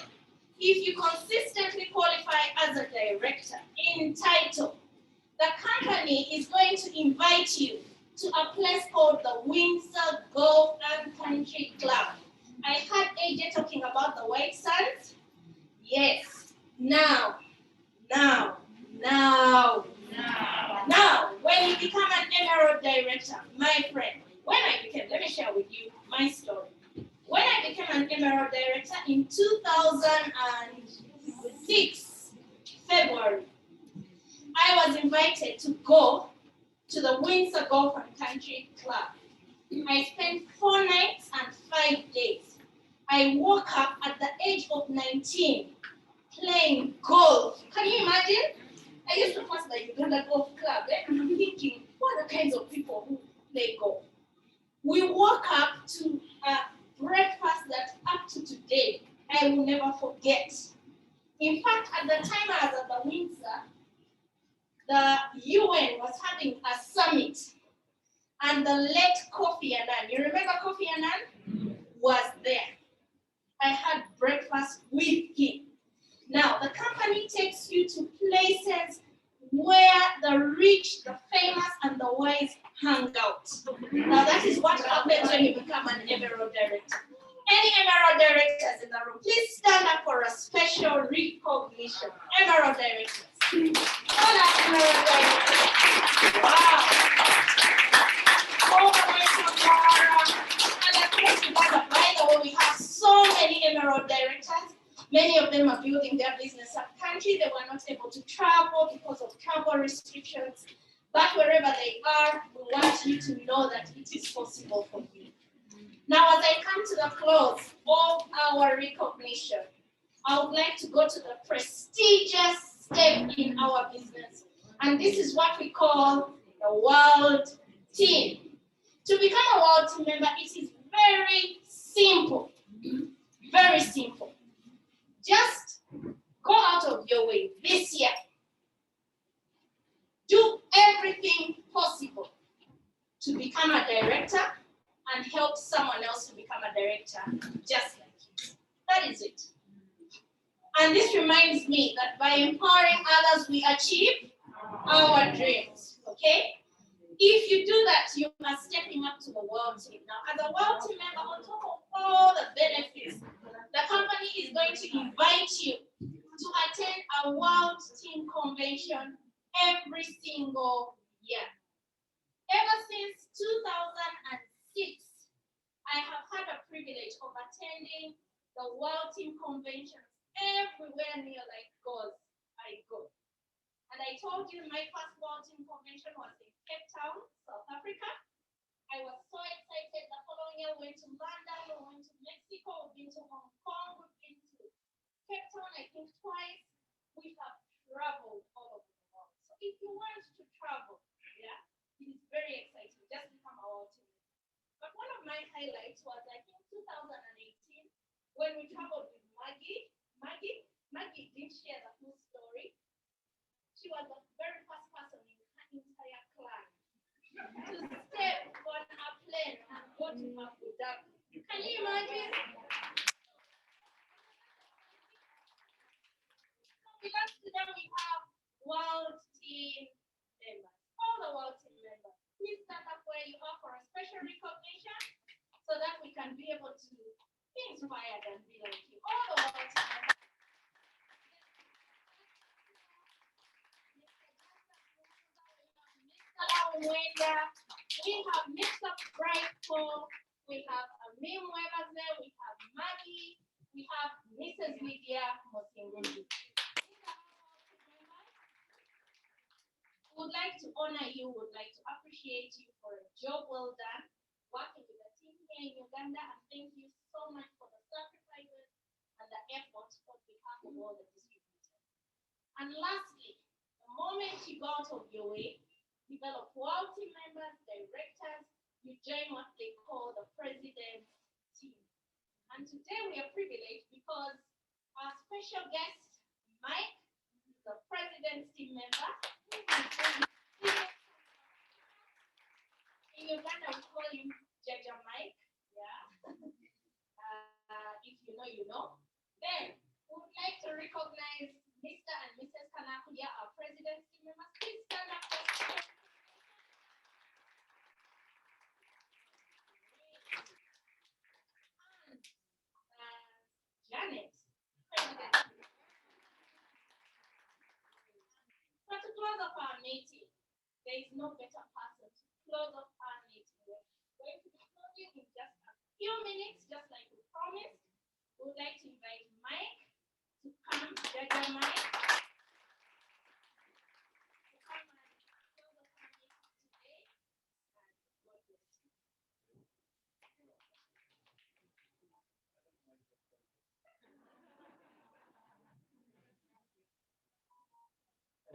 if you consistently qualify as a director in title, the company is going to invite you to a place called the Windsor Golf and Country Club. I heard AJ talking about the White Sands. Yes. Now, when you become an Emerald Director, my friend, let me share with you my story. When I became an Emerald Director in 2006, February, I was invited to go to the Windsor Golf and Country Club. I spent 4 nights and 5 days. I woke up at the age of 19 playing golf. Can you imagine? I used to pass the Uganda Golf Club and I'm thinking, what are the kinds of people who play golf? We woke up to a breakfast that up to today, I will never forget. In fact, at the time I was at the Windsor, the UN was having a summit, and the late Kofi Annan, you remember Kofi Annan, was there. I had breakfast with him. Now, the company takes you to places where the rich, the famous, and the wise hang out. Now, that is what happens when you become an Emerald Director. Any Emerald Directors in the room, please stand up for a special recognition. emerald directors. All our emerald directors. Wow. All the way from Laura. And of course, Uganda, by the way, we have so many emerald directors. Many of them are building their business up country. They were not able to travel because of travel restrictions. But wherever they are, we want you to know that it is possible for you. Now, as I come to the close of our recognition, I would like to go to the prestigious step in our business. And this is what we call the world team. To become a world team member, it is very simple. Very simple. Just go out of your way this year. Do everything possible to become a director and help someone else to become a director just like you. That is it. And this reminds me that by empowering others, we achieve our dreams, okay? If you do that, you are stepping up to the world team. Now, as a world team member, on top of all the benefits, the company is going to invite you to attend a world team convention every single year. Ever since 2006, I have had a privilege of attending the world team conventions everywhere near like God I go. And I told you my first world team convention was in Cape Town, South Africa. I was so excited. The following year we went to London, we went to Mexico, we've been to Hong Kong, we've been to Cape Town, I think twice. We have traveled all over the world. So if you want to travel, yeah, it is very exciting. Just become a world team. But one of my highlights was I think 2018 when we traveled with Maggie. Maggie didn't share the full story. She was the very first person in her entire clan to step on a plane and go to Abu Dhabi. Can you imagine? Because today we have world team members, all the world team members. Please stand up where you are for a special recognition so that we can be able to be inspired and be like you. All the world team members. We have Mr. Brightful, we have Amim Webers there, we have Maggie, we have Mrs. Lydia Mosingundi. Would like to honor you, would like to appreciate you for a job well done, working with the team here in Uganda, and thank you so much for the sacrifices and the effort on behalf of all the distributors. And lastly, the moment you go out of your way, develop world team members, directors, you join what they call the president's team. And today we are privileged because our special guest, Mike, is the president's team member. In Uganda, we call him Jaja Mike. Yeah. If you know, you know. Then we would like to recognize Mr. and Mrs. Kanakuya, our president's team members. Please stand up. Janet. So to close up our meeting, there is no better person to close up our meeting. We're going to be closing in just a few minutes, just like we promised. We would like to invite Mike to come, Jaja Mike.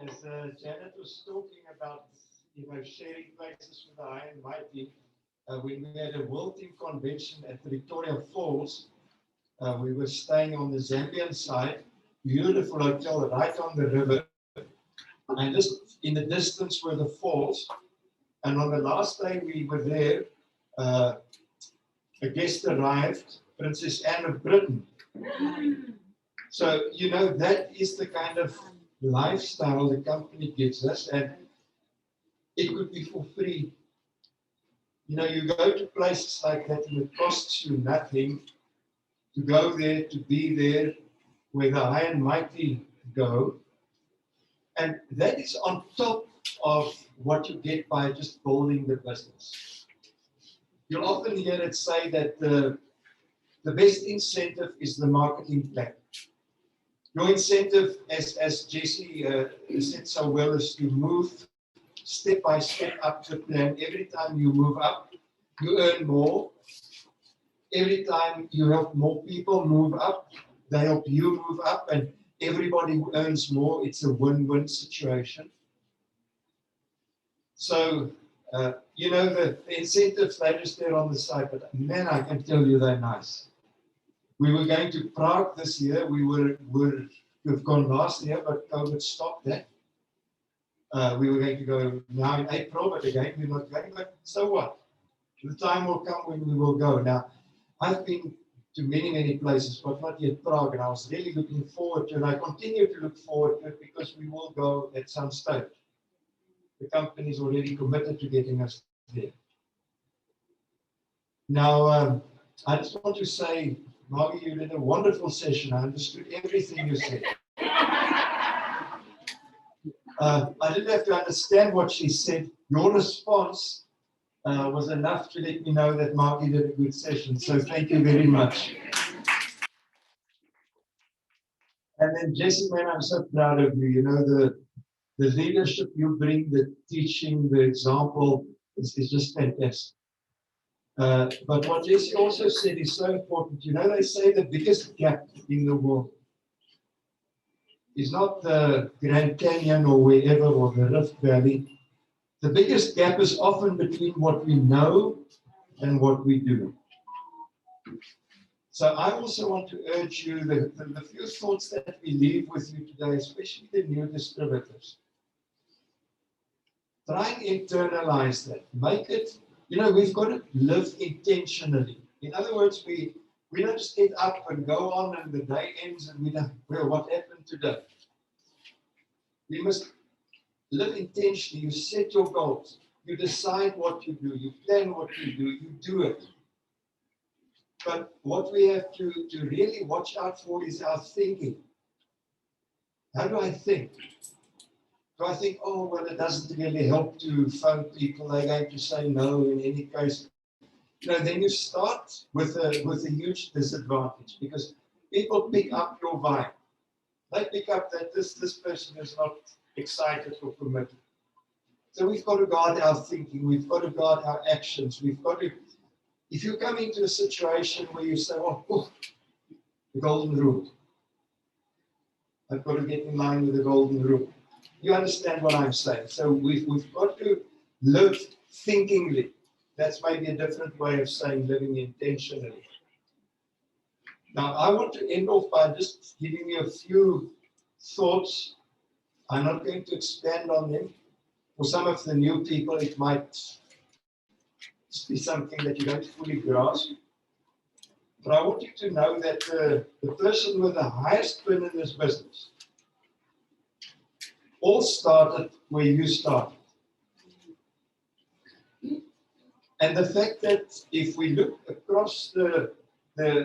As Janet was talking about, sharing places with the high and mighty, when we had a World Team Convention at the Victoria Falls, we were staying on the Zambian side, beautiful hotel right on the river, and just in the distance were the falls. And on the last day we were there, a guest arrived, Princess Anne of Britain. So, that is the kind of lifestyle the company gives us, and it could be for free. You go to places like that and it costs you nothing to go there, to be there, where the high and mighty go, And that is on top of what you get by just building the business. You'll often hear it say that the best incentive is the marketing plan. Your incentive, as Jesse said so well, is to move step by step up the plan. Every time you move up, you earn more. Every time you help more people move up, they help you move up, and everybody who earns more, it's a win-win situation. So, you know, the incentives, they're just there on the side, but man, I can tell you they're nice. We were going to Prague this year. We've gone last year, but COVID stopped that. We were going to go now in April, but again, we're not going. But so what? The time will come when we will go. Now, I've been to many, many places, but not yet Prague, and I was really looking forward to it, and I continue to look forward to it because we will go at some stage. The company is already committed to getting us there. Now, I just want to say, Margie, you did a wonderful session. I understood everything you said. I didn't have to understand what she said. Your response was enough to let me know that Margie did a good session. So thank you very much. And then Jesse, man, I'm so proud of you. You know, the leadership you bring, the teaching, the example is just fantastic. But what Jesse also said is so important. You know, they say the biggest gap in the world is not the Grand Canyon or wherever, or the Rift Valley. The biggest gap is often between what we know and what we do. So I also want to urge you, the few thoughts that we leave with you today, especially the new distributors. Try and internalize that. Make it, you know, we've got to live intentionally. In other words, we don't just get up and go on and the day ends and we don't, well, what happened today? We must live intentionally. You set your goals. You decide what you do. You plan what you do. You do it. But what we have to really watch out for is our thinking. How do I think? Do I think, oh, well, it doesn't really help to phone people. They're going to say no in any case. You know, then you start with a huge disadvantage because people pick up your vibe. They pick up that this person is not excited or committed. So we've got to guard our thinking. We've got to guard our actions. We've got to, if you come into a situation where you say, oh, the golden rule. I've got to get in line with the golden rule. You understand what I'm saying? So we've got to live thinkingly. That's maybe a different way of saying living intentionally. Now, I want to end off by just giving you a few thoughts. I'm not going to expand on them. For some of the new people, it might just be something that you don't fully grasp. But I want you to know that the person with the highest win in this business all started where you started. And the fact that if we look across the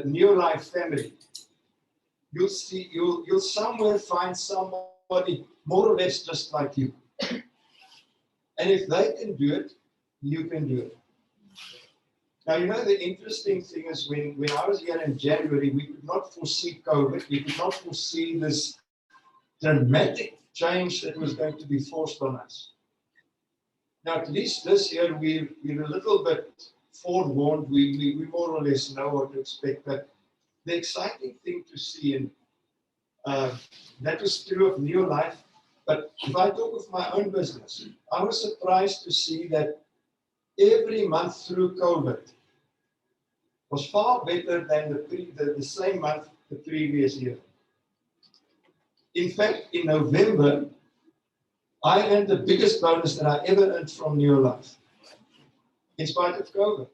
New Life family, you'll see, you'll somewhere find somebody more or less just like you. And if they can do it, you can do it. Now, you know, the interesting thing is when I was here in January, we could not foresee COVID. We could not foresee this dramatic change that was going to be forced on us. Now, at least this year, we're a little bit forewarned. We more or less know what to expect. But the exciting thing to see, and that was true of New Life, but if I talk of my own business, I was surprised to see that every month through COVID was far better than the same month the previous year. In fact, in November, I earned the biggest bonus that I ever earned from New Life, in spite of COVID.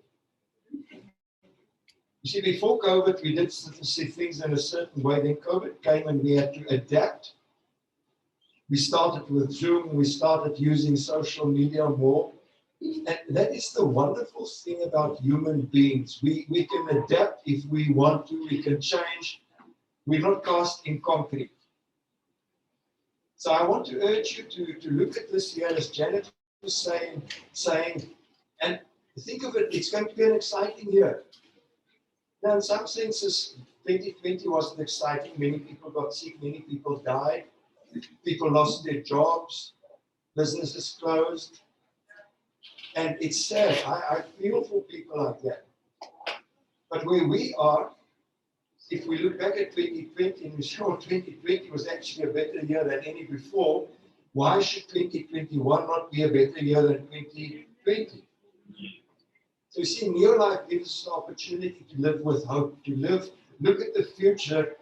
You see, before COVID, we did see things in a certain way. Then COVID came and we had to adapt. We started with Zoom. We started using social media more. And that is the wonderful thing about human beings. We can adapt if we want to. We can change. We're not cast in concrete. So I want to urge you to look at this year, as Janet was saying, and think of it, it's going to be an exciting year. Now, in some senses, 2020 wasn't exciting. Many people got sick, many people died, people lost their jobs, businesses closed. And it's sad. I feel for people like that. But where we are, if we look back at 2020 and we saw 2020 was actually a better year than any before, why should 2021 not be a better year than 2020? So you see, New Life gives us an opportunity to live with hope, to look at the future,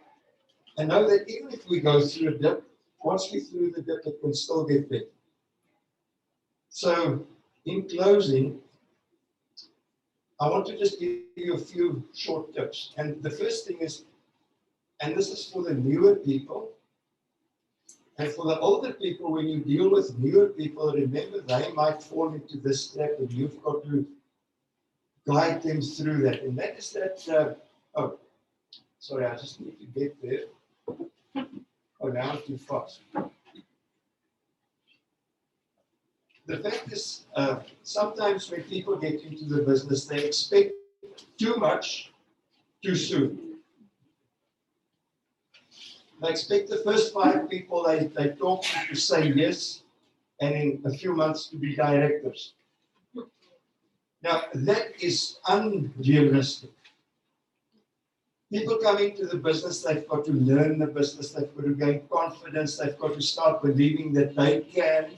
and know that even if we go through a dip, once we're through the dip, it can still get better. So, in closing, I want to just give you a few short tips. And the first thing is, and this is for the newer people, and for the older people, when you deal with newer people, remember they might fall into this trap, and you've got to guide them through that. And that is that, oh, sorry, I just need to get there. Oh, now I'm too fast. The fact is, sometimes when people get into the business, they expect too much too soon. They expect the first 5 people they talk to say yes, and in a few months to be directors. Now, that is unrealistic. People come into the business, they've got to learn the business, they've got to gain confidence, they've got to start believing that they can.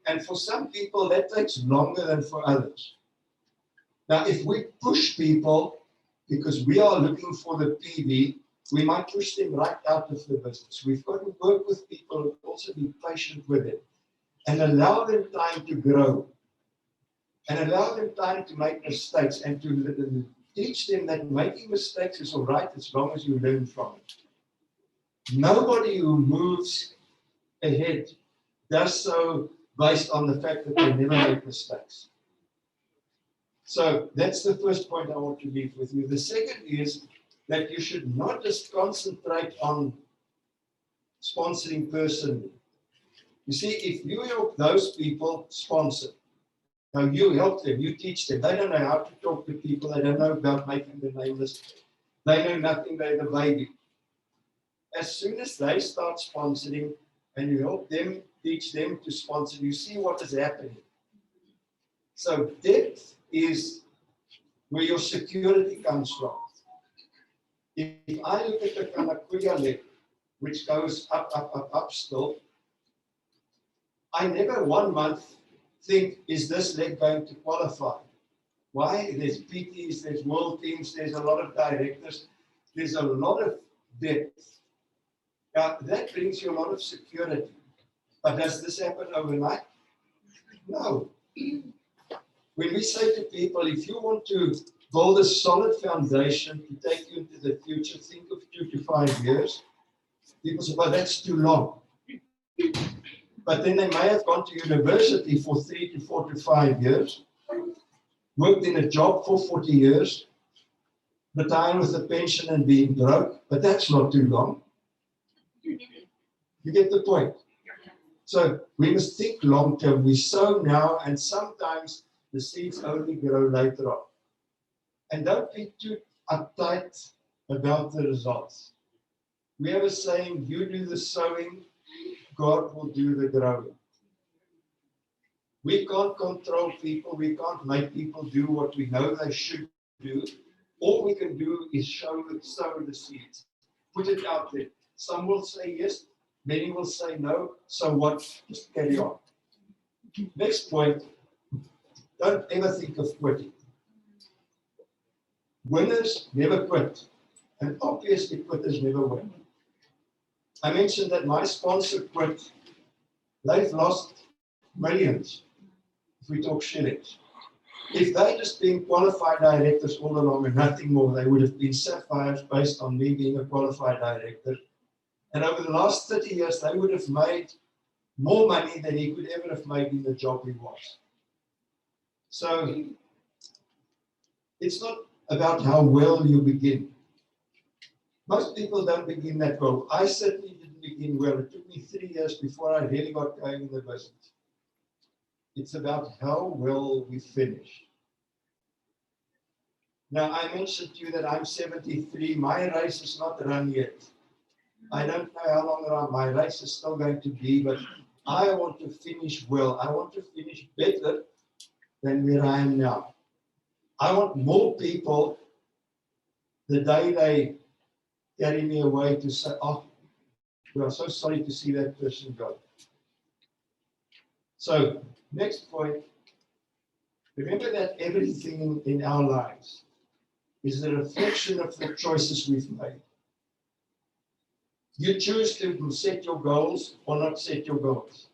And for some people, that takes longer than for others. Now, if we push people, because we are looking for the PV, we might push them right out of the business. We've got to work with people and also be patient with them and allow them time to grow and allow them time to make mistakes and to teach them that making mistakes is all right as long as you learn from it. Nobody who moves ahead does so based on the fact that they never make mistakes. So that's the first point I want to leave with you. The second is that you should not just concentrate on sponsoring personally. You see, if you help those people sponsor, now you help them, you teach them. They don't know how to talk to people. They don't know about making the name list. They know nothing. They're the baby. As soon as they start sponsoring and you help them, teach them to sponsor, you see what is happening. So that is where your security comes from. If I look at the Kanakuya leg, which goes up still, I never 1 month think, is this leg going to qualify? Why? There's PTs, there's world teams, there's a lot of directors, there's a lot of depth. Now, that brings you a lot of security. But does this happen overnight? No. When we say to people, if you want to build a solid foundation to take you into the future, think of 2 to 5 years. People say, well, that's too long. But then they may have gone to university for 3 to 4 to 5 years, worked in a job for 40 years, retired with a pension and being broke, but that's not too long. You get the point? So we must think long term. We sow now, and sometimes the seeds only grow later on. And don't be too uptight about the results. We have a saying, you do the sowing, God will do the growing. We can't control people. We can't make people do what we know they should do. All we can do is sow the seeds. Put it out there. Some will say yes, many will say no. So what? Just carry on. Next point, don't ever think of quitting. Winners never quit. And obviously quitters never win. I mentioned that my sponsor quit. They've lost millions, if we talk shillings. If they'd just been qualified directors all along and nothing more, they would have been sapphires based on me being a qualified director. And over the last 30 years, they would have made more money than he could ever have made in the job he was. So it's not about how well you begin. Most people don't begin that well. I certainly didn't begin well. It took me 3 years before I really got going in the business. It's about how well we finish. Now, I mentioned to you that I'm 73. My race is not run yet. I don't know how long my race is still going to be, but I want to finish well. I want to finish better than where I am now. I want more people, the day they carry me away, to say, oh, we are so sorry to see that person go. So, next point, remember that everything in our lives is a reflection of the choices we've made. You choose to set your goals or not set your goals.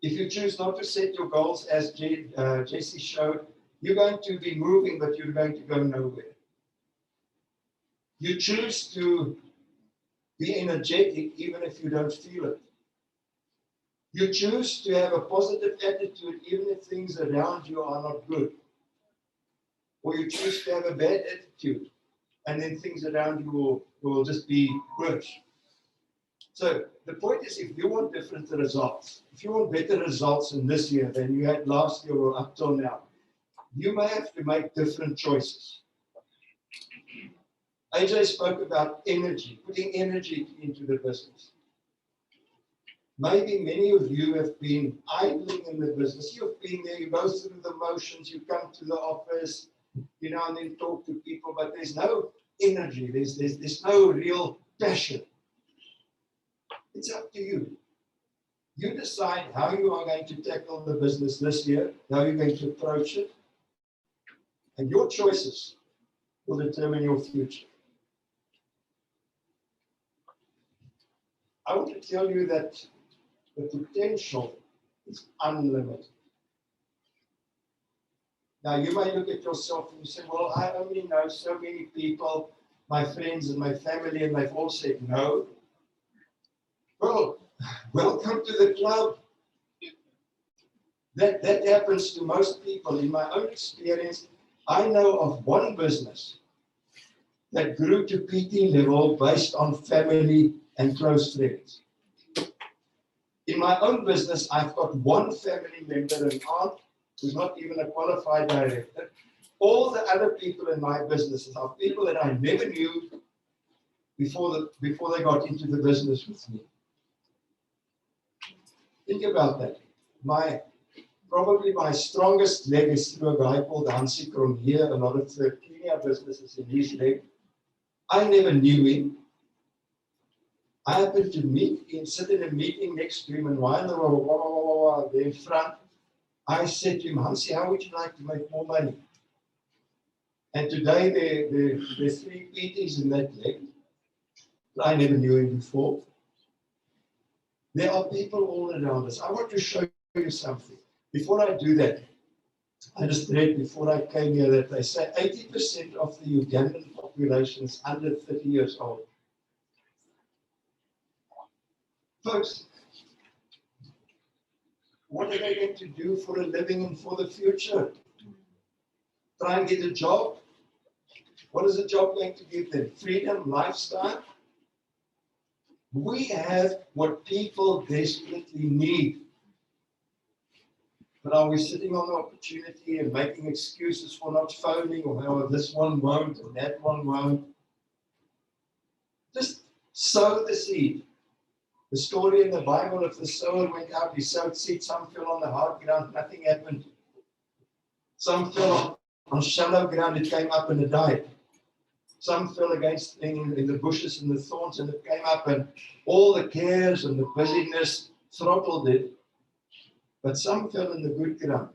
If you choose not to set your goals, as Jesse showed, you're going to be moving, but you're going to go nowhere. You choose to be energetic even if you don't feel it. You choose to have a positive attitude even if things around you are not good. Or you choose to have a bad attitude and then things around you will just be worse. So the point is, if you want different results, if you want better results in this year than you had last year or up till now, you may have to make different choices. AJ spoke about energy, putting energy into the business. Maybe many of you have been idling in the business. You've been there, you go through the motions, you come to the office, and then talk to people, but there's no energy, there's no real passion. It's up to you. You decide how you are going to tackle the business this year, how you're going to approach it, and your choices will determine your future. I want to tell you that the potential is unlimited. Now, you might look at yourself and you say, well, I only know so many people, my friends and my family, and they've all said no. Well, welcome to the club. That happens to most people. In my own experience, I know of one business that grew to PT level based on family and close friends. In my own business, I've got one family member, an aunt, who's not even a qualified director. All the other people in my businesses are people that I never knew before they got into the business with me. Think about that. Probably my strongest leg is through a guy called Hansi Cronje, a lot of the Kenya businesses in his leg. I never knew him. I happened to sit in a meeting next to him, and while they were there in front, I said to him, Hansi, how would you like to make more money? And today there's 3 PTs in that leg. I never knew him before. There are people all around us. I want to show you something. Before I do that, I just read before I came here that they say 80% of the Ugandan population is under 30 years old. Folks, what are they going to do for a living and for the future? Try and get a job? What is a job going to give them? Freedom, lifestyle? We have what people desperately need. But are we sitting on the opportunity and making excuses for not phoning, or how this one won't or that one won't? Just sow the seed. The story in the Bible, if the sower went out, he sowed seed, some fell on the hard ground, nothing happened. Some fell on shallow ground, it came up and it died. Some fell against in the bushes and the thorns, and it came up, and all the cares and the busyness throttled it. But some fell in the good ground.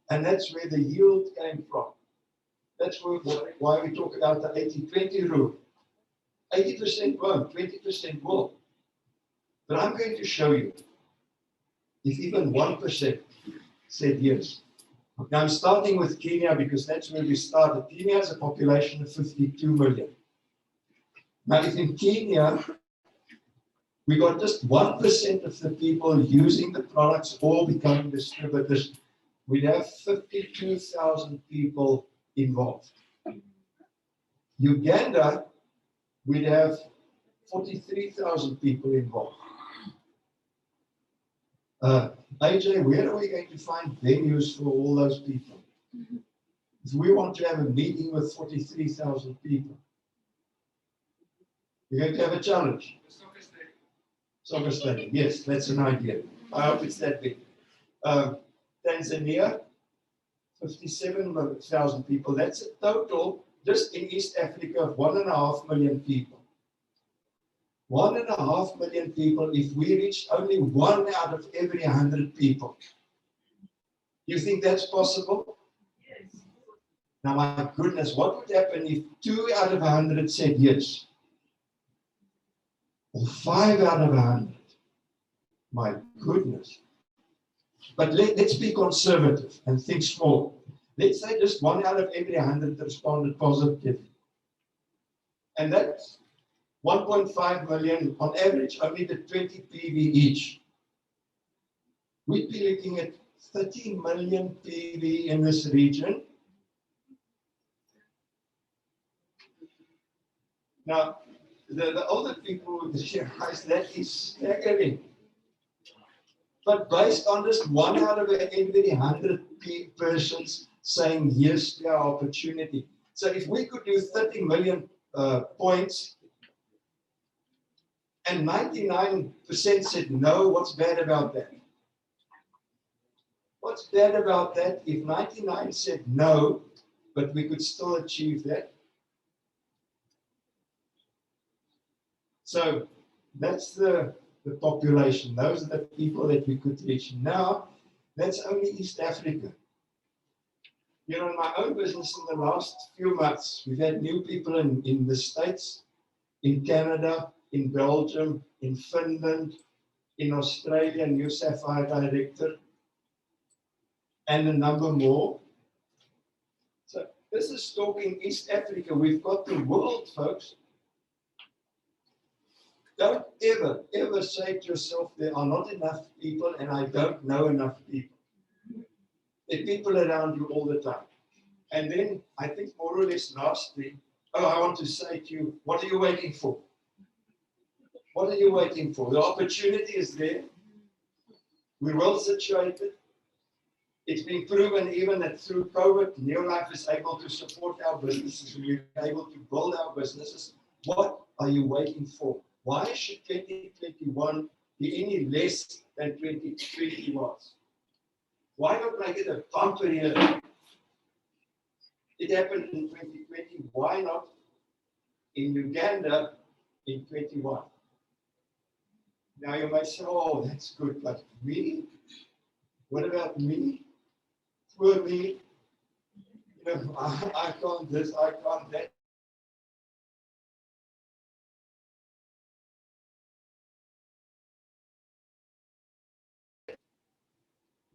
And that's where the yield came from. That's why we talk about the 80-20 rule. 80% won't, 20% will. But I'm going to show you if even 1% said yes. Now I'm starting with Kenya because that's where we started. Kenya has a population of 52 million. Now if in Kenya we got just 1% of the people using the products or becoming distributors, we'd have 52,000 people involved. Uganda, we'd have 43,000 people involved. AJ, where are we going to find venues for all those people? If we want to have a meeting with 43,000 people, we're going to have a challenge. Soccer stadium, yes, that's an idea. I hope it's that big. Tanzania, 57,000 people. That's a total, just in East Africa, of 1.5 million people. 1.5 million people, if we reach only 1 out of every 100 people. You think that's possible? Yes. Now, my goodness, what would happen if 2 out of 100 said yes? Or 5 out of 100? My goodness. But let's be conservative and think small. Let's say just 1 out of every 100 responded positively. And that's 1.5 million on average, only the 20 PV each. We'd be looking at 30 million PV in this region. Now, the older people with the realize that is staggering. But based on this 1 out of every 100 persons saying yes to our opportunity. So if we could do 30 million points and 99% said no, what's bad about that? What's bad about that if 99 said no, but we could still achieve that? So that's the population. Those are the people that we could reach. Now, that's only East Africa. You know, in my own business in the last few months, we've had new people in the States, in Canada, in Belgium, in Finland, in Australia, new Sapphire Director, and a number more. So this is talking East Africa. We've got the world, folks. Don't ever say to yourself, there are not enough people and I don't know enough people. There are people around you all the time. And then I think more or less lastly, I want to say to you, what are you waiting for? What are you waiting for? The opportunity is there. We're well situated. It's been proven even that through COVID, Neolife is able to support our businesses. We're able to build our businesses. What are you waiting for? Why should 2021 be any less than 2020 was? Why not make it a bumper year? It happened in 2020. Why not in Uganda in 21? Now you might say, oh, that's good, but me? What about me? Poor me. You know, I can't this, I can't that.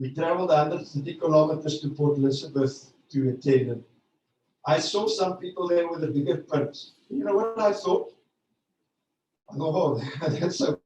We traveled 130 kilometers to Port Elizabeth to attend it. I saw some people there with a bigger purse. You know what I thought? Oh, that's so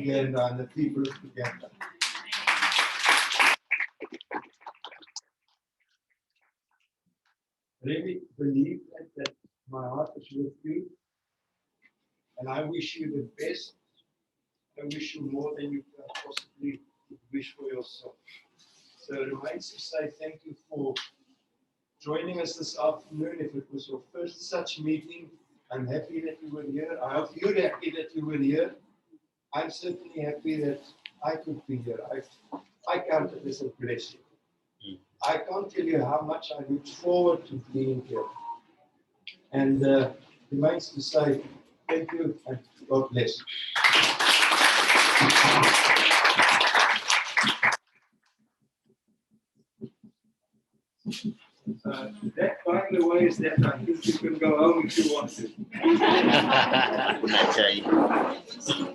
Uganda and the people of Uganda. Really believe that my heart is with you, and I wish you the best. I wish you more than you can possibly wish for yourself. So it remains to say thank you for joining us this afternoon. If it was your first such meeting, I'm happy that you were here. I hope you're happy that you were here. I'm certainly happy that I could be here. I count it as a blessing. I can't tell you how much I look forward to being here. And it remains to say thank you and God bless. That, by the way, is that I think you can go home if you want to.